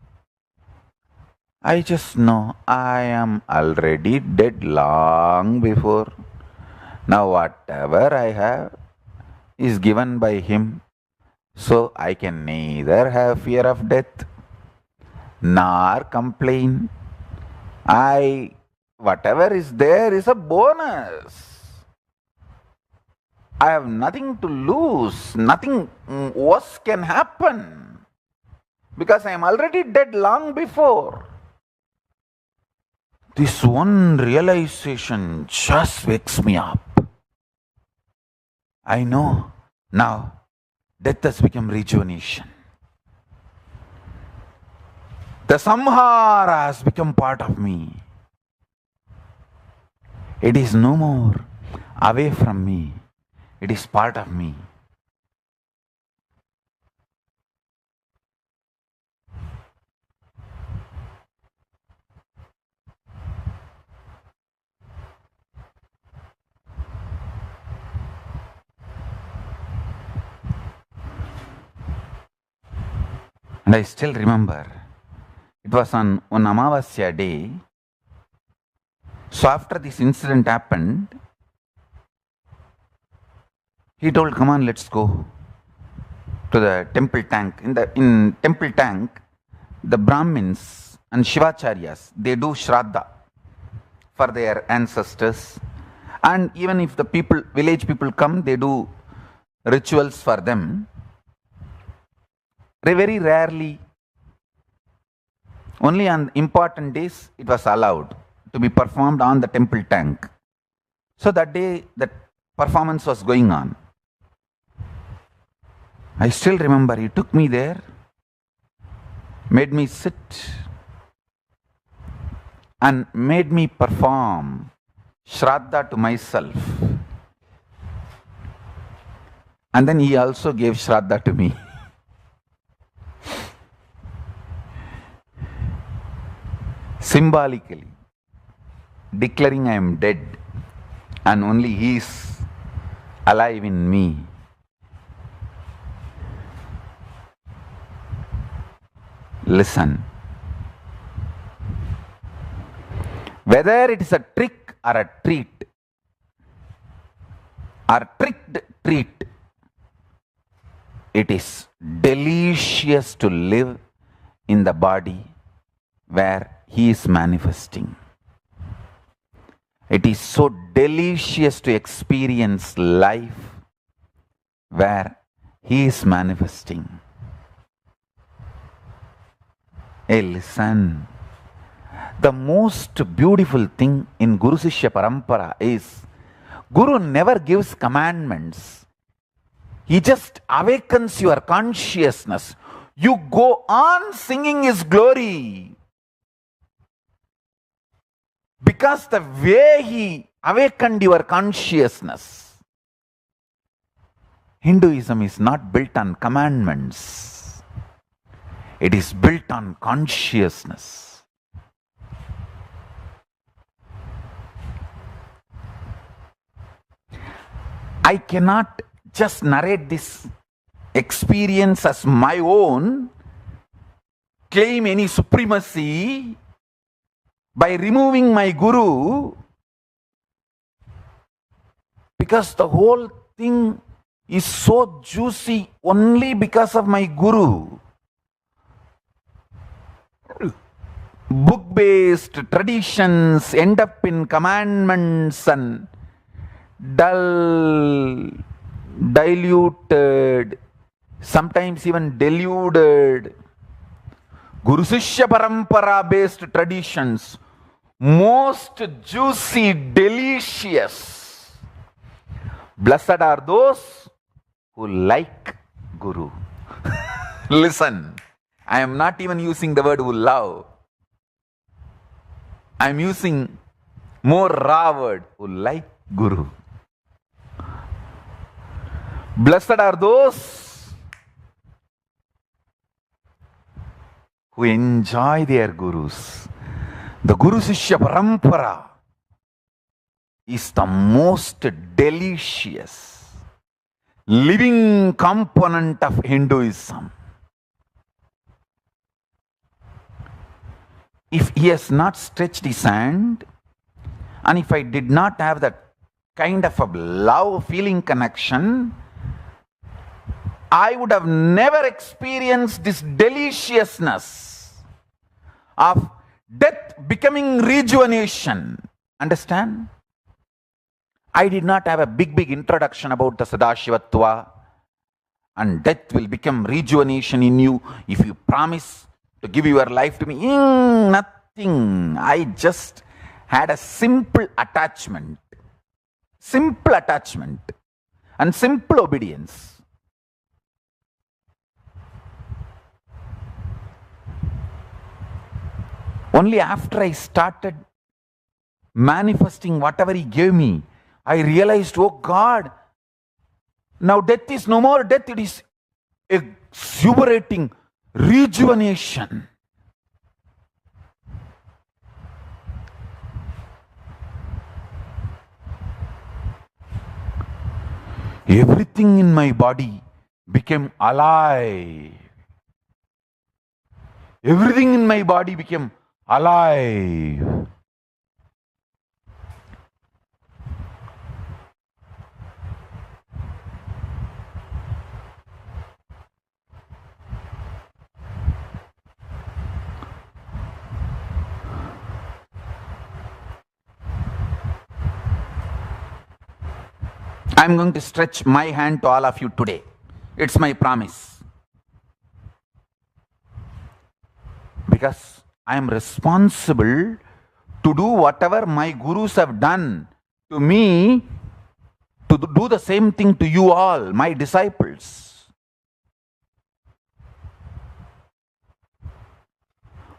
I just know I am already dead long before. Now whatever I have is given by him, so I can neither have fear of death nor complain. Whatever is there is a bonus. I have nothing to lose, nothing worse can happen, because I am already dead long before. This one realization just wakes me up. I know now death has become rejuvenation. The samhara has become part of me. It is no more away from me. It is part of me. And I still remember, it was on one Amavasya day. So after this incident happened, he told, come on, let's go to the temple tank. In temple tank, the Brahmins and Shivacharyas, they do Shraddha for their ancestors. And even if the village people come, they do rituals for them. Very rarely, only on important days, it was allowed to be performed on the temple tank. So that day, that performance was going on. I still remember, he took me there, made me sit, and made me perform Shraddha to myself. And then he also gave Shraddha to me. Symbolically declaring I am dead and only he is alive in me. Listen. Whether it is a trick or a treat, or tricked treat, it is delicious to live in the body where he is manifesting. It is so delicious to experience life where he is manifesting. Hey, listen. The most beautiful thing in Guru Sishya Parampara is Guru never gives commandments. He just awakens your consciousness. You go on singing his glory. Because the way he awakened your consciousness. Hinduism is not built on commandments. It is built on consciousness. I cannot just narrate this experience as my own, claim any supremacy by removing my Guru, because the whole thing is so juicy only because of my Guru. Book-based traditions end up in commandments and dull, diluted sometimes even deluded Guru Sishya Parampara based traditions, most juicy, delicious. Blessed are those who like Guru. Listen, I am not even using the word who love. I am using more raw word, who like Guru. Blessed are those who enjoy their gurus. The Guru Sishya Parampara is the most delicious living component of Hinduism. If he has not stretched his hand, and if I did not have that kind of a love feeling connection, I would have never experienced this deliciousness of death becoming rejuvenation. Understand? I did not have a big introduction about the Sadashivatva and death will become rejuvenation in you if you promise to give your life to me. Nothing. I just had a simple attachment and simple obedience. Only after I started manifesting whatever he gave me, I realized, oh God, now death is no more death, it is exuberating rejuvenation. Everything in my body became alive. Everything in my body became alive. I'm going to stretch my hand to all of you today. It's my promise. Because I am responsible to do whatever my gurus have done to me, to do the same thing to you all, my disciples.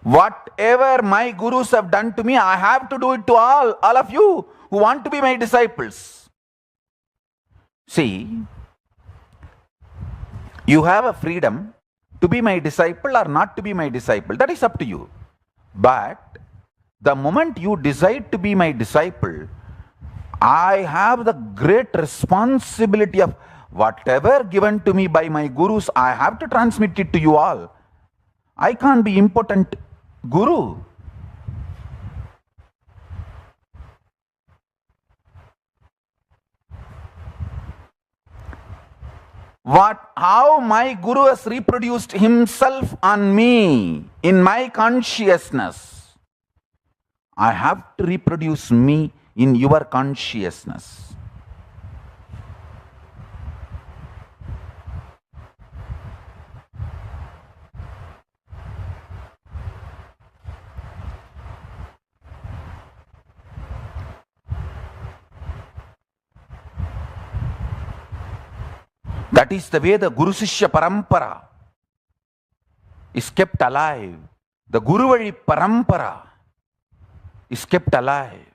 Whatever my gurus have done to me, I have to do it to all of you who want to be my disciples. See, you have a freedom to be my disciple or not to be my disciple. That is up to you. But the moment you decide to be my disciple, I have the great responsibility of whatever given to me by my gurus, I have to transmit it to you all. I can't be impotent guru. How my guru has reproduced himself on me in my consciousness, I have to reproduce me in your consciousness. That is the way the Guru Sishya Parampara is kept alive. The Guru Vali Parampara is kept alive.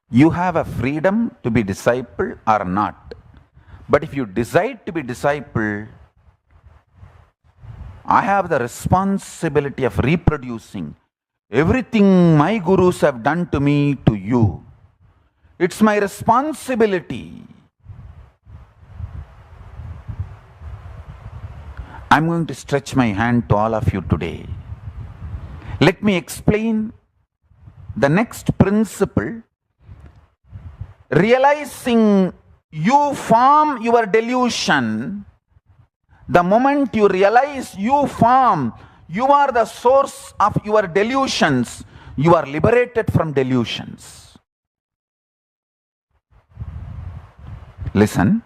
You have a freedom to be disciple or not. But if you decide to be disciple, I have the responsibility of reproducing everything my gurus have done to me to you. It's my responsibility. I'm going to stretch my hand to all of you today. Let me explain the next principle. Realizing you form your delusion, the moment you realize you form, you are the source of your delusions, you are liberated from delusions. Listen.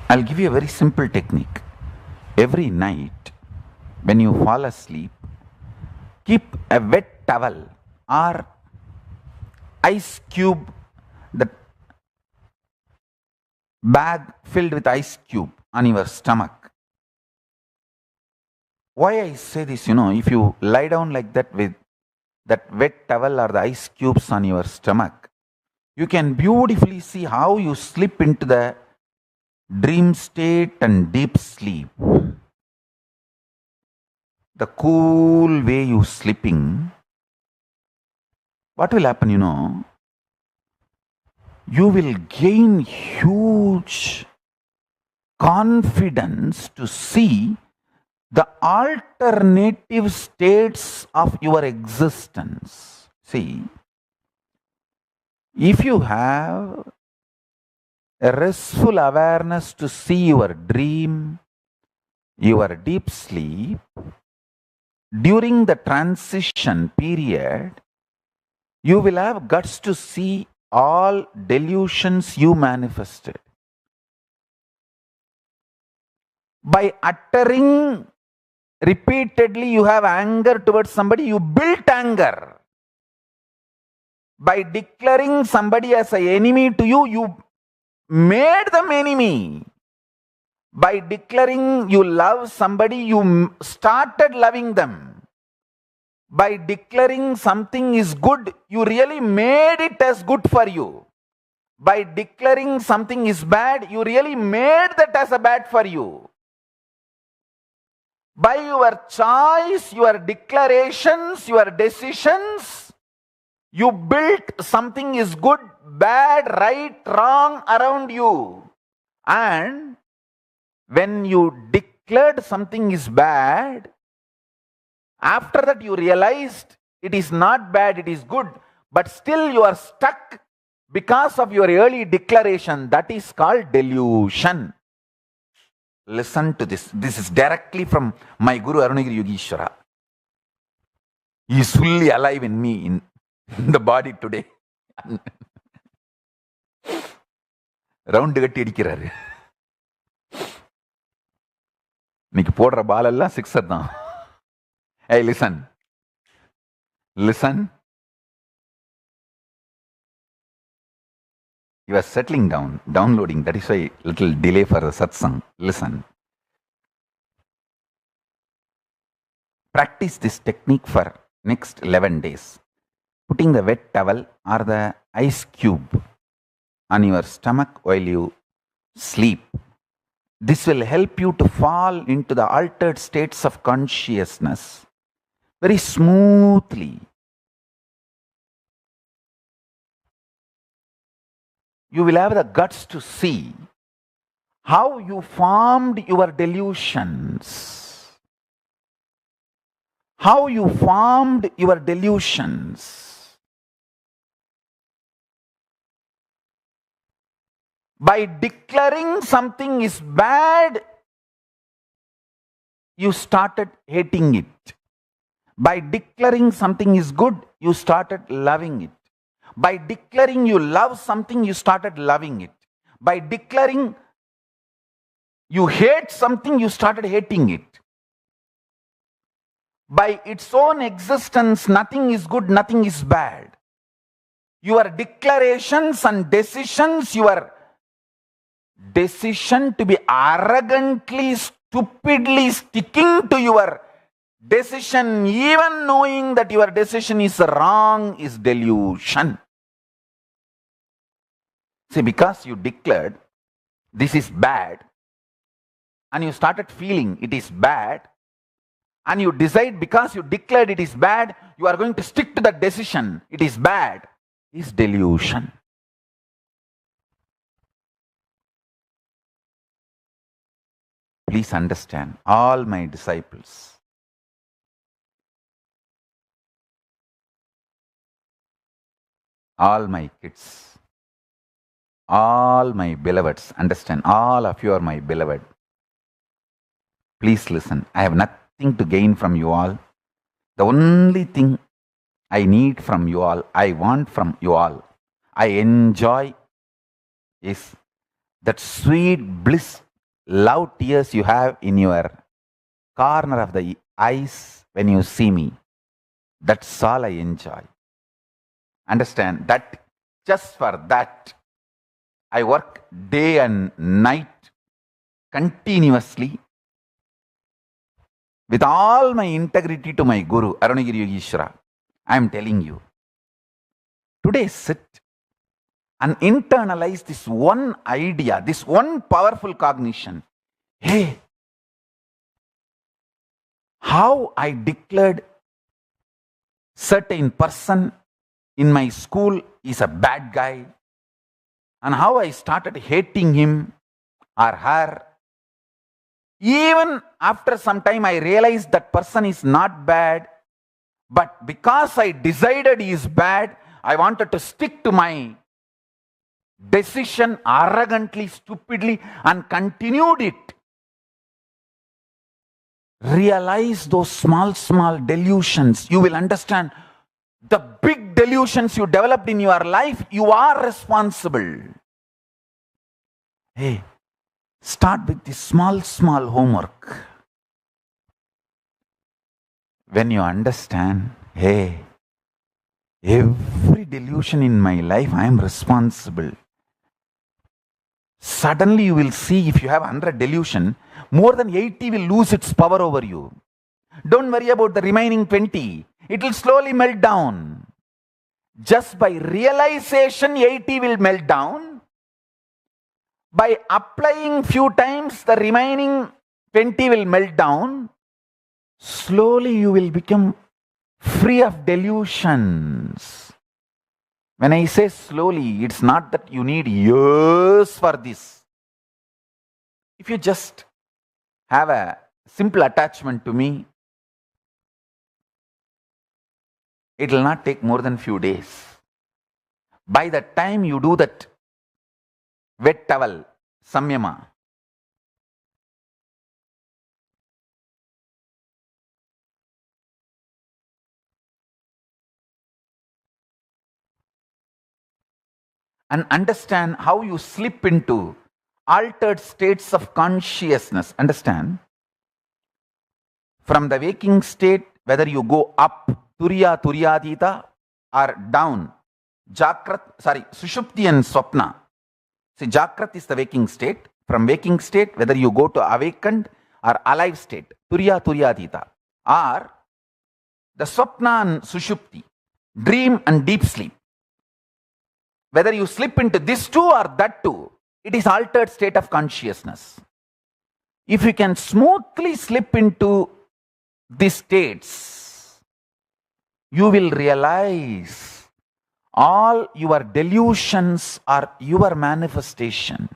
I'll give you a very simple technique. Every night, when you fall asleep, keep a wet towel or ice cube, the bag filled with ice cube on your stomach. Why I say this, if you lie down like that with that wet towel or the ice cubes on your stomach, you can beautifully see how you slip into the dream state and deep sleep. The cool way you sleeping, what will happen, you will gain huge confidence to see the alternative states of your existence. See, if you have a restful awareness to see your dream, your deep sleep, during the transition period, you will have guts to see all delusions you manifested. By uttering repeatedly, you have anger towards somebody, you built anger. By declaring somebody as an enemy to you, you made them enemy. By declaring you love somebody, you started loving them. By declaring something is good, you really made it as good for you. By declaring something is bad, you really made that as a bad for you. By your choice, your declarations, your decisions, you built something is good, bad, right, wrong around you. And when you declared something is bad, after that you realized it is not bad, it is good, but still you are stuck because of your early declaration. That is called delusion. Listen to this. This is directly from my Guru Arunagiri Yogeshwara. He is fully alive in me, in the body today. Round கட்டி அடிக்கிறாரு. இன்னைக்கு போடுற பால் எல்லாம் sixer தான். Hey, listen. Listen. You are settling down, downloading. That is why little delay for the satsang. Listen. Practice this technique for next 11 days. Putting the wet towel or the ice cube on your stomach while you sleep. This will help you to fall into the altered states of consciousness very smoothly. You will have the guts to see how you formed your delusions. How you formed your delusions. By declaring something is bad, you started hating it. By declaring something is good, you started loving it. By declaring you love something, you started loving it. By declaring you hate something, you started hating it. By its own existence, nothing is good, nothing is bad. Your declarations and decisions, your decision to be arrogantly, stupidly sticking to your decision, even knowing that your decision is wrong, is delusion. See, because you declared this is bad, and you started feeling it is bad, and you decide because you declared it is bad, you are going to stick to that decision, it is bad, is delusion. Please understand, all my disciples, all my kids, all my beloveds, understand, all of you are my beloved. Please listen. I have nothing to gain from you all. The only thing I need from you all, I want from you all, I enjoy is that sweet bliss, love tears you have in your corner of the eyes when you see me. That's all I enjoy. Understand that just for that, I work day and night continuously with all my integrity to my Guru, Arunagiri Yogeshwara. I am telling you. Today sit and internalize this one idea, this one powerful cognition. Hey, how I declared certain person in my school is a bad guy, and how I started hating him or her. Even after some time, I realized that person is not bad, but because I decided he is bad, I wanted to stick to my decision arrogantly, stupidly, and continued it. Realize those small delusions. You will understand the big delusions you developed in your life, you are responsible. Hey, start with this small homework. When you understand, hey, every delusion in my life, I am responsible. Suddenly you will see, if you have 100 delusion, more than 80 will lose its power over you. Don't worry about the remaining 20. It will slowly melt down. Just by realization, 80 will melt down. By applying few times, the remaining 20 will melt down. Slowly you will become free of delusions. When I say slowly, it's not that you need years for this. If you just have a simple attachment to me, it will not take more than few days. By the time you do that wet towel, samyama, and understand how you slip into altered states of consciousness. Understand? From the waking state, whether you go up, turiya, turyatita, or down, sushupti and swapna. See, Jakrat is the waking state. From waking state, whether you go to awakened or alive state, turiya, turyatita, or the swapna and sushupti, dream and deep sleep. Whether you slip into this too or that too, it is altered state of consciousness. If you can smoothly slip into these states, you will realize all your delusions are your manifestation.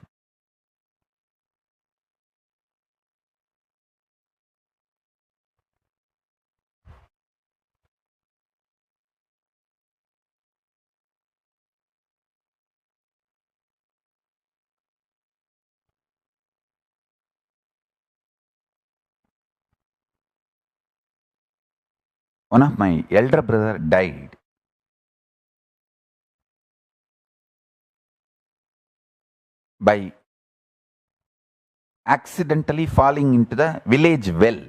One of my elder brother died. By accidentally falling into the village well.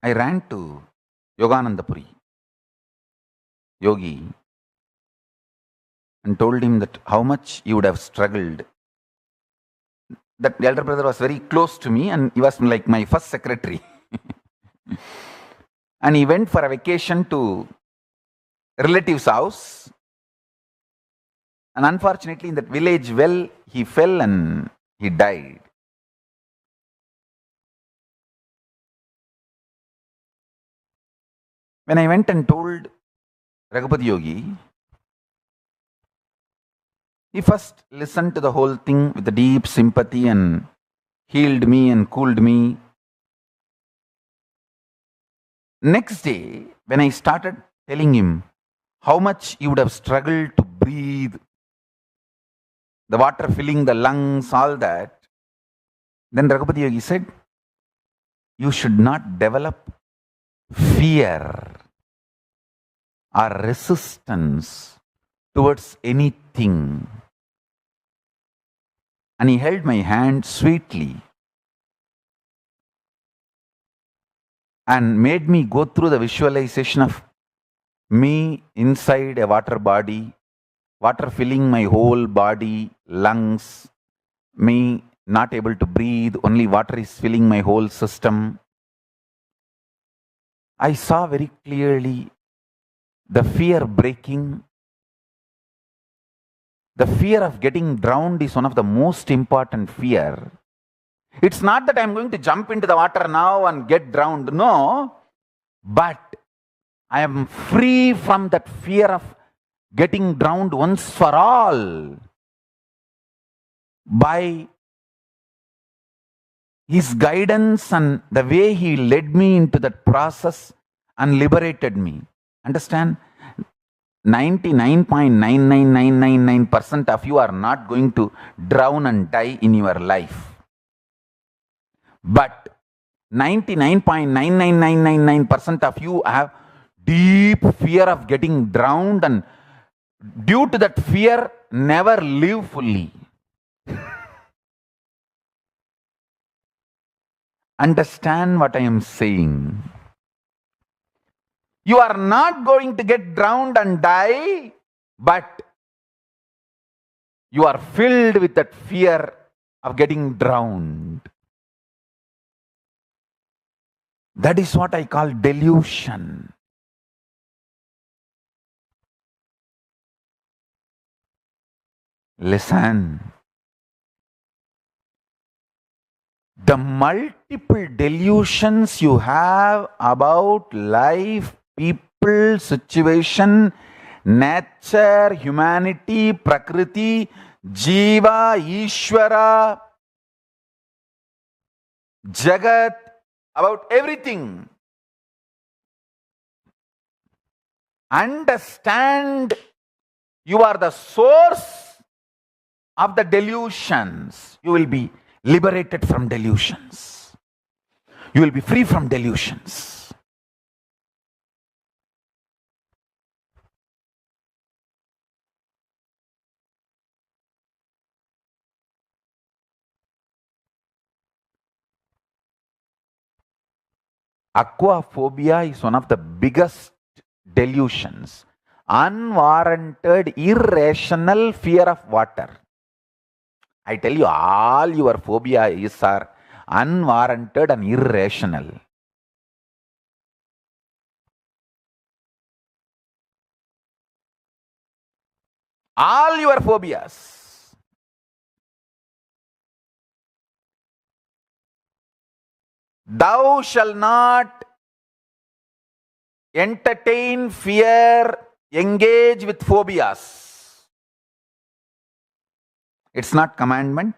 I ran to Yoganandapuri, Yogi, and told him that how much he would have struggled. That elder brother was very close to me and he was like my first secretary. And he went for a vacation to relative's house. And unfortunately in that village well, he fell and he died. When I went and told Raghupati Yogi, he first listened to the whole thing with a deep sympathy and healed me and cooled me. Next day, when I started telling him how much he would have struggled to breathe, the water filling the lungs, all that, Then Raghupati Yogi said, you should not develop fear or resistance towards anything. And he held my hand sweetly and made me go through the visualization of me inside a water body, water filling my whole body, lungs, me not able to breathe, only water is filling my whole system. I saw very clearly the fear breaking. The fear of getting drowned is one of the most important fear. It's not that I'm going to jump into the water now and get drowned. No. But I am free from that fear of getting drowned once for all by his guidance and the way he led me into that process and liberated me. Understand? 99.99999% of you are not going to drown and die in your life. But 99.99999% of you have deep fear of getting drowned, and due to that fear, never live fully. Understand what I am saying. You are not going to get drowned and die, but you are filled with that fear of getting drowned. That is what I call delusion. Listen. The multiple delusions you have about life, people, situation, nature, humanity, prakriti, jiva, Ishvara, Jagat, about everything. Understand you are the source of the delusions. You will be liberated from delusions. You will be free from delusions. Aquaphobia is one of the biggest delusions. Unwarranted, irrational fear of water. I tell you, all your phobias are unwarranted and irrational. All your phobias. Thou shalt not entertain fear, engage with phobias. It's not commandment.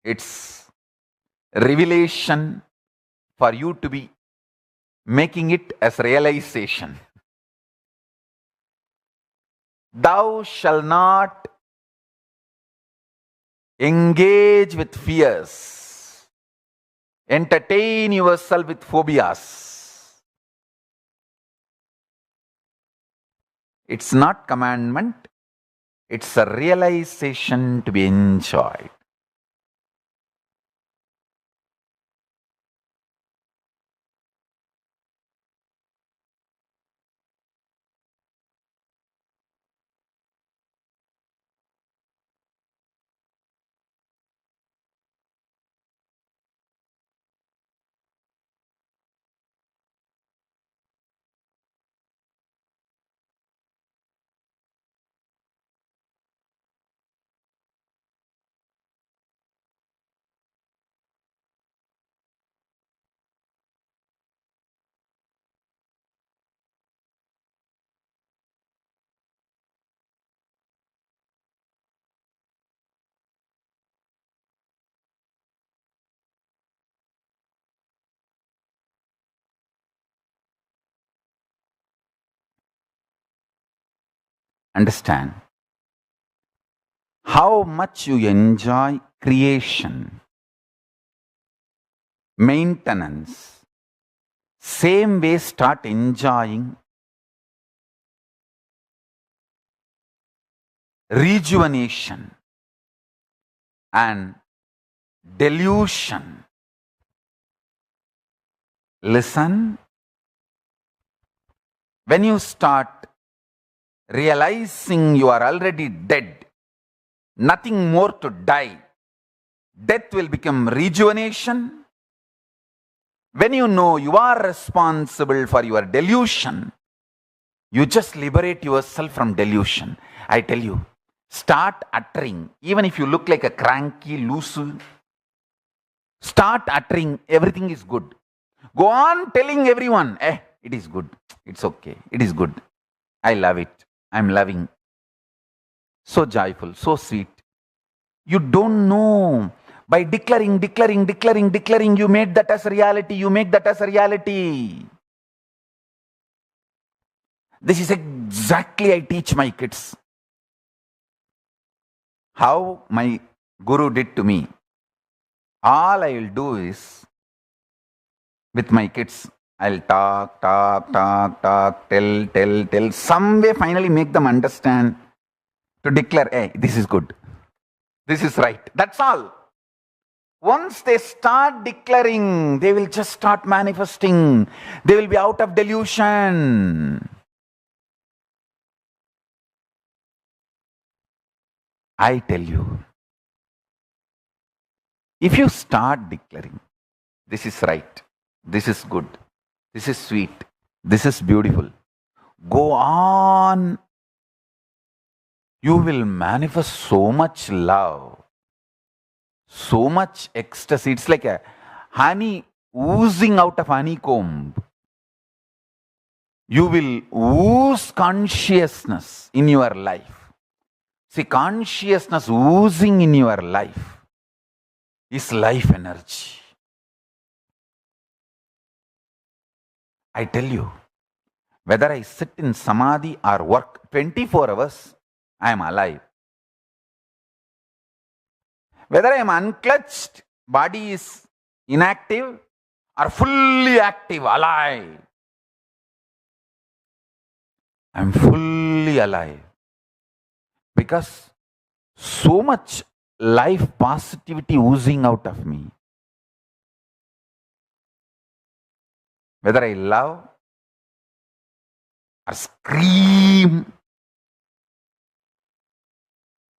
It's revelation for you to be making it as realization. Thou shalt not engage with fears, entertain yourself with phobias. It's not commandment, it's a realization to be enjoyed. Understand how much you enjoy creation. maintenance. Same way, start enjoying rejuvenation and delusion. Listen, when you start realizing you are already dead, nothing more to die, death will become rejuvenation. When you know you are responsible for your delusion, you just liberate yourself from delusion. I tell you, start uttering, even if you look like a cranky, loose, start uttering, everything is good. Go on telling everyone, it is good, it's okay, it is good, I love it, I'm loving. So joyful, so sweet. You don't know. By declaring, you made that as reality, you make that as a reality. This is exactly I teach my kids. How my guru did to me. All I will do is, with my kids, I'll talk, tell, some way finally make them understand, to declare, hey, this is good, this is right. That's all. Once they start declaring, they will just start manifesting. They will be out of delusion. I tell you, if you start declaring, this is right, this is good, this is sweet, this is beautiful, go on, you will manifest so much love, so much ecstasy. It's like a honey oozing out of honeycomb. You will ooze consciousness in your life. See, consciousness oozing in your life is life energy. I tell you, whether I sit in samadhi or work 24 hours, I am alive. Whether I am unclutched, body is inactive, or fully active, alive, I am fully alive. Because so much life positivity oozing out of me. Whether I love or scream,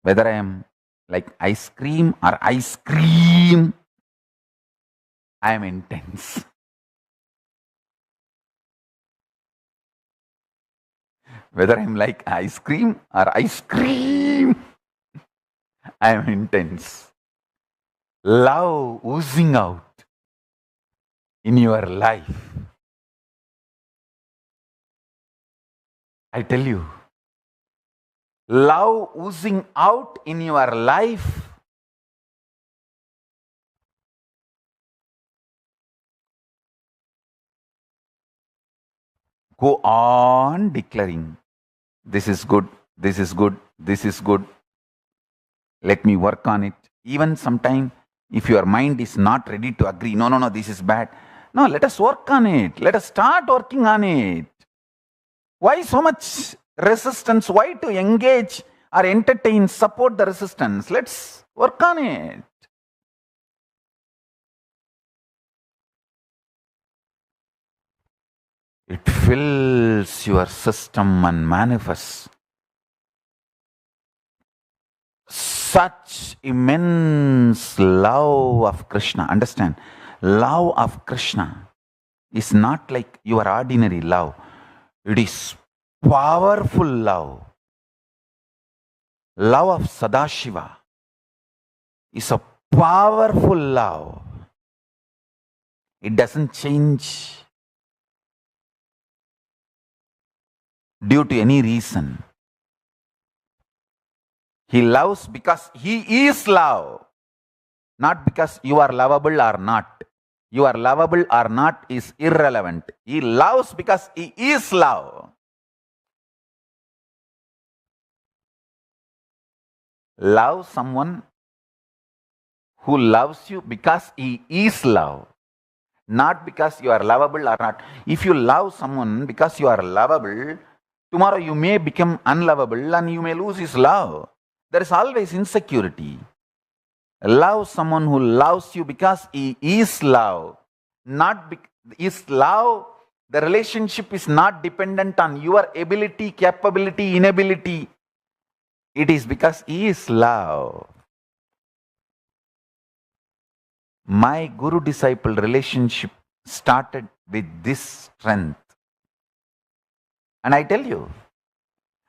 whether I am like ice cream or ice cream, I am intense. Whether I am like ice cream or ice cream, I am intense. Love oozing out in your life. I tell you, love oozing out in your life. Go on declaring, this is good, this is good, this is good. Let me work on it. Even sometime, if your mind is not ready to agree, no, this is bad. No, let us work on it. Let us start working on it. Why so much resistance? Why to engage or entertain, support the resistance? Let's work on it. It fills your system and manifests such immense love of Krishna. Understand? Love of Krishna is not like your ordinary love. It is powerful love. Love of Sadashiva is a powerful love. It doesn't change due to any reason. He loves because he is love, not because you are lovable or not. You are lovable or not is irrelevant. He loves because he is love. Love someone who loves you because he is love. not because you are lovable or not. If you love someone because you are lovable, tomorrow you may become unlovable and you may lose his love. There is always insecurity. Love someone who loves you because he is love. Is love, the relationship is not dependent on your ability, capability, inability. It is because he is love. My guru-disciple relationship started with this strength. And I tell you,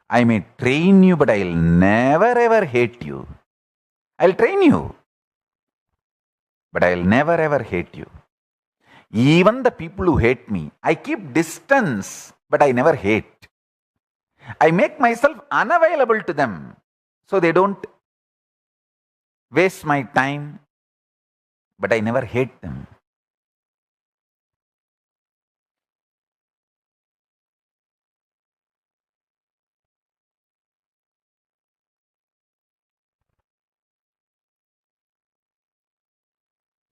I may train you, but I'll never ever hate you. I'll train you, but I'll never ever hate you. Even the people who hate me, I keep distance, but I never hate. I make myself unavailable to them so they don't waste my time, but I never hate them.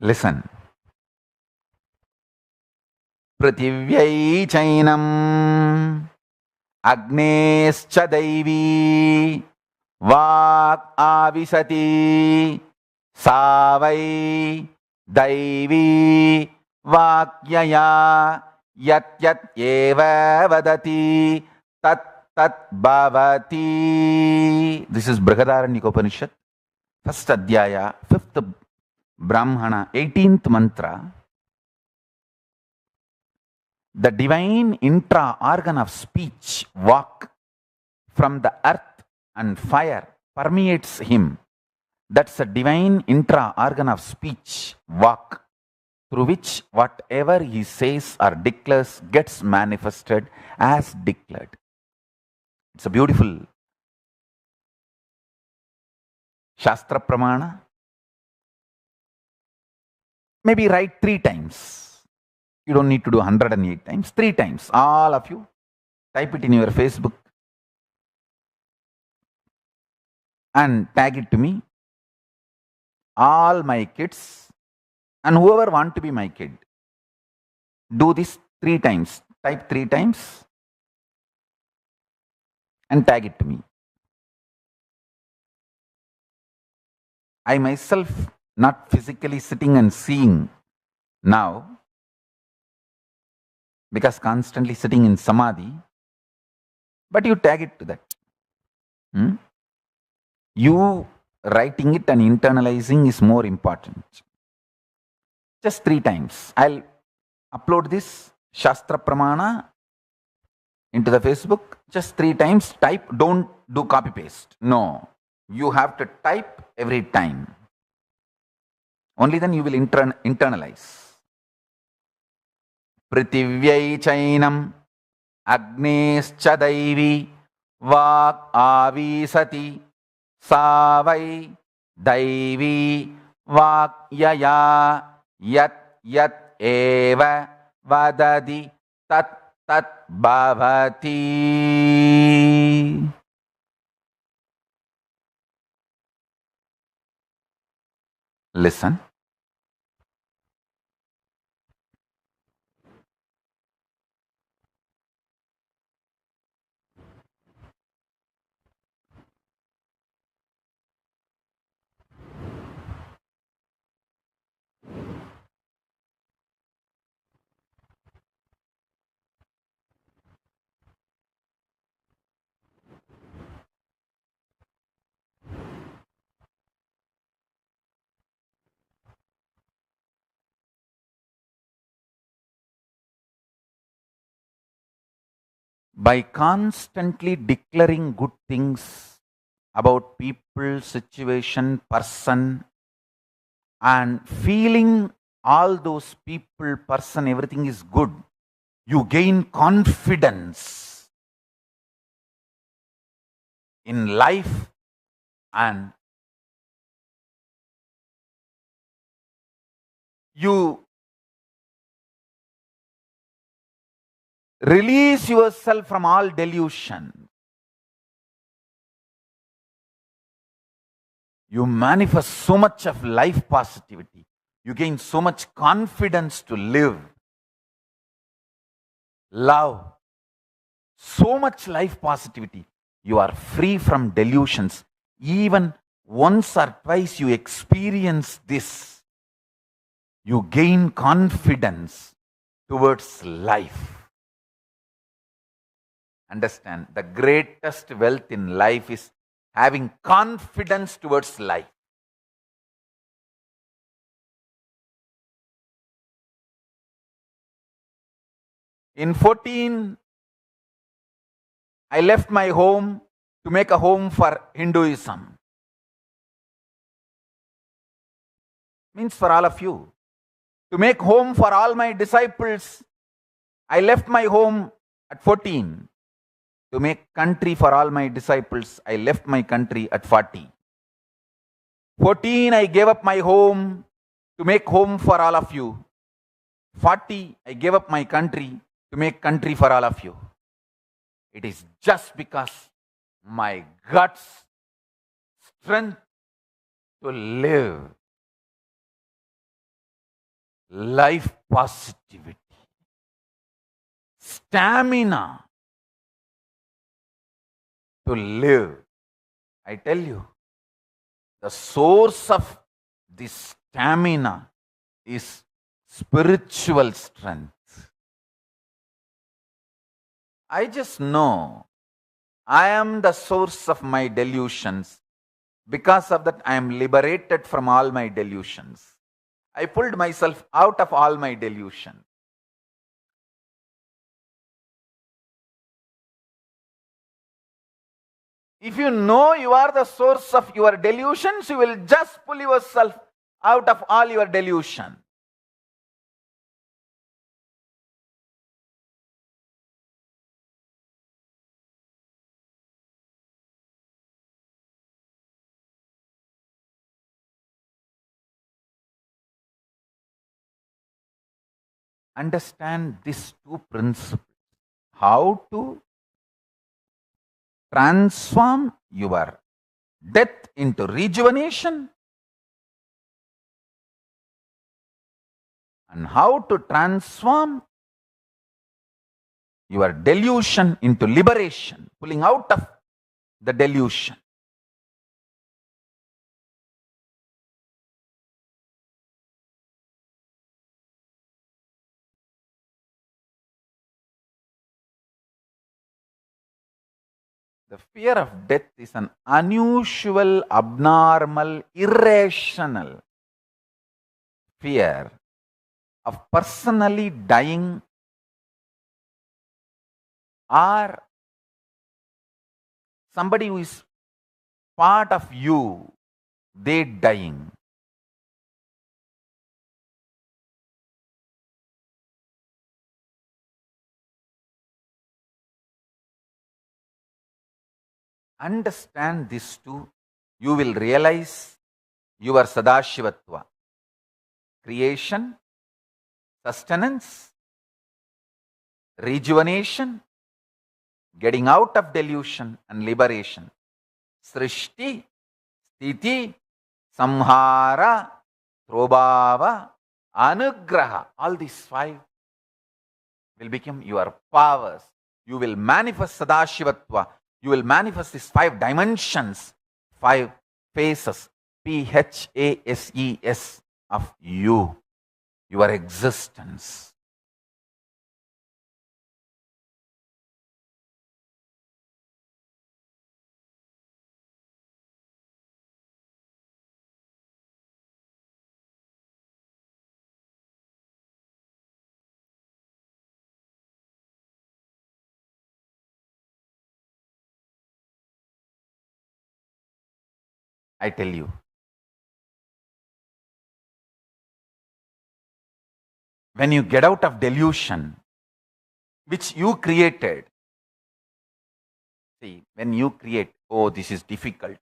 Listen. Prativyai chainam agnescha daivi vak avisati savai daivi vakyaya yat yat eva vadati tat tat bhavati. This is Brihadaranyaka Upanishad, 1st Adhyaya, 5th Brahmana, 18th mantra. The divine intra-organ of speech, vak, from the earth and fire permeates him. That's a divine intra-organ of speech, vak, through which whatever he says or declares gets manifested as declared. It's a beautiful Shastra Pramana. Maybe write 3 times. You don't need to do 108 times. 3 times. All of you. Type it in your Facebook. And tag it to me. All my kids. And whoever want to be my kid. Do this 3 times. Type 3 times. And tag it to me. I myself, not physically sitting and seeing now, because constantly sitting in samadhi, but you tag it to that. You writing it and internalizing is more important. Just 3 times. I'll upload this Shastra Pramana into the Facebook. Just 3 times. Type. Don't do copy paste. No. You have to type every time. Only then you will internalize. Prativyai chainam agnescha daivi vak avisati savai daivi vakyaya yat yat eva vadadi tat tat bhavati. Listen. By constantly declaring good things about people, situation, person, and feeling all those people, person, everything is good, you gain confidence in life and you release yourself from all delusion. You manifest so much of life positivity. You gain so much confidence to live, love, so much life positivity. You are free from delusions. Even once or twice you experience this, you gain confidence towards life. Understand, the greatest wealth in life is having confidence towards life. In 14, I left my home to make a home for Hinduism. Means for all of you. To make home for all my disciples, I left my home at 14. To make country for all my disciples, I left my country at 40. 14, I gave up my home to make home for all of you. 40, I gave up my country to make country for all of you. It is just because my guts, strength to live, life positivity, stamina to live. I tell you, the source of this stamina is spiritual strength. I just know I am the source of my delusions. Because of that, I am liberated from all my delusions. I pulled myself out of all my delusions. If you know you are the source of your delusions, you will just pull yourself out of all your delusion. Understand these two principles. How to transform your death into rejuvenation, and how to transform your delusion into liberation, pulling out of the delusion. The fear of death is an unusual, abnormal, irrational fear of personally dying or somebody who is part of you, they dying. Understand this too, you will realize your Sadashivatva. Creation, sustenance, rejuvenation, getting out of delusion and liberation. Srishti, Sthiti, Samhara, Prabhava, Anugraha. All these five will become your powers. You will manifest Sadashivatva. You will manifest these 5 dimensions, 5 phases, PHASES of you, your existence. I tell you, when you get out of delusion, which you created, see, when you create, oh, this is difficult,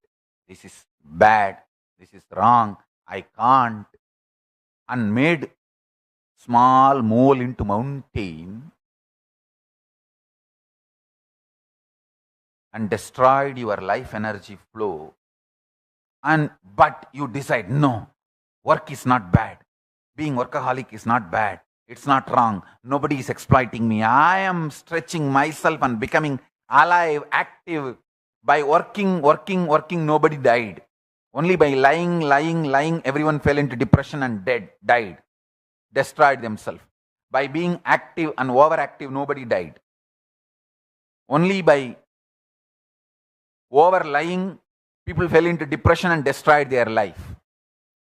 this is bad, this is wrong, I can't, and made small mole into mountain and destroyed your life energy flow, but you decide, no, work is not bad. Being workaholic is not bad. It's not wrong. Nobody is exploiting me. I am stretching myself and becoming alive, active. By working, nobody died. Only by lying, everyone fell into depression and died, destroyed themselves. By being active and overactive, nobody died. Only by over lying, people fell into depression and destroyed their life.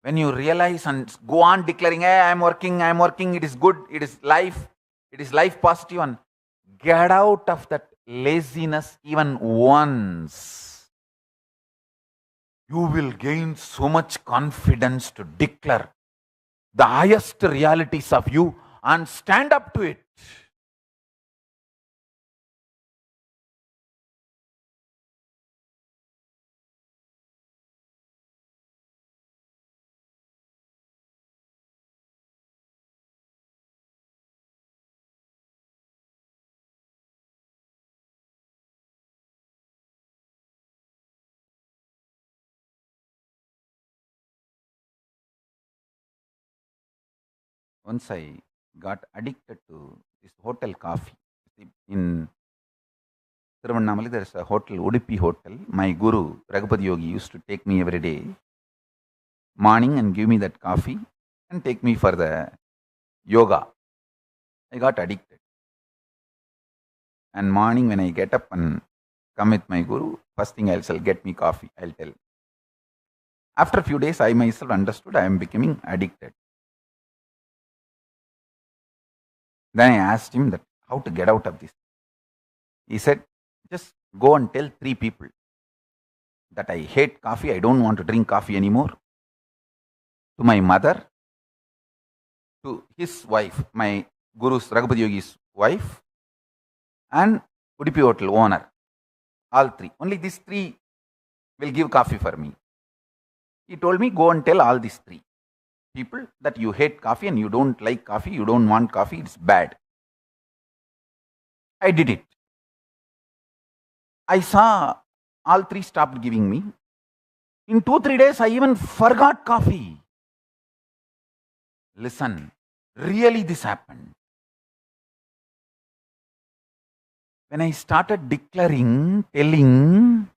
When you realize and go on declaring, hey, I am working, it is good, it is life positive, and get out of that laziness even once, you will gain so much confidence to declare the highest realities of you and stand up to it. Once I got addicted to this hotel coffee. In Thiruvannamalai, there is a hotel, Udupi Hotel. My guru, Raghupati Yogi, used to take me every day, morning, and give me that coffee and take me for the yoga. I got addicted. And morning when I get up and come with my guru, first thing I'll say, get me coffee, I'll tell. After a few days, I myself understood I am becoming addicted. Then I asked him that how to get out of this. He said, just go and tell 3 people that I hate coffee, I don't want to drink coffee anymore. To my mother, to his wife, my guru's Raghupati Yogi's wife, and Udupi Hotel owner. All 3. Only these 3 will give coffee for me. He told me, go and tell all these 3 people that you hate coffee and you don't like coffee, you don't want coffee, it's bad. I did it. I saw all 3 stopped giving me. In 2-3 days, I even forgot coffee. Listen, really this happened. When I started declaring, telling,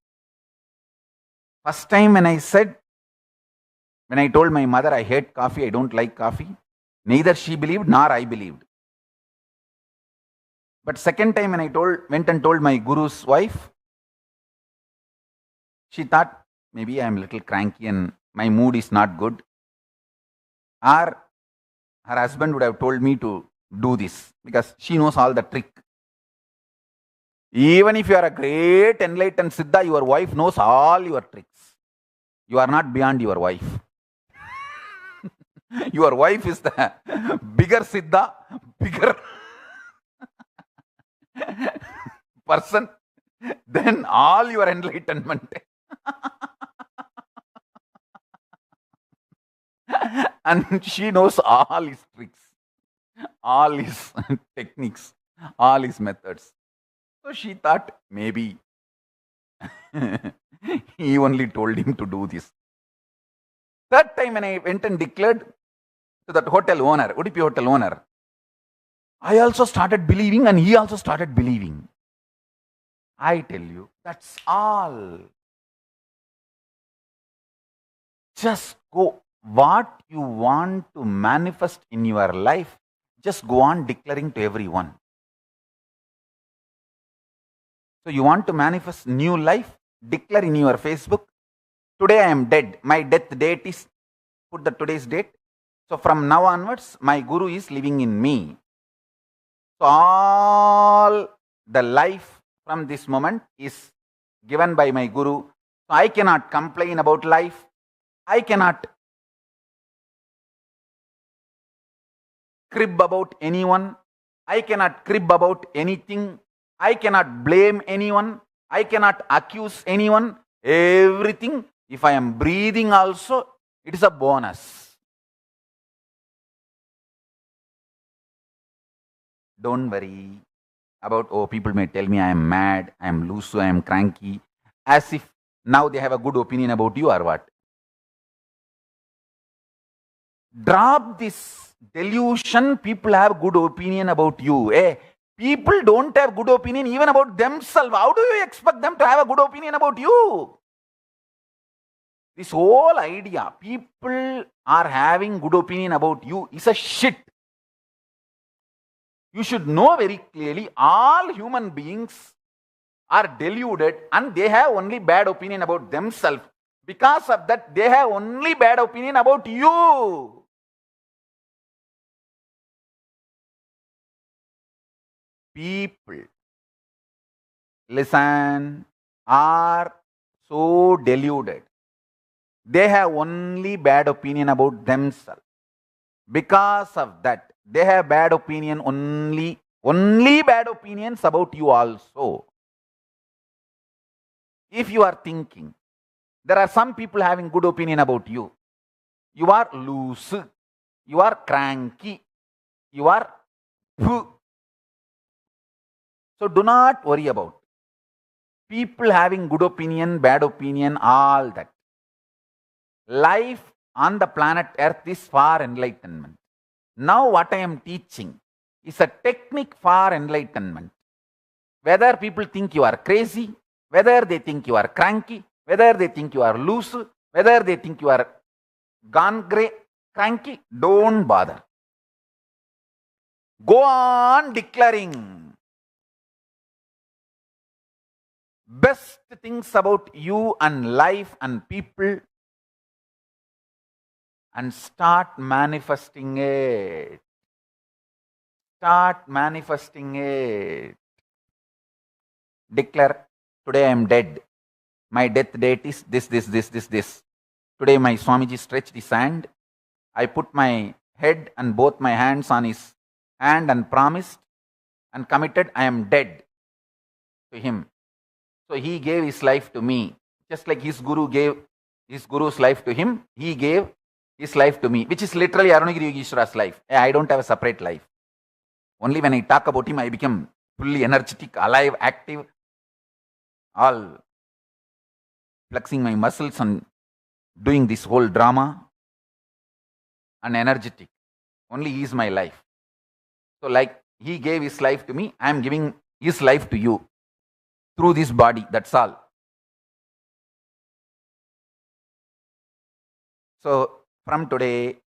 first time when I told my mother I hate coffee, I don't like coffee, neither she believed nor I believed. But second time when I went and told my guru's wife, she thought maybe I am a little cranky and my mood is not good. Or her husband would have told me to do this because she knows all the trick. Even if you are a great enlightened Siddha, your wife knows all your tricks. You are not beyond your wife. Your wife is the bigger Siddha, bigger person than all your enlightenment. And she knows all his tricks, all his techniques, all his methods. So she thought maybe he only told him to do this. Third time when I went and declared to that hotel owner, Udupi hotel owner, I also started believing and he also started believing. I tell you, that's all. Just go. What you want to manifest in your life, just go on declaring to everyone. So you want to manifest new life, declare in your Facebook, today I am dead. My death date is, put the today's date. So from now onwards, my guru is living in me. So all the life from this moment is given by my guru. So I cannot complain about life. I cannot crib about anyone. I cannot crib about anything. I cannot blame anyone. I cannot accuse anyone. Everything, if I am breathing also, it is a bonus. Don't worry about, oh, people may tell me I am mad, I am loose, I am cranky, as if now they have a good opinion about you or what. Drop this delusion, people have good opinion about you. People don't have good opinion even about themselves. How do you expect them to have a good opinion about you? This whole idea, people are having good opinion about you, is a shit. You should know very clearly, all human beings are deluded and they have only bad opinion about themselves. Because of that, they have only bad opinion about you. People, listen, are so deluded. They have only bad opinion about themselves. Because of that, they have bad opinion only bad opinions about you also. If you are thinking, there are some people having good opinion about you. You are loose. You are cranky. You are poo. So do not worry about people having good opinion, bad opinion, all that. Life on the planet Earth is for enlightenment. Now what I am teaching is a technique for enlightenment. Whether people think you are crazy, whether they think you are cranky, whether they think you are loose, whether they think you are gone grey, cranky, don't bother. Go on declaring best things about you and life and people and start manifesting it. Start manifesting it. Declare, today I am dead. My death date is this. Today my Swamiji stretched his hand. I put my head and both my hands on his hand and promised and committed I am dead to him. So he gave his life to me. Just like his guru gave his guru's life to him, he gave his life to me, which is literally Arunagiri Yogeshwara's life. I don't have a separate life. Only when I talk about him, I become fully energetic, alive, active, all flexing my muscles and doing this whole drama and energetic. Only he is my life. So like he gave his life to me, I am giving his life to you through this body. That's all. So from today,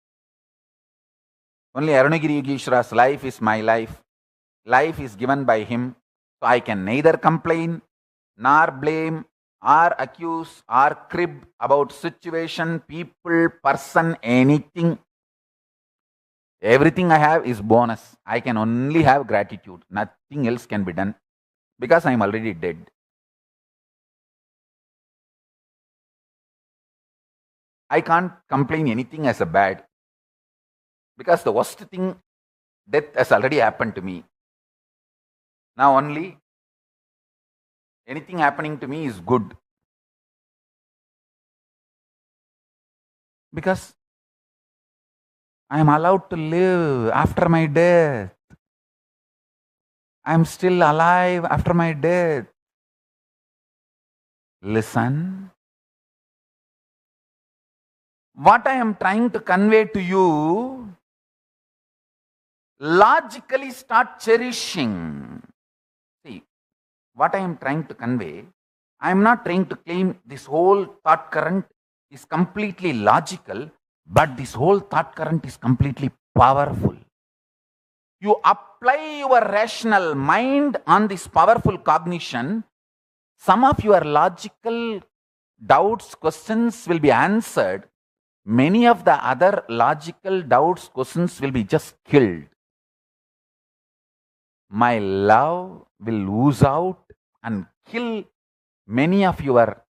only Arunagiri Yogeshwara's life is my life. Life is given by him. So I can neither complain, nor blame, or accuse, or crib about situation, people, person, anything. Everything I have is bonus. I can only have gratitude. Nothing else can be done because I am already dead. I can't complain anything as a bad because the worst thing, death, has already happened to me. Now only anything happening to me is good. Because I am allowed to live after my death. I am still alive after my death. Listen. What I am trying to convey to you, logically start cherishing. See, what I am trying to convey, I am not trying to claim this whole thought current is completely logical, but this whole thought current is completely powerful. You apply your rational mind on this powerful cognition, some of your logical doubts, questions will be answered. Many of the other logical doubts, questions will be just killed. My love will ooze out and kill many of your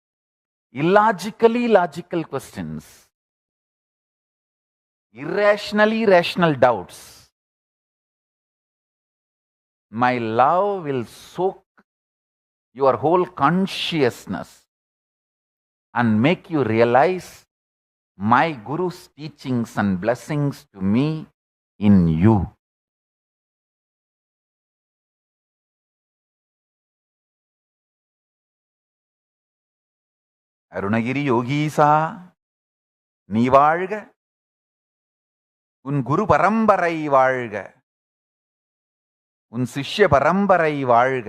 illogically logical questions, irrationally rational doubts. My love will soak your whole consciousness and make you realize my Guru's teachings and blessings to me in you. Arunagiri யோகீசா நீ வாழ்க, உன் குரு பரம்பரை வாழ்க, உன் சிஷ்ய பரம்பரை வாழ்க.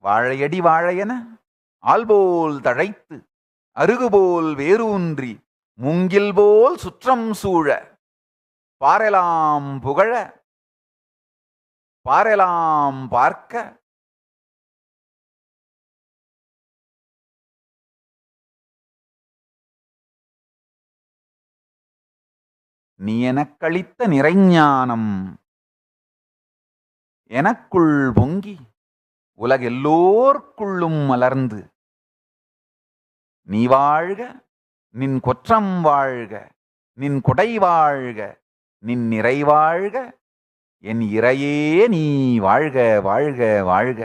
வாழையடி வாழையென ஆள்போல் தழைத்து அருகுபோல் வேரூன்றி மூங்கில் போல் சுற்றம் சூழ பாரெலாம் புகழ பாரெலாம் பார்க்க நீ எனக்களித்த நிறைஞானம் எனக்குள் பொங்கி உலகெல்லோர்க்குள்ளும் மலர்ந்து நீ வாழ்க, நின் கொற்றம் வாழ்க, நின் கொடை வாழ்க, நின் நிறைவாழ்க, என் இறையே நீ வாழ்க வாழ்க வாழ்க.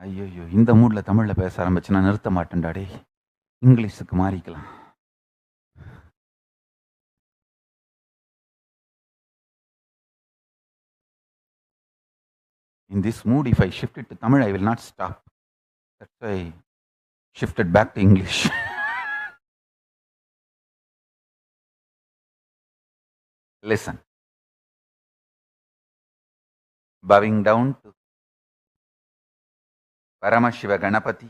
ஐயோ, இந்த மூட்ல தமிழ்ல பேச ஆரம்பிச்சு நான் நிறுத்த மாட்டேன்டாடே. இங்கிலீஷுக்கு மாறிக்கலாம். In this mood, if I shift it to Tamil, I will not stop. That's why I shifted back to English. Listen. Bowing down to Paramashiva Ganapati,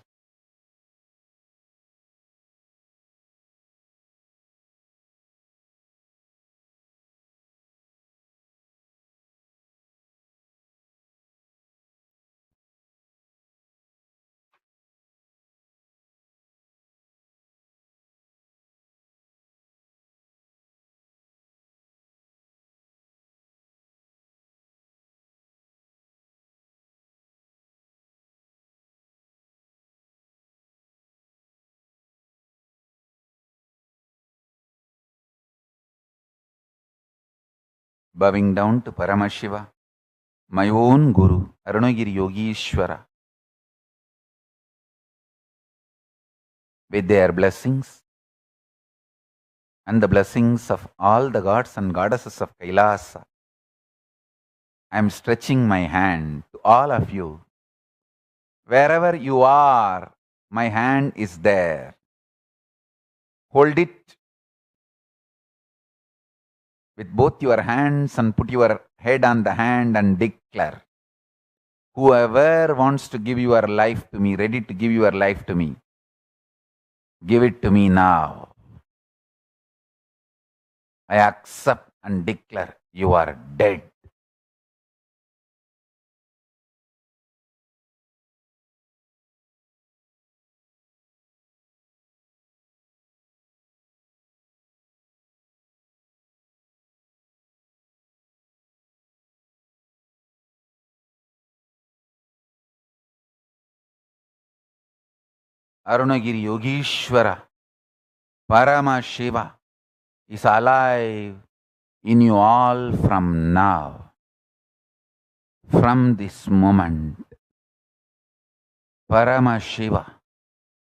bowing down to Paramashiva, my own Guru, Arunagiri Yogishwara, with their blessings and the blessings of all the gods and goddesses of Kailasa, I am stretching my hand to all of you. Wherever you are, my hand is there. Hold it with both your hands and put your head on the hand and declare, whoever wants to give your life to me, ready to give your life to me, give it to me now. I accept and declare you are dead. Arunagiri Yogishwara, Paramashiva is alive in you all from now, from this moment. Paramashiva,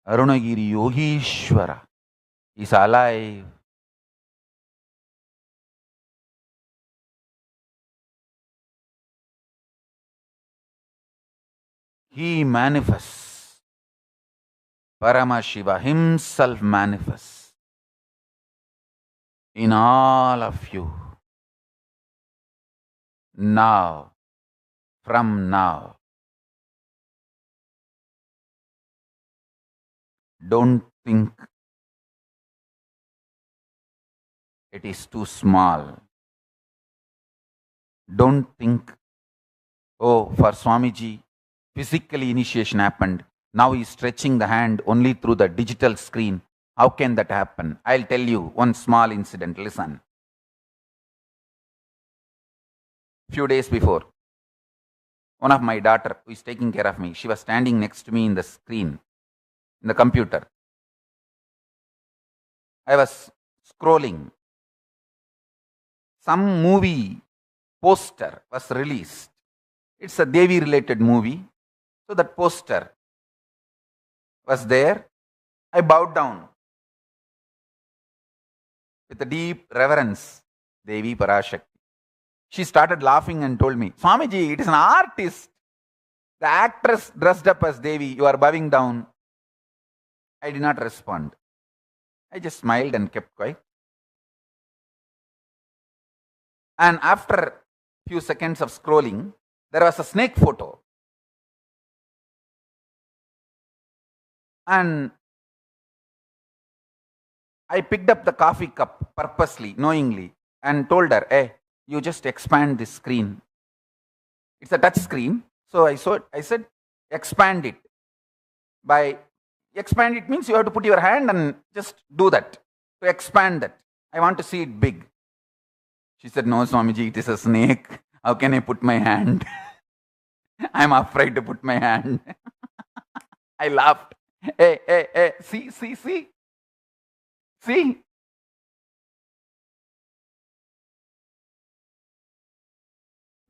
Arunagiri Yogishwara is alive He manifests. Paramashiva himself manifests in all of you. Now, from now. Don't think it is too small. Don't think, oh, for Swamiji, physically initiation happened. Now he is stretching the hand only through the digital screen. How can that happen? I'll tell you one small incident. Listen. Few days before, one of my daughter who is taking care of me, she was standing next to me in the screen, in the computer. I was scrolling. Some movie poster was released It's a Devi related movie. So that poster was there. I bowed down with a deep reverence. Devi Parashakti. She started laughing and told me, Swamiji, it is an artist. The actress dressed up as Devi, you are bowing down. I did not respond. I just smiled and kept quiet. And after a few seconds of scrolling, there was a snake photo. And I picked up the coffee cup purposely, knowingly, and told her, hey, you just expand this screen. It's a touch screen. So I said, expand it. By expand it means you have to put your hand and just do that. To expand that. I want to see it big. She said, no, Swamiji, it is a snake. How can I put my hand? I'm afraid to put my hand. I laughed. Hey, see. See?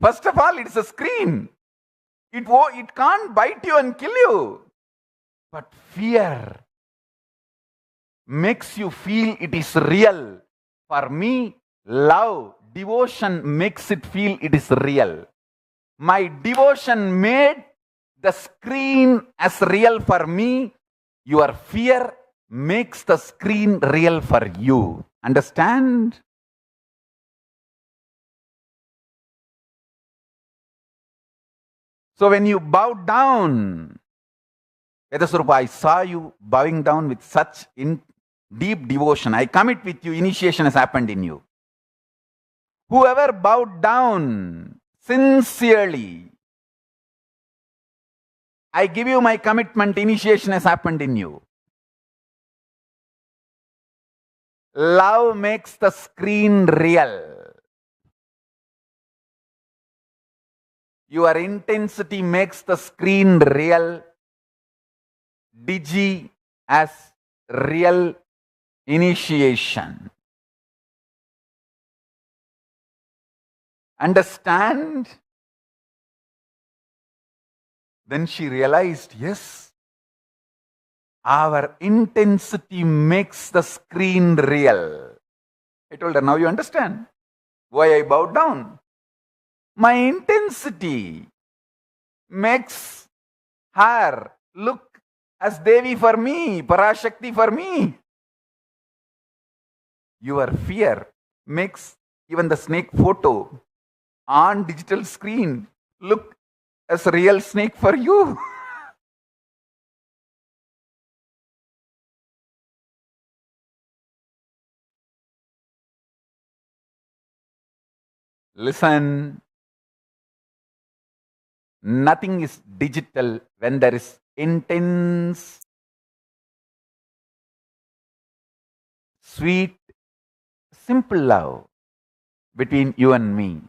First of all, it's a screen. It can't bite you and kill you. But fear makes you feel it is real. For me, love, devotion makes it feel it is real. My devotion made the screen as real for me. Your fear makes the screen real for you. Understand? So when you bow down, Vedaswarupa, I saw you bowing down with such deep devotion. I commit with you, initiation has happened in you. Whoever bowed down sincerely, I give you my commitment, initiation has happened in you. Love makes the screen real. Your intensity makes the screen real. Digi as real initiation. Understand? Then she realized, yes, our intensity makes the screen real. I told her, now you understand why I bowed down. My intensity makes her look as Devi for me, Parashakti for me. Your fear makes even the snake photo on digital screen look as a real snake for you. Listen. Nothing is digital when there is intense, sweet, simple love between you and me.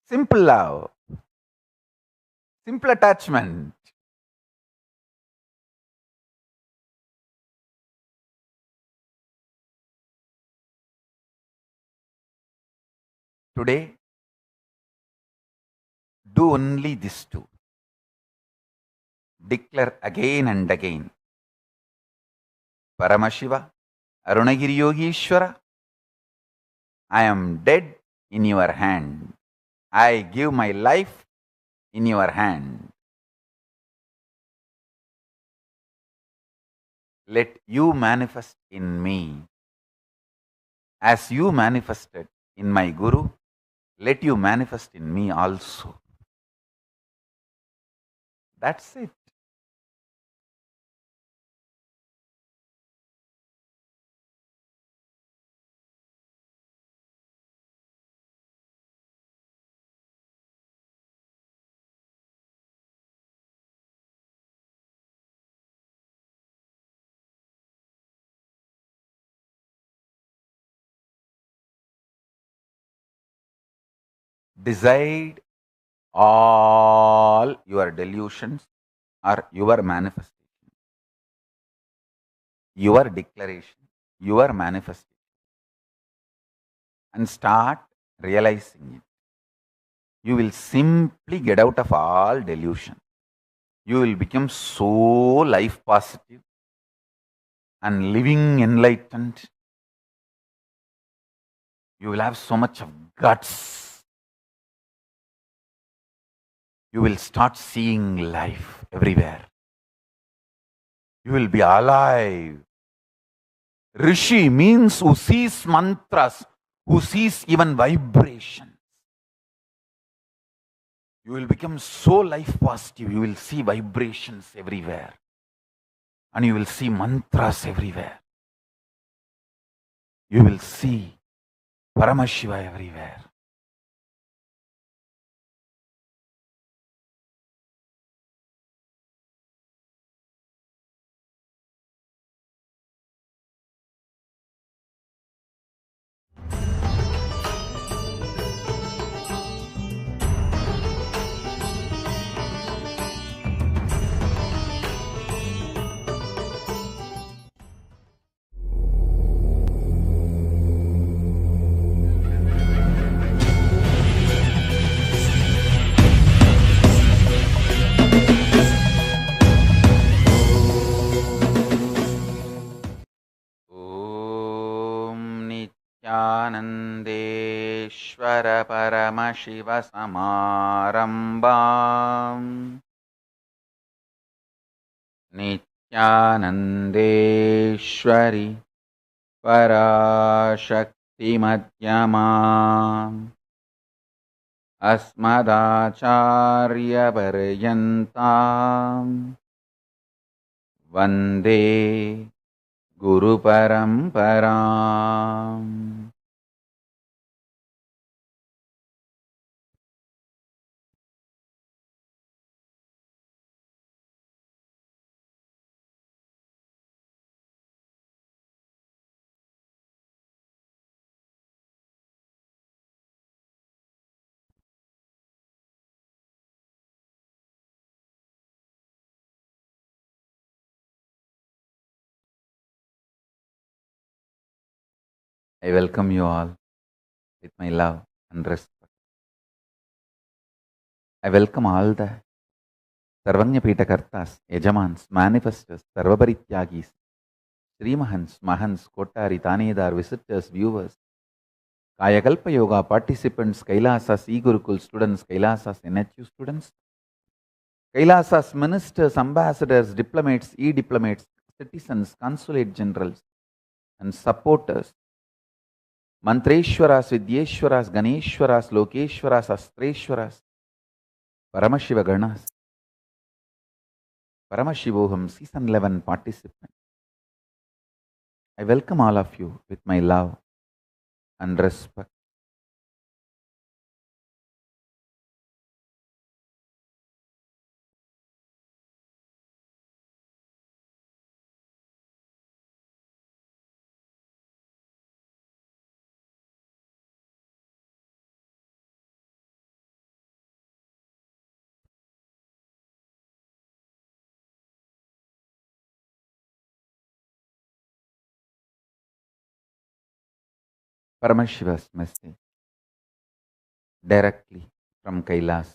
Simple love, simple attachment. Today, do only these two. Declare again and again. Paramashiva, Arunagiri Yogishwara, I am dead in your hand. I give my life in your hand. Let you manifest in me. As you manifested in my Guru, let you manifest in me also. That's it. Decide all your delusions or your manifestation, your declaration, your manifestation, and start realizing it. you will simply get out of all delusion. You will become so life positive and living enlightened. You will have so much of guts. You will start seeing life everywhere. You will be alive. Rishi means who sees mantras, who sees even vibrations. You will become so life positive. You will see vibrations everywhere. And you will see mantras everywhere. You will see Paramashiva everywhere. Nandeshwara Paramashiva Samarambam Nithyanandeshwari Parashakti Madhyamam Asmadacharya Paryantam Vande Guru Paramparam. I welcome you all with my love and respect. I welcome all the Sarvanya Kartas, Yajamans, Manifestors, Sarvabarityagis, Srimahans, Mahans, Kotari, Tanedar, visitors, viewers, Kayakalpa Yoga participants, Kailasas, E-Gurukul students, Kailasas, NHU students, Kailasas ministers, ambassadors, diplomats, e-diplomats, citizens, consulate generals, and supporters, Mantreshwaras, Vidyeshwaras, Ganeshwaras, Lokeshwaras, Astreshwaras, Paramashiva Ganas, Paramashivoham Season 11 participants. I welcome all of you with my love and respect. Paramashiva's message directly from Kailas.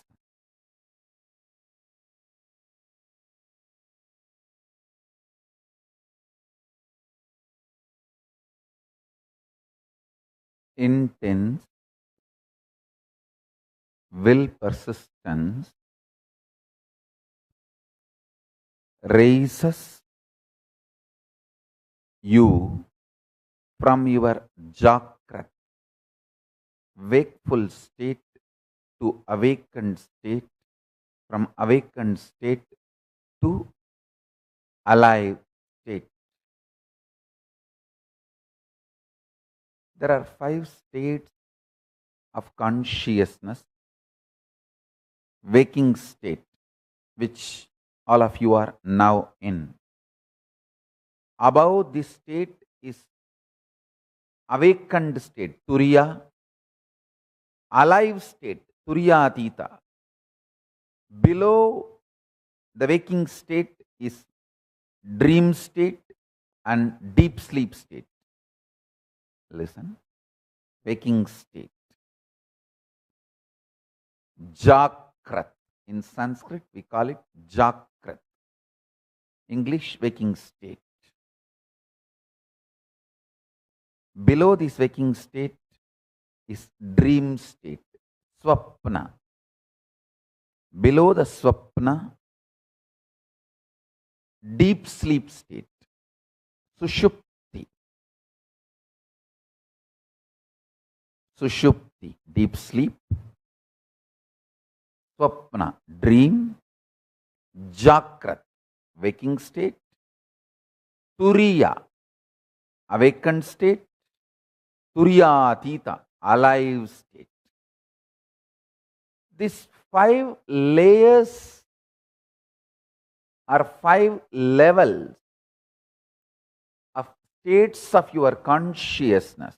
Intense will persistence raises you from your Jakrat, wakeful state, to awakened state, from awakened state to alive state. There are 5 states of consciousness, waking state, which all of you are now in. Above this state is awakened state, Turiya, alive state, Turiya Atita. Below the waking state is dream state and deep sleep state. Listen, waking state. Jakrat. In Sanskrit, we call it Jakrat. English, waking state. Below this waking state is dream state, Swapna. Below the Swapna, deep sleep state, Sushupti. Sushupti, deep sleep. Swapna, dream. Jakrat, waking state. Turiya, awakened state. Turiyatita, alive state. These 5 layers are 5 levels of states of your consciousness.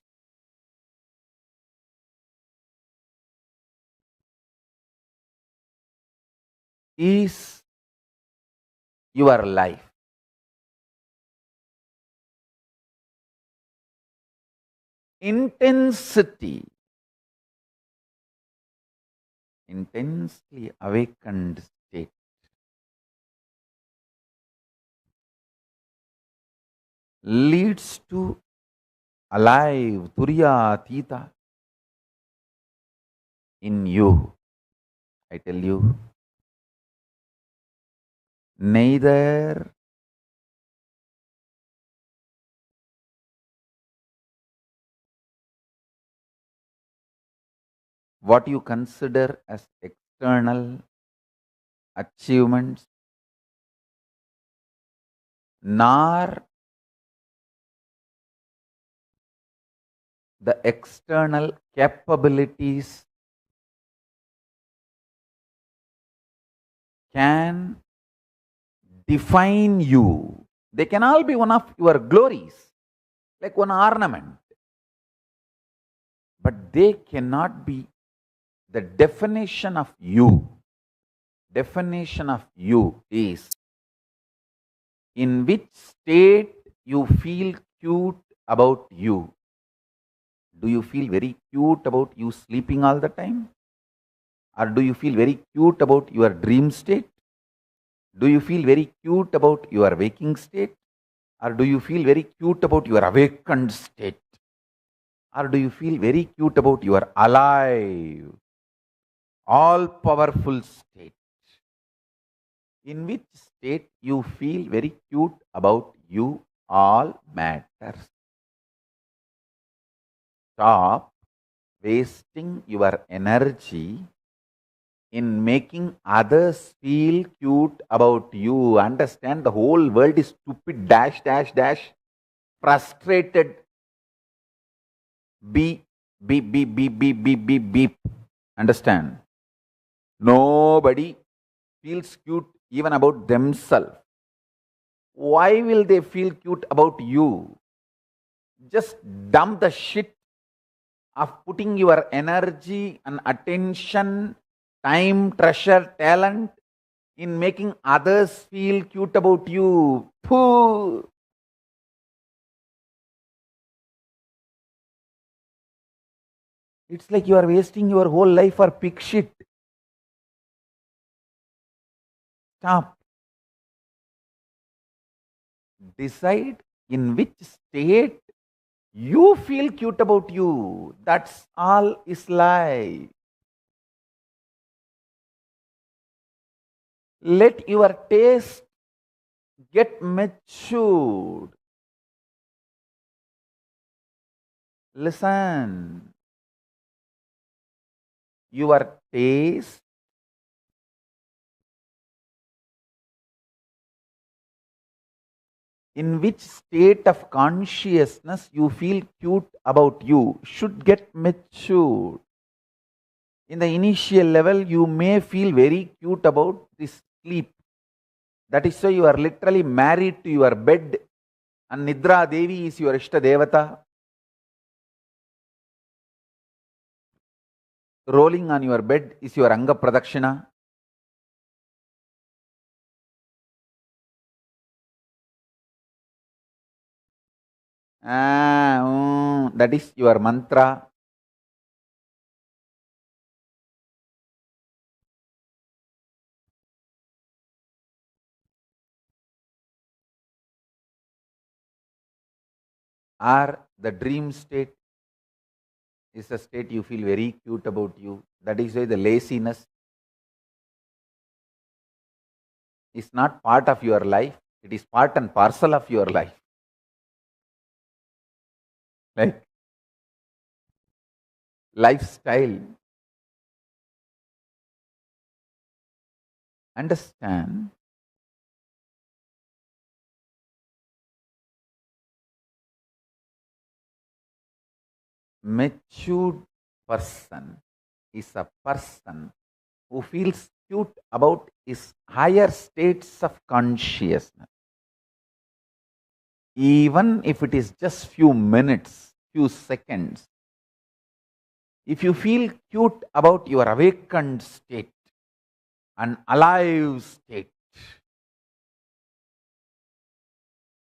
Is your life. Intensity, intensely awakened state. Leads to alive, Turiyatita in you. I tell you, neither what you consider as external achievements, nor the external capabilities can define you. They can all be one of your glories, like one ornament. But they cannot be the definition of you. Definition of you is in which state you feel cute about you. Do you feel very cute about you sleeping all the time? Or do you feel very cute about your dream state? Do you feel very cute about your waking state? Or do you feel very cute about your awakened state? Or do you feel very cute about your alive, all-powerful state? In which state you feel very cute about you all matters. Stop wasting your energy in making others feel cute about you. Understand, the whole world is stupid, dash, dash, dash, frustrated, beep, beep, beep, beep, beep, beep, beep, beep. Understand? Nobody feels cute even about themselves. Why will they feel cute about you? Just dump the shit of putting your energy and attention, time, treasure, talent in making others feel cute about you. Pooh. It's like you are wasting your whole life for pig shit. Stop. Decide in which state you feel cute about you. That's all is life. Let your taste get matured. Listen. Your taste in which state of consciousness you feel cute about you should get matured. In the initial level, you may feel very cute about this sleep. That is why you are literally married to your bed, and Nidra Devi is your Ishta Devata. Rolling on your bed is your Anga Pradakshina. That is your mantra. Or the dream state is a state you feel very cute about you. That is why the laziness is not part of your life. It is part and parcel of your life. Like lifestyle. Understand, matured person is a person who feels cute about his higher states of consciousness. Even if it is just few minutes, few seconds, if you feel cute about your awakened state, an alive state.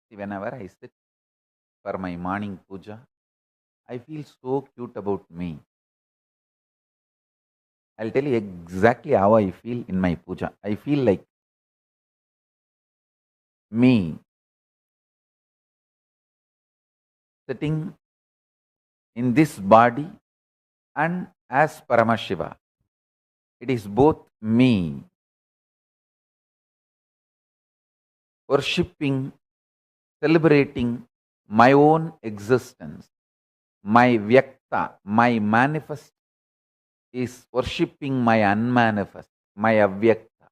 Whenever I sit for my morning puja, I feel so cute about me. I'll tell you exactly how I feel in my puja. I feel like me sitting in this body and as Paramashiva. It is both me worshipping, celebrating my own existence. My Vyakta, my manifest, is worshipping my unmanifest, my Avyakta.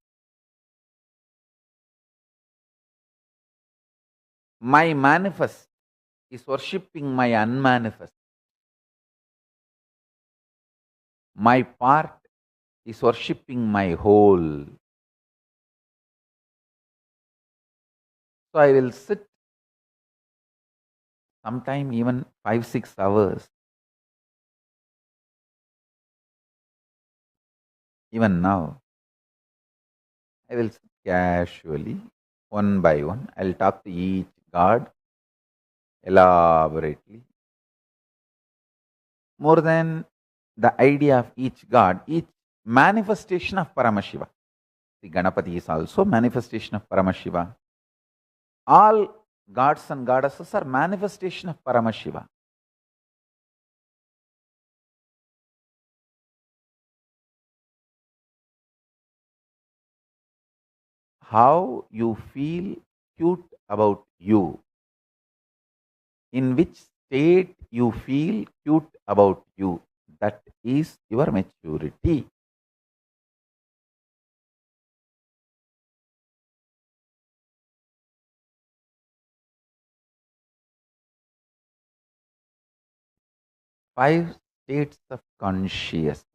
My manifest is worshipping my unmanifest. My part is worshipping my whole. So I will sit sometime even 5-6 hours. Even now, I will sit casually, one by one. I will talk to each god elaborately. More than the idea of each god, each manifestation of Paramashiva. The Ganapati is also manifestation of Paramashiva. All gods and goddesses are manifestation of Paramashiva. How you feel cute about you, in which state you feel cute about you, that is your maturity. Five states of consciousness.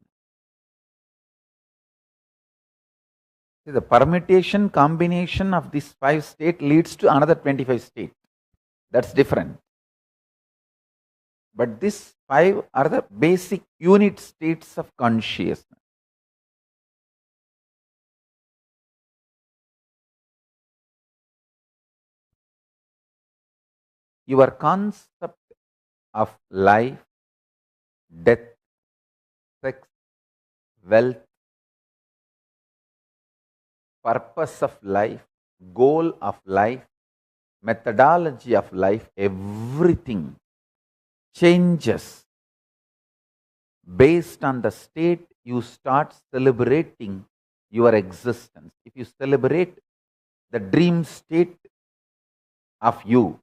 See, the permutation combination of these 5 states leads to another 25 states. That's different. But these 5 are the basic unit states of consciousness. Your concept of life, death, sex, wealth, purpose of life, goal of life, methodology of life, everything changes based on the state you start celebrating your existence. If you celebrate the dream state of you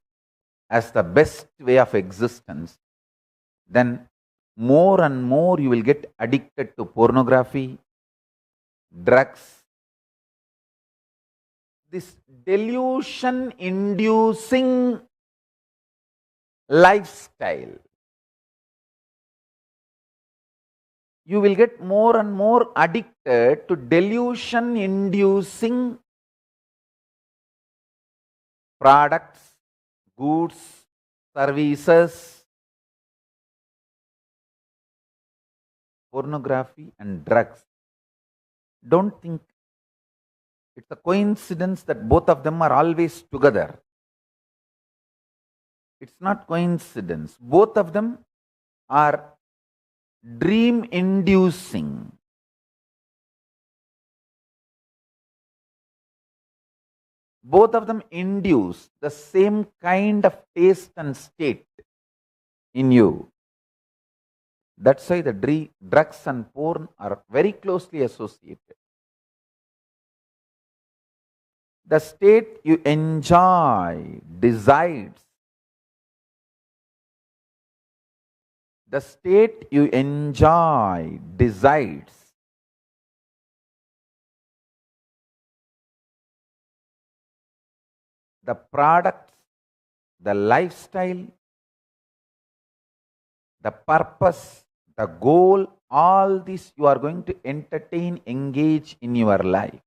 as the best way of existence, then more and more you will get addicted to pornography, drugs, this delusion inducing lifestyle. You will get more and more addicted to delusion inducing products, goods, services, pornography and drugs. Don't think it's a coincidence that both of them are always together. It's not coincidence. Both of them are dream inducing. Both of them induce the same kind of taste and state in you. That's why the drugs and porn are very closely associated. The state you enjoy decides. The state you enjoy decides the products, the lifestyle, the purpose, the goal, all this you are going to entertain, engage in your life.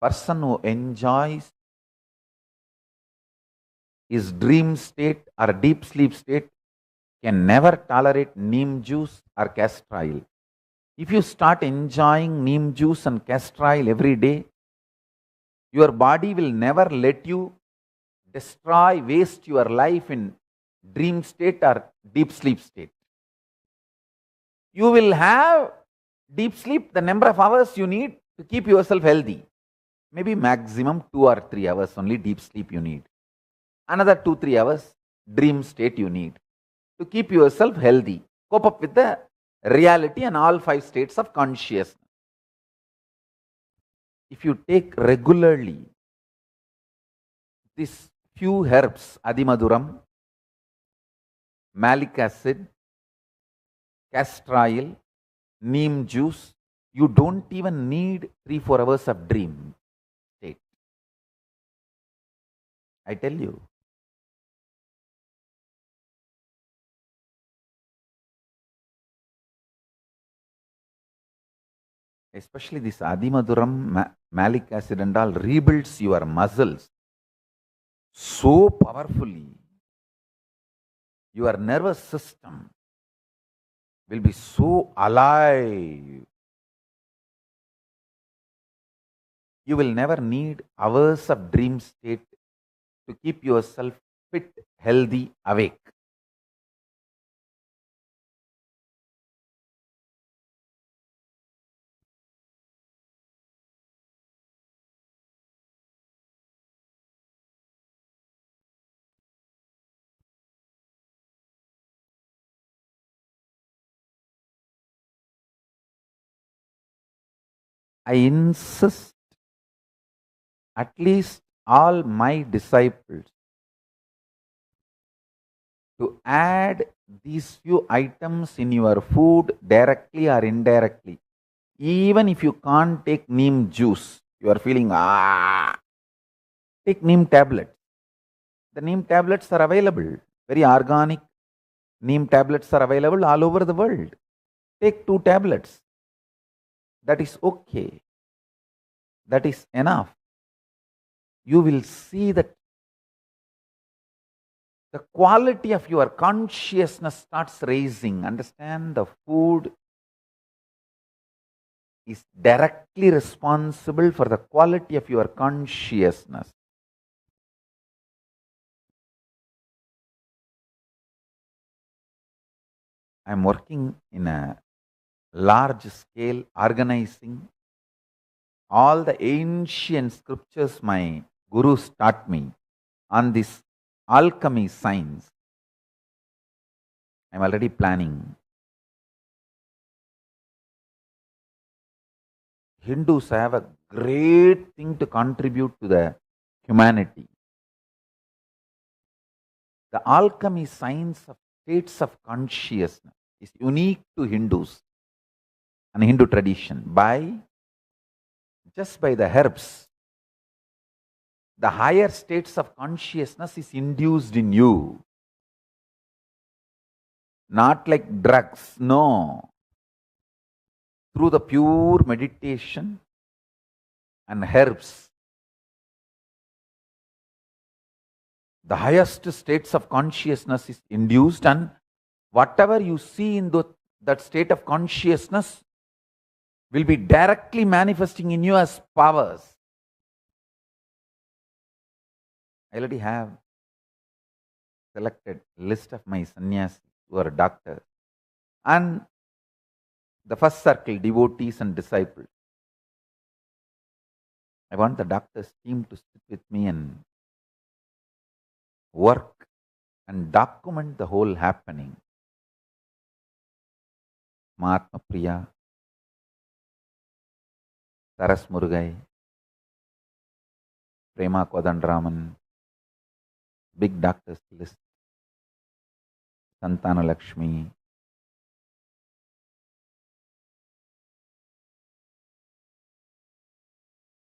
Person who enjoys his dream state or deep sleep state can never tolerate neem juice or castor oil. If you start enjoying neem juice and castor oil every day, your body will never let you destroy, waste your life in dream state or deep sleep state. You will have deep sleep the number of hours you need to keep yourself healthy. Maybe maximum 2 or 3 hours only deep sleep you need. Another 2-3 hours dream state you need to keep yourself healthy. Cope up with the reality and all 5 states of consciousness. If you take regularly these few herbs, Adimaduram, malic acid, castor oil, neem juice, you don't even need 3-4 hours of dream state. I tell you. Especially this Adimaduram, malic acid and all rebuilds your muscles so powerfully. Your nervous system will be so alive. You will never need hours of dream state to keep yourself fit, healthy, awake. I insist at least all my disciples to add these few items in your food directly or indirectly. Even if you can't take neem juice, you are feeling, take neem tablets. The neem tablets are available, very organic. Neem tablets are available all over the world. Take 2 tablets. That is okay. That is enough. You will see that the quality of your consciousness starts raising. Understand, the food is directly responsible for the quality of your consciousness. I am working in a large scale, organizing all the ancient scriptures my gurus taught me on this alchemy science. I am already planning. Hindus have a great thing to contribute to the humanity. The alchemy science of states of consciousness is unique to Hindus and Hindu tradition. Just by the herbs, the higher states of consciousness is induced in you. Not like drugs, no. Through the pure meditation and herbs, the highest states of consciousness is induced, and whatever you see in that state of consciousness will be directly manifesting in you as powers. I already have selected list of my sannyasis who are doctors, and the first circle, devotees and disciples. I want the doctors team to sit with me and work and document the whole happening. Mahatma Priya, Taras Murugai, Prema Kodandraman, big doctors list, Santana Lakshmi,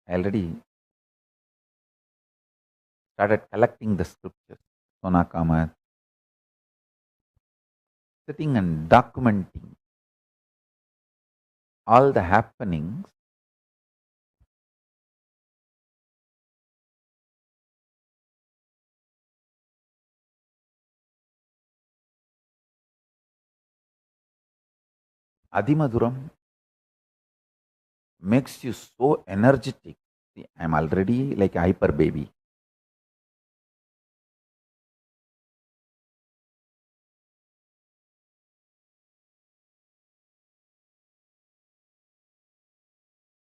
I already started collecting the scriptures, Sona Kamath, sitting and documenting all the happenings. Adimaduram makes you so energetic. See, I'm already like a hyper baby.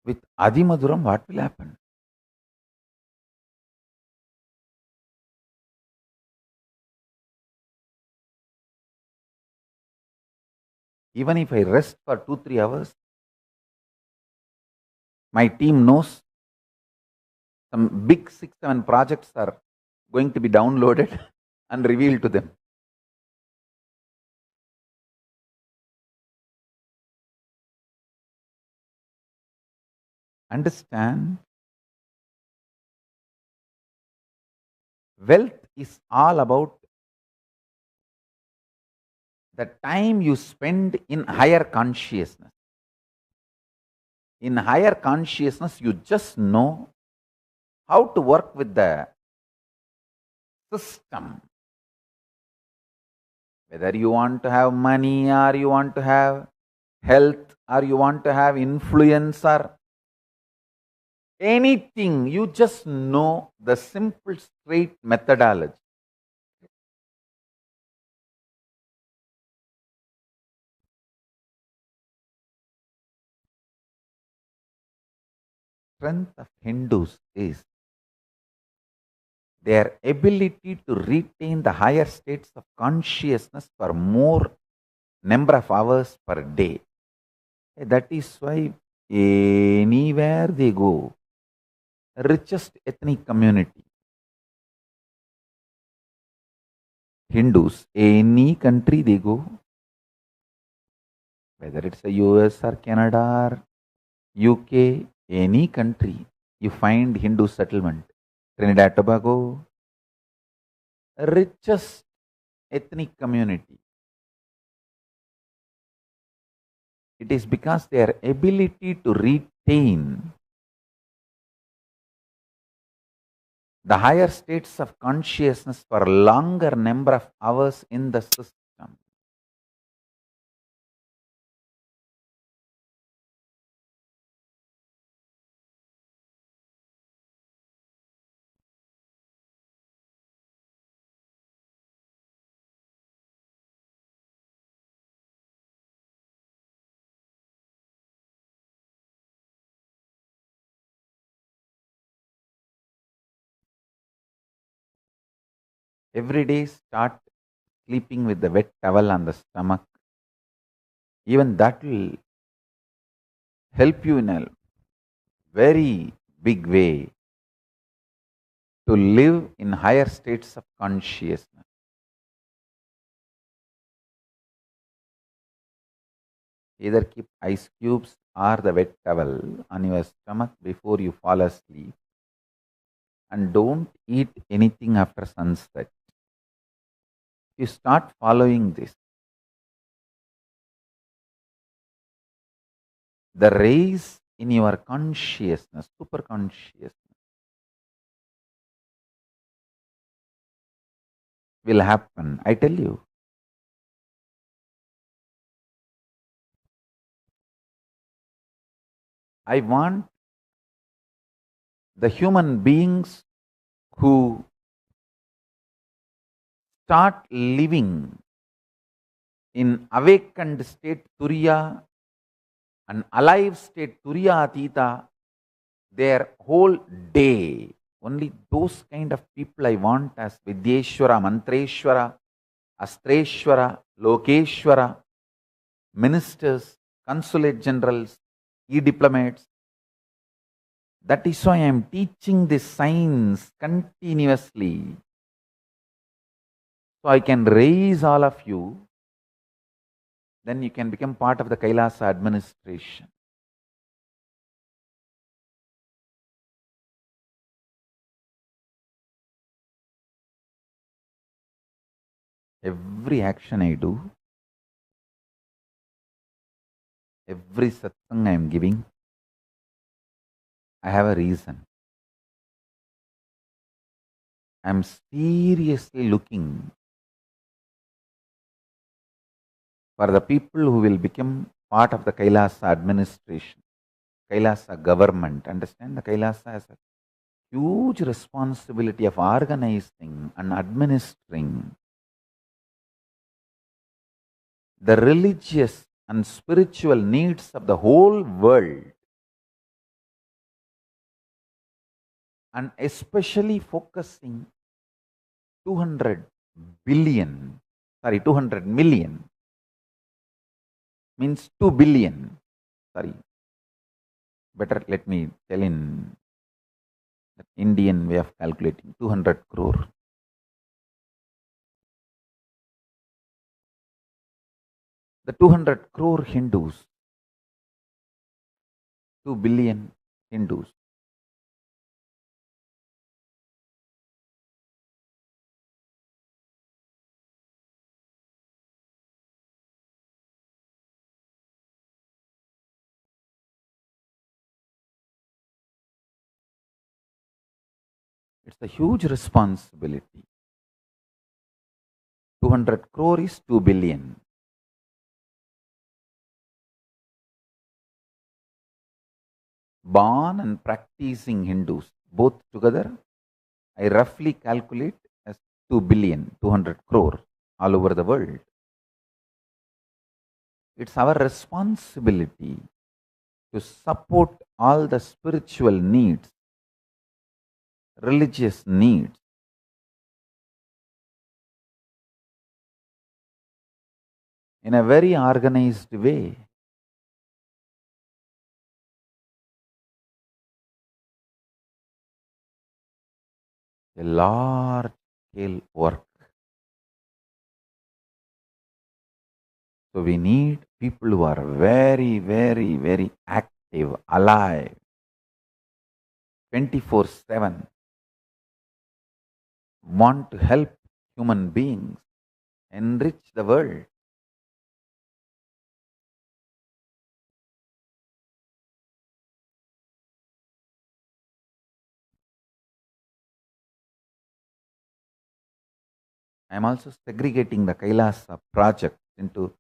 With Adimaduram, what will happen? Even if I rest for 2-3 hours, my team knows some big 6-7 projects are going to be downloaded and revealed to them. Understand, wealth is all about the time you spend in higher consciousness. In higher consciousness, you just know how to work with the system. Whether you want to have money or you want to have health or you want to have influence or anything, you just know the simple straight methodology. Strength of Hindus is their ability to retain the higher states of consciousness for more number of hours per day. That is why anywhere they go, richest ethnic community, Hindus, any country they go, whether it's a US or Canada or UK, any country, you find Hindu settlement. Trinidad Tobago, richest ethnic community. It is because their ability to retain the higher states of consciousness for a longer number of hours in the system. Every day start sleeping with the wet towel on the stomach. Even that will help you in a very big way to live in higher states of consciousness. Either keep ice cubes or the wet towel on your stomach before you fall asleep, and don't eat anything after sunset. You start following this, the raise in your consciousness, super consciousness, will happen. I tell you. I want the human beings who start living in awakened state Turiya and alive state Turiya Atita, their whole day. Only those kind of people I want as Vidyeshwara, Mantreshwara, Astreshwara, Lokeshwara, ministers, consulate generals, e-diplomats. That is why I am teaching this science continuously. So I can raise all of you, then you can become part of the Kailasa administration. Every action I do, every satsang I am giving, I have a reason. I am seriously looking for the people who will become part of the Kailasa administration, Kailasa government. Understand, the Kailasa has a huge responsibility of organizing and administering the religious and spiritual needs of the whole world, and especially focusing 200 million, means 2 billion. Better let me tell in the Indian way of calculating, 200 crore. The 200 crore Hindus, 2 billion Hindus. It's a huge responsibility. 200 crore is 2 billion. Born and practicing Hindus, both together, I roughly calculate as 2 billion, 200 crore all over the world. It's our responsibility to support all the spiritual needs, religious needs, in a very organized way. A large scale work. So we need people who are very, very, very active, alive, 24/7, want to help human beings, enrich the world. I am also segregating the Kailasa project into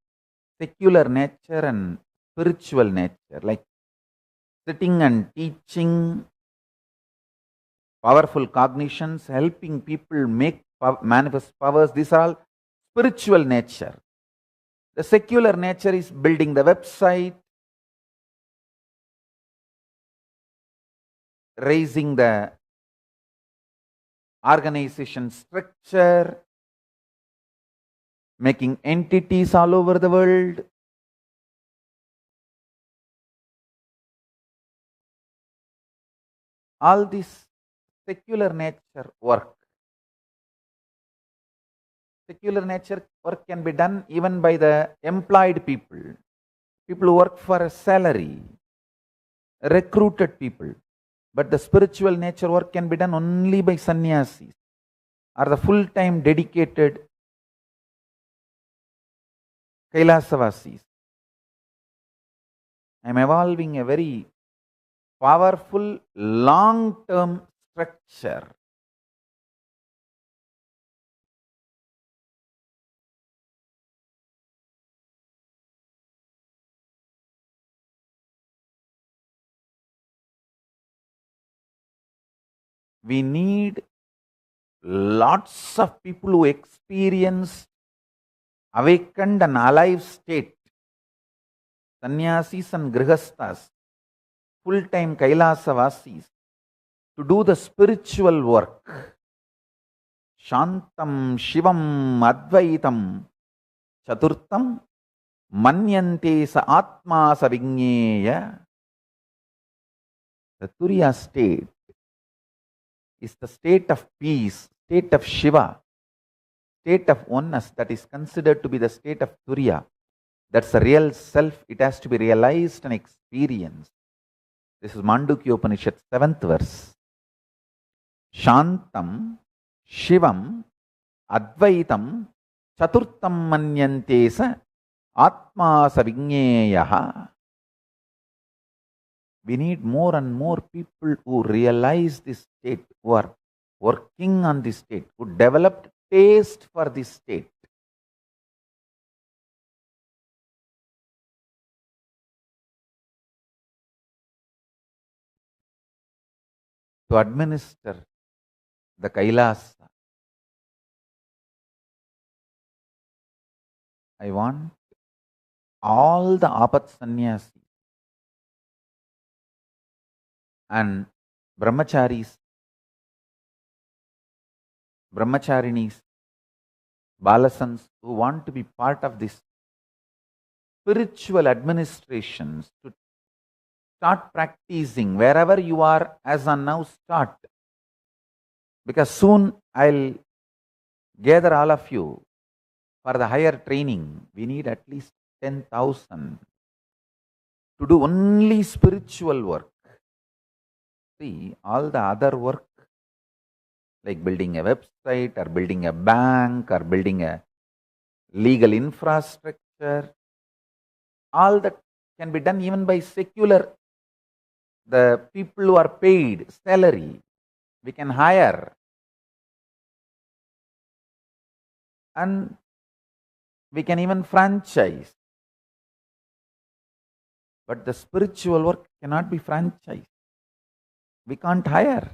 secular nature and spiritual nature, like sitting and teaching, powerful cognitions, helping people manifest powers. These are all spiritual nature. The secular nature is building the website, raising the organization structure, making entities all over the world. All this secular nature work. Secular nature work can be done even by the employed people, people who work for a salary, recruited people. But the spiritual nature work can be done only by sannyasis or the full-time dedicated Kailasavasis. I am evolving a very powerful long-term structure. We need lots of people who experience awakened and alive state, sannyasis and grihasthas, full-time Kailasavasis, to do the spiritual work, Shantam Shivam Advaitam Chaturtam Manyante Sa Atma Savigneya. The Turiya state is the state of peace, state of Shiva, state of oneness that is considered to be the state of Turiya. That's the real self. It has to be realized and experienced. This is Mandukya Upanishad, 7th verse. Shantam Shivam Advaitam Chaturtam Manyante Sa Atma Savigneyaha. We need more and more people who realize this state, who are working on this state, who developed taste for this state. To administer the Kailasa, I want all the Apat Sannyasis and brahmacharis, brahmacharinis, balasans who want to be part of this spiritual administrations to start practicing wherever you are as on now. Start, because soon I'll gather all of you for the higher training. We need at least 10,000 to do only spiritual work. See, all the other work like building a website or building a bank or building a legal infrastructure, all that can be done even by secular. The people who are paid salary, we can hire. And we can even franchise. But the spiritual work cannot be franchised. We can't hire.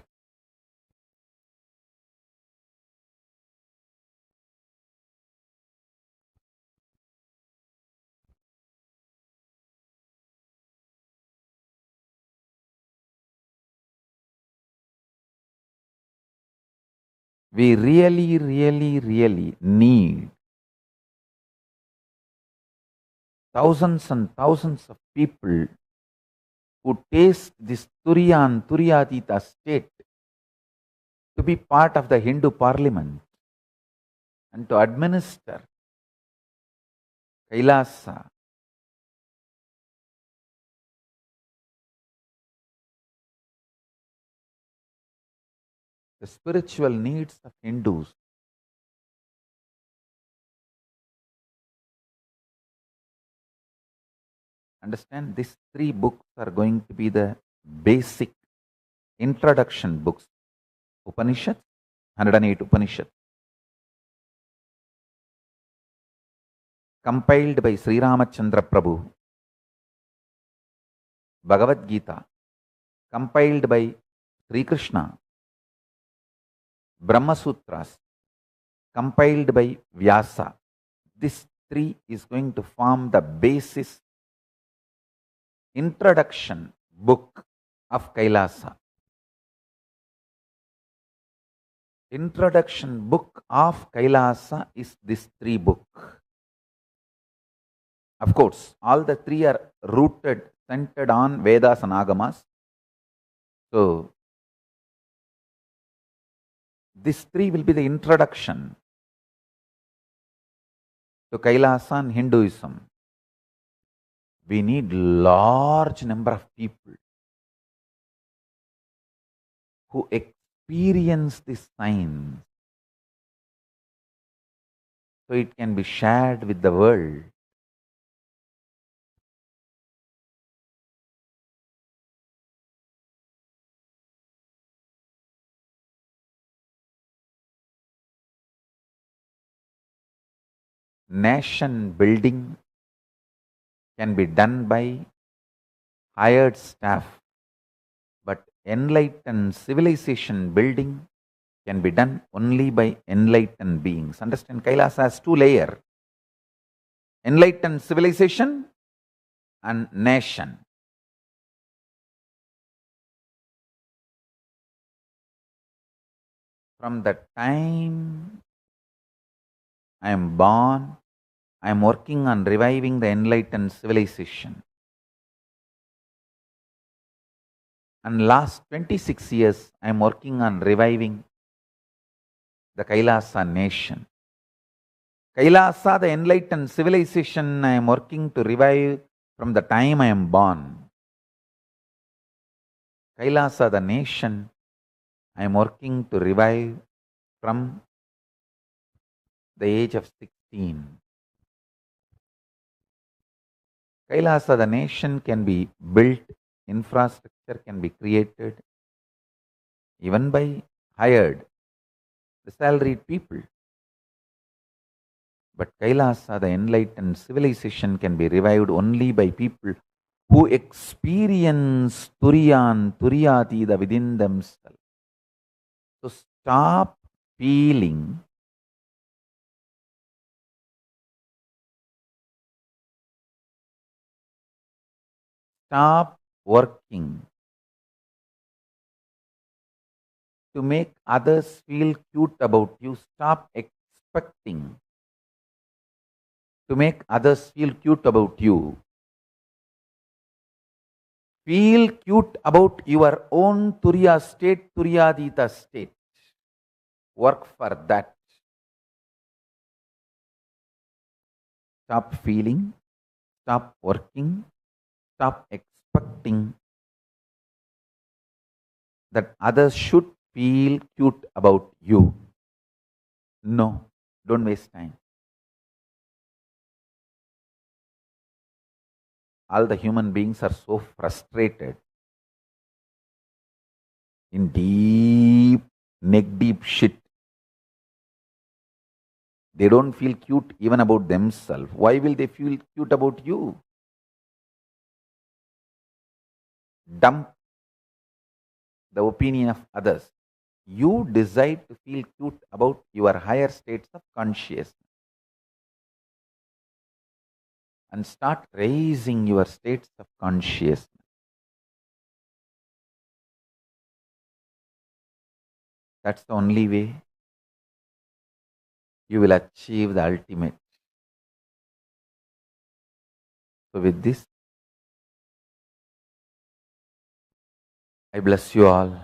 We really, really, really need thousands and thousands of people who taste this Turiya and Turiyatita state to be part of the Hindu parliament and to administer Kailasa. The spiritual needs of Hindus. Understand, these 3 books are going to be the basic introduction books. Upanishads, 108 Upanishads, compiled by Sri Ramachandra Prabhu. Bhagavad Gita, compiled by Sri Krishna. Brahma Sutras, compiled by Vyasa. This 3 is going to form the basis introduction book of Kailasa. Introduction book of Kailasa is this 3 book. Of course, all the 3 are rooted, centered on Vedas and Agamas. So, this 3 will be the introduction to Kailasa and Hinduism. We need large number of people who experience this science so it can be shared with the world. Nation building can be done by hired staff, but enlightened civilization building can be done only by enlightened beings. Understand, Kailasa has 2 layers: enlightened civilization and nation. from the time I am born, I am working on reviving the enlightened civilization. And last 26 years, I am working on reviving the Kailasa nation. Kailasa, the enlightened civilization, I am working to revive from the time I am born. Kailasa, the nation, I am working to revive from the age of 16. Kailasa, the nation, can be built, infrastructure can be created, even by hired, the salaried people. But Kailasa, the enlightened civilization, can be revived only by people who experience Turiyan, Turiyatida within themselves. So stop feeling stop working to make others feel cute about you. Stop expecting to make others feel cute about you. Feel cute about your own Turiya state, Turiyadita state. Work for that. Stop feeling, stop working, stop expecting that others should feel cute about you. No, don't waste time. All the human beings are so frustrated in deep, neck deep shit. They don't feel cute even about themselves. Why will they feel cute about you? Dump the opinion of others. You decide to feel cute about your higher states of consciousness. And start raising your states of consciousness. That's the only way you will achieve the ultimate. So with this, I bless you all.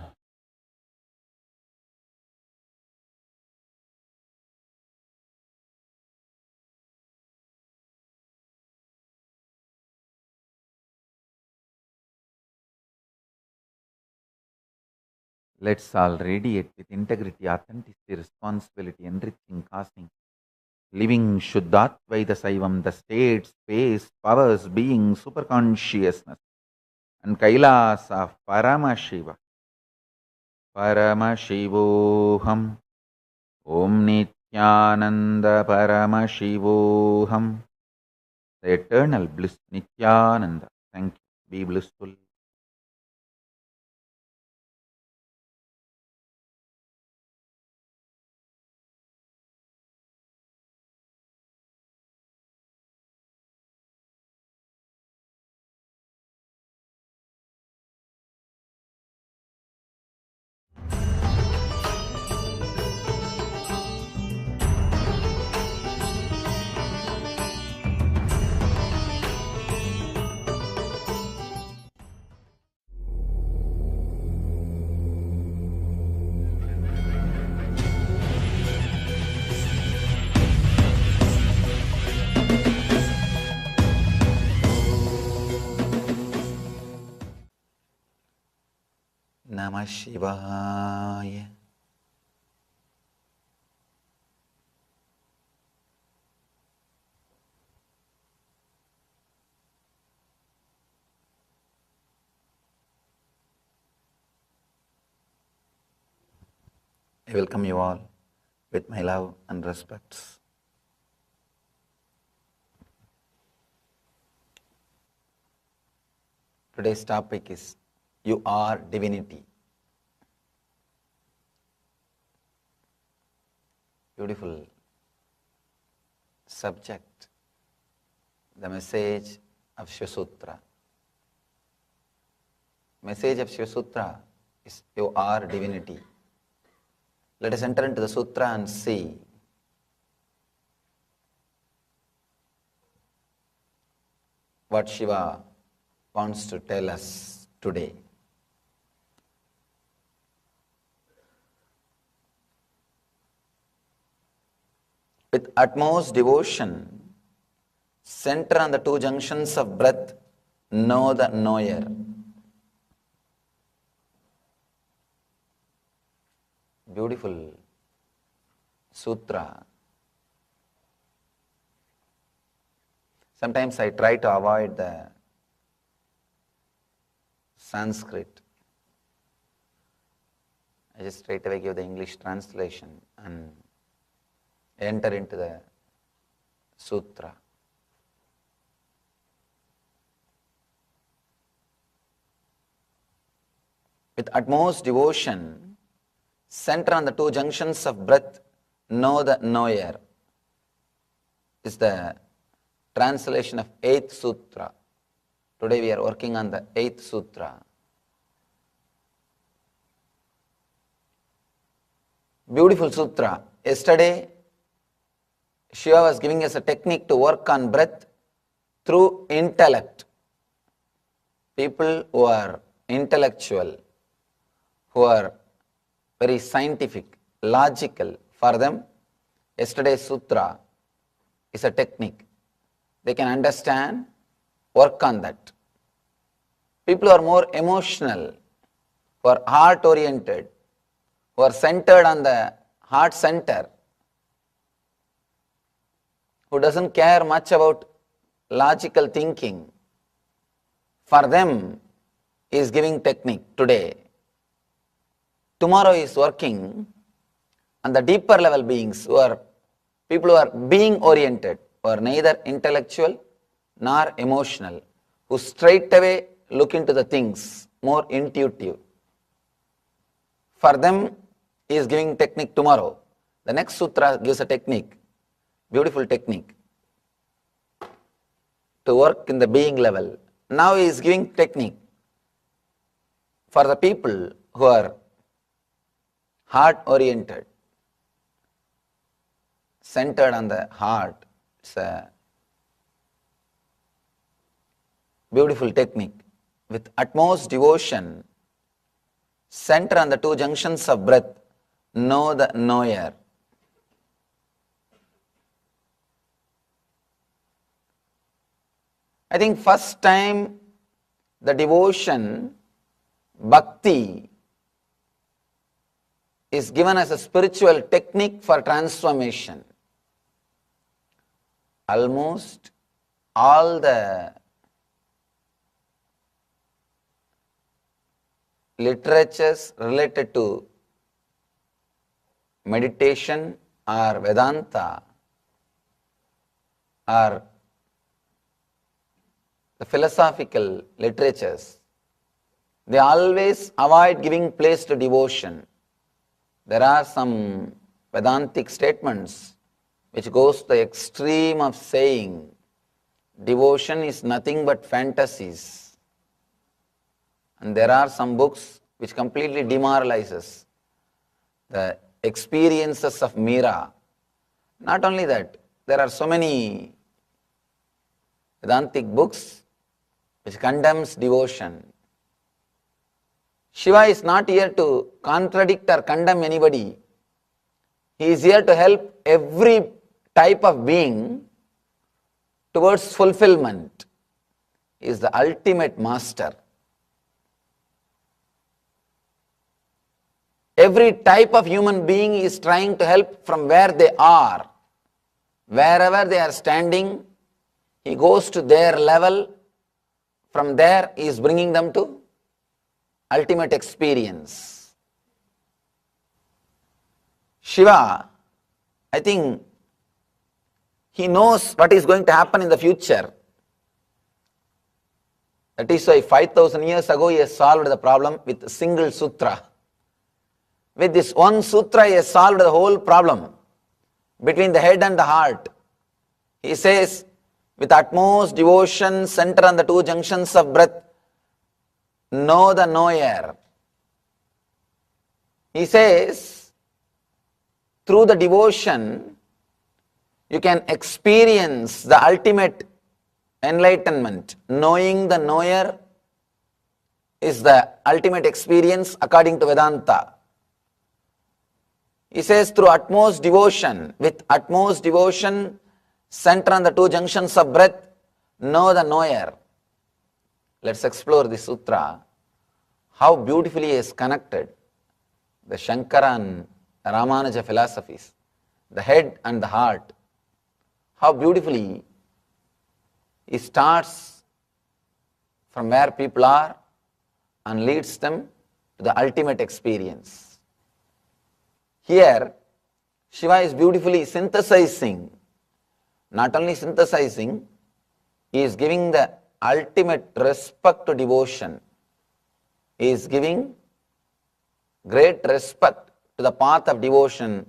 Let's all radiate with integrity, authenticity, responsibility, enriching, causing, living Shuddhatvaita Saivam, the state, space, powers, being, superconsciousness, and Kailas of Paramashiva. Paramashivoham. Om Nithyananda Paramashivoham. The eternal bliss, Nithyananda. Thank you. Be blissful. Namah Shivaya. I welcome you all with my love and respects. Today's topic is You Are Divinity. Beautiful subject, the message of Shivasutra. Message of Shivasutra is You Are Divinity. Let us enter into the sutra and see what Shiva wants to tell us today. With utmost devotion, center on the two junctions of breath, know the knower. Beautiful sutra. Sometimes I try to avoid the Sanskrit. I just straight away give the English translation and enter into the sutra. With utmost devotion, center on the two junctions of breath, know the knower. Is the translation of 8th sutra. Today we are working on the 8th sutra. Beautiful sutra. Yesterday, Shiva was giving us a technique to work on breath through intellect. People who are intellectual, who are very scientific, logical, for them, yesterday's sutra is a technique. They can understand, work on that. People who are more emotional, who are heart-oriented, who are centered on the heart center, who doesn't care much about logical thinking, for them is giving technique today. Tomorrow is working on the deeper level beings, who are people who are being oriented, who are neither intellectual nor emotional, who straight away look into the things, more intuitive. For them he is giving technique tomorrow. The next sutra gives a technique, beautiful technique, to work in the being level. Now he is giving technique for the people who are heart-oriented, centered on the heart. It's a beautiful technique. With utmost devotion, center on the two junctions of breath, know the knower. I think first time the devotion, bhakti, is given as a spiritual technique for transformation. Almost all the literatures related to meditation or Vedanta or the philosophical literatures, they always avoid giving place to devotion. There are some Vedantic statements which goes to the extreme of saying devotion is nothing but fantasies. And there are some books which completely demoralizes the experiences of Meera. Not only that, there are so many Vedantic books which condemns devotion. Shiva is not here to contradict or condemn anybody. He is here to help every type of being towards fulfillment. He is the ultimate master. Every type of human being is trying to help from where they are. Wherever they are standing, he goes to their level. From there, he is bringing them to ultimate experience. Shiva, I think he knows what is going to happen in the future. That is why 5,000 years ago he has solved the problem with a single sutra. With this one sutra he has solved the whole problem between the head and the heart. He says, with utmost devotion, center on the two junctions of breath, know the knower. He says, through the devotion, you can experience the ultimate enlightenment. Knowing the knower is the ultimate experience according to Vedanta. He says through utmost devotion, with utmost devotion, center on the two junctions of breath, know the knower. Let's explore this sutra, how beautifully he is connected the Shankara and Ramanuja philosophies, the head and the heart. How beautifully he starts from where people are and leads them to the ultimate experience. Here, Shiva is beautifully synthesizing, not only synthesizing, he is giving the ultimate respect to devotion. He is giving great respect to the path of devotion.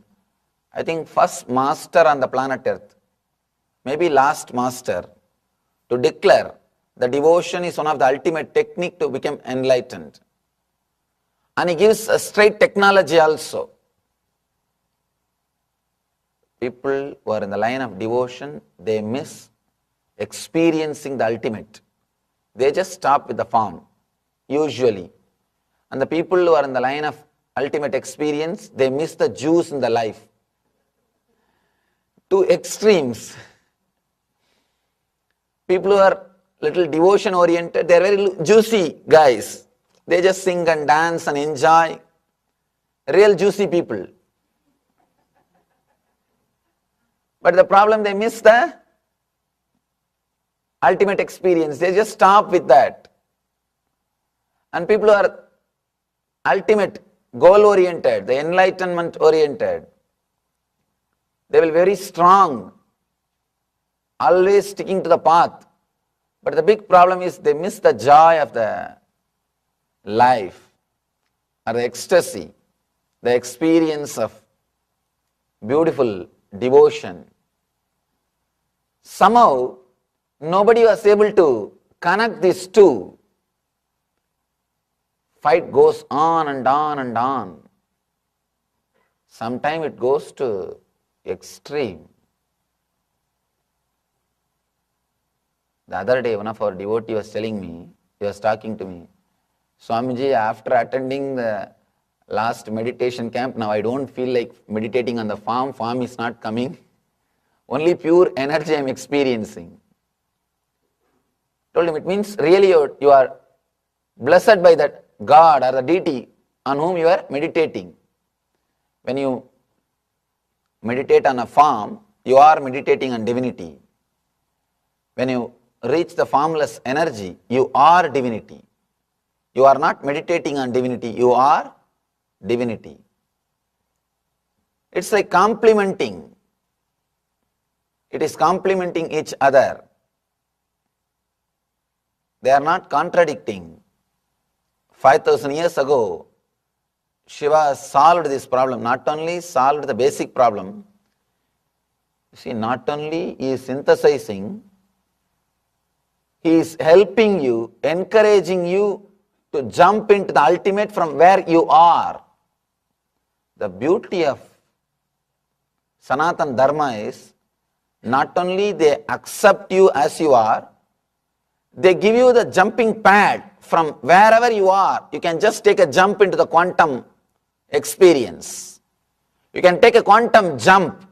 I think first master on the planet Earth, maybe last master, to declare the devotion is one of the ultimate technique to become enlightened. And he gives a straight technology also. People who are in the line of devotion, they miss experiencing the ultimate. They just stop with the form, usually. And the people who are in the line of ultimate experience, they miss the juice in the life. Two extremes. People who are little devotion oriented, they are very juicy guys. They just sing and dance and enjoy. Real juicy people. But the problem, they miss the ultimate experience. They just stop with that. And people who are ultimate goal oriented, the enlightenment oriented, they will be very strong, always sticking to the path. But the big problem is they miss the joy of the life, or the ecstasy, the experience of beautiful devotion. Somehow, nobody was able to connect these two. Fight goes on and on and on. Sometimes it goes to extreme. The other day, one of our devotees was telling me, he was talking to me, Swamiji, after attending the last meditation camp, now I don't feel like meditating on the form is not coming. Only pure energy I am experiencing. Told him, it means really you are blessed by that God or the deity on whom you are meditating. When you meditate on a form, you are meditating on divinity. When you reach the formless energy, you are divinity. You are not meditating on divinity, you are divinity. It's like complementing. It is complementing each other. They are not contradicting. 5,000 years ago, Shiva solved this problem. Not only solved the basic problem, you see, not only he is synthesizing, he is helping you, encouraging you to jump into the ultimate from where you are. The beauty of Sanatana Dharma is, not only they accept you as you are, they give you the jumping pad from wherever you are. You can just take a jump into the quantum experience. You can take a quantum jump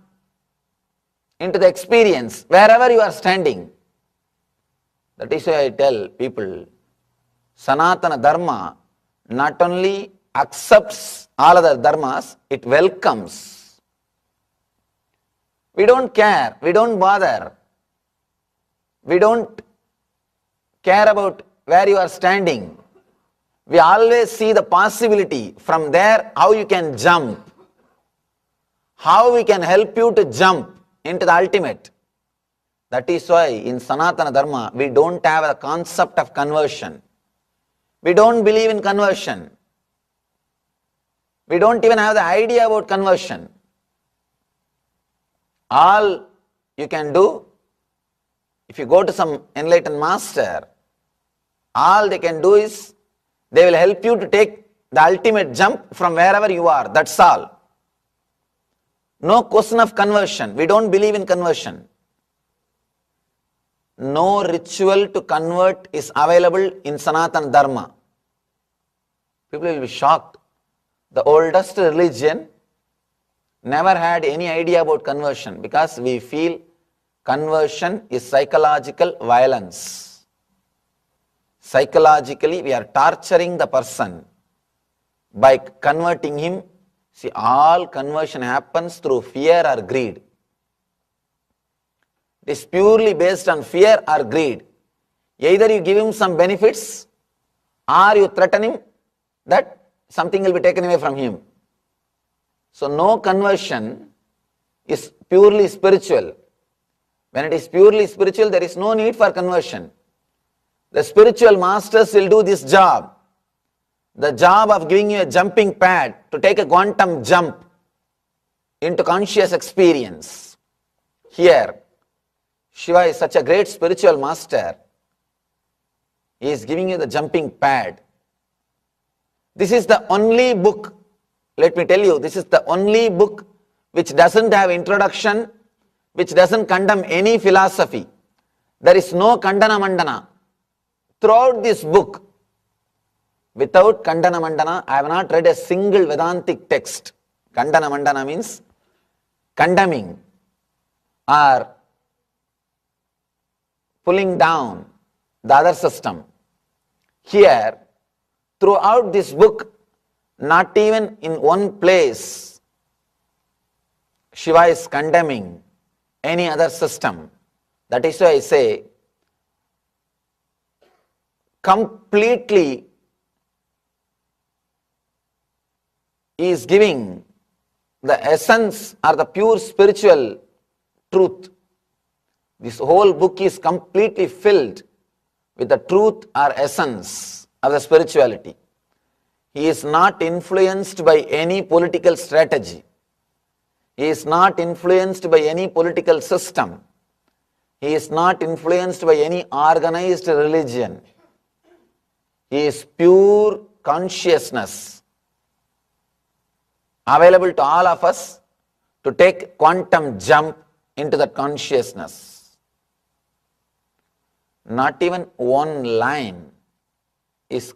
into the experience wherever you are standing. That is why I tell people, Sanatana Dharma not only accepts all other dharmas, it welcomes. We don't care, we don't bother. We don't care about where you are standing. We always see the possibility from there, how you can jump, how we can help you to jump into the ultimate. That is why in Sanatana Dharma, we don't have a concept of conversion. We don't believe in conversion. We don't even have the idea about conversion. All you can do, if you go to some enlightened master, all they can do is, they will help you to take the ultimate jump from wherever you are. That's all. No question of conversion. We don't believe in conversion. No ritual to convert is available in Sanatana Dharma. People will be shocked. The oldest religion never had any idea about conversion because we feel conversion is psychological violence. Psychologically, we are torturing the person by converting him. See, all conversion happens through fear or greed. It is purely based on fear or greed. Either you give him some benefits or you threaten him that something will be taken away from him. So no conversion is purely spiritual. When it is purely spiritual, there is no need for conversion. The spiritual masters will do this job. The job of giving you a jumping pad to take a quantum jump into conscious experience. Here, Shiva is such a great spiritual master. He is giving you the jumping pad. This is the only book, let me tell you, this is the only book which doesn't have introduction, which doesn't condemn any philosophy. There is no Kandana Mandana. Throughout this book, without Kandana Mandana, I have not read a single Vedantic text. Kandana Mandana means condemning or pulling down the other system. Here, throughout this book, not even in one place, Shiva is condemning any other system. That is why I say, completely he is giving the essence or the pure spiritual truth. This whole book is completely filled with the truth or essence of the spirituality. He is not influenced by any political strategy. He is not influenced by any political system. He is not influenced by any organized religion. He is pure consciousness available to all of us to take quantum jump into that consciousness. Not even one line is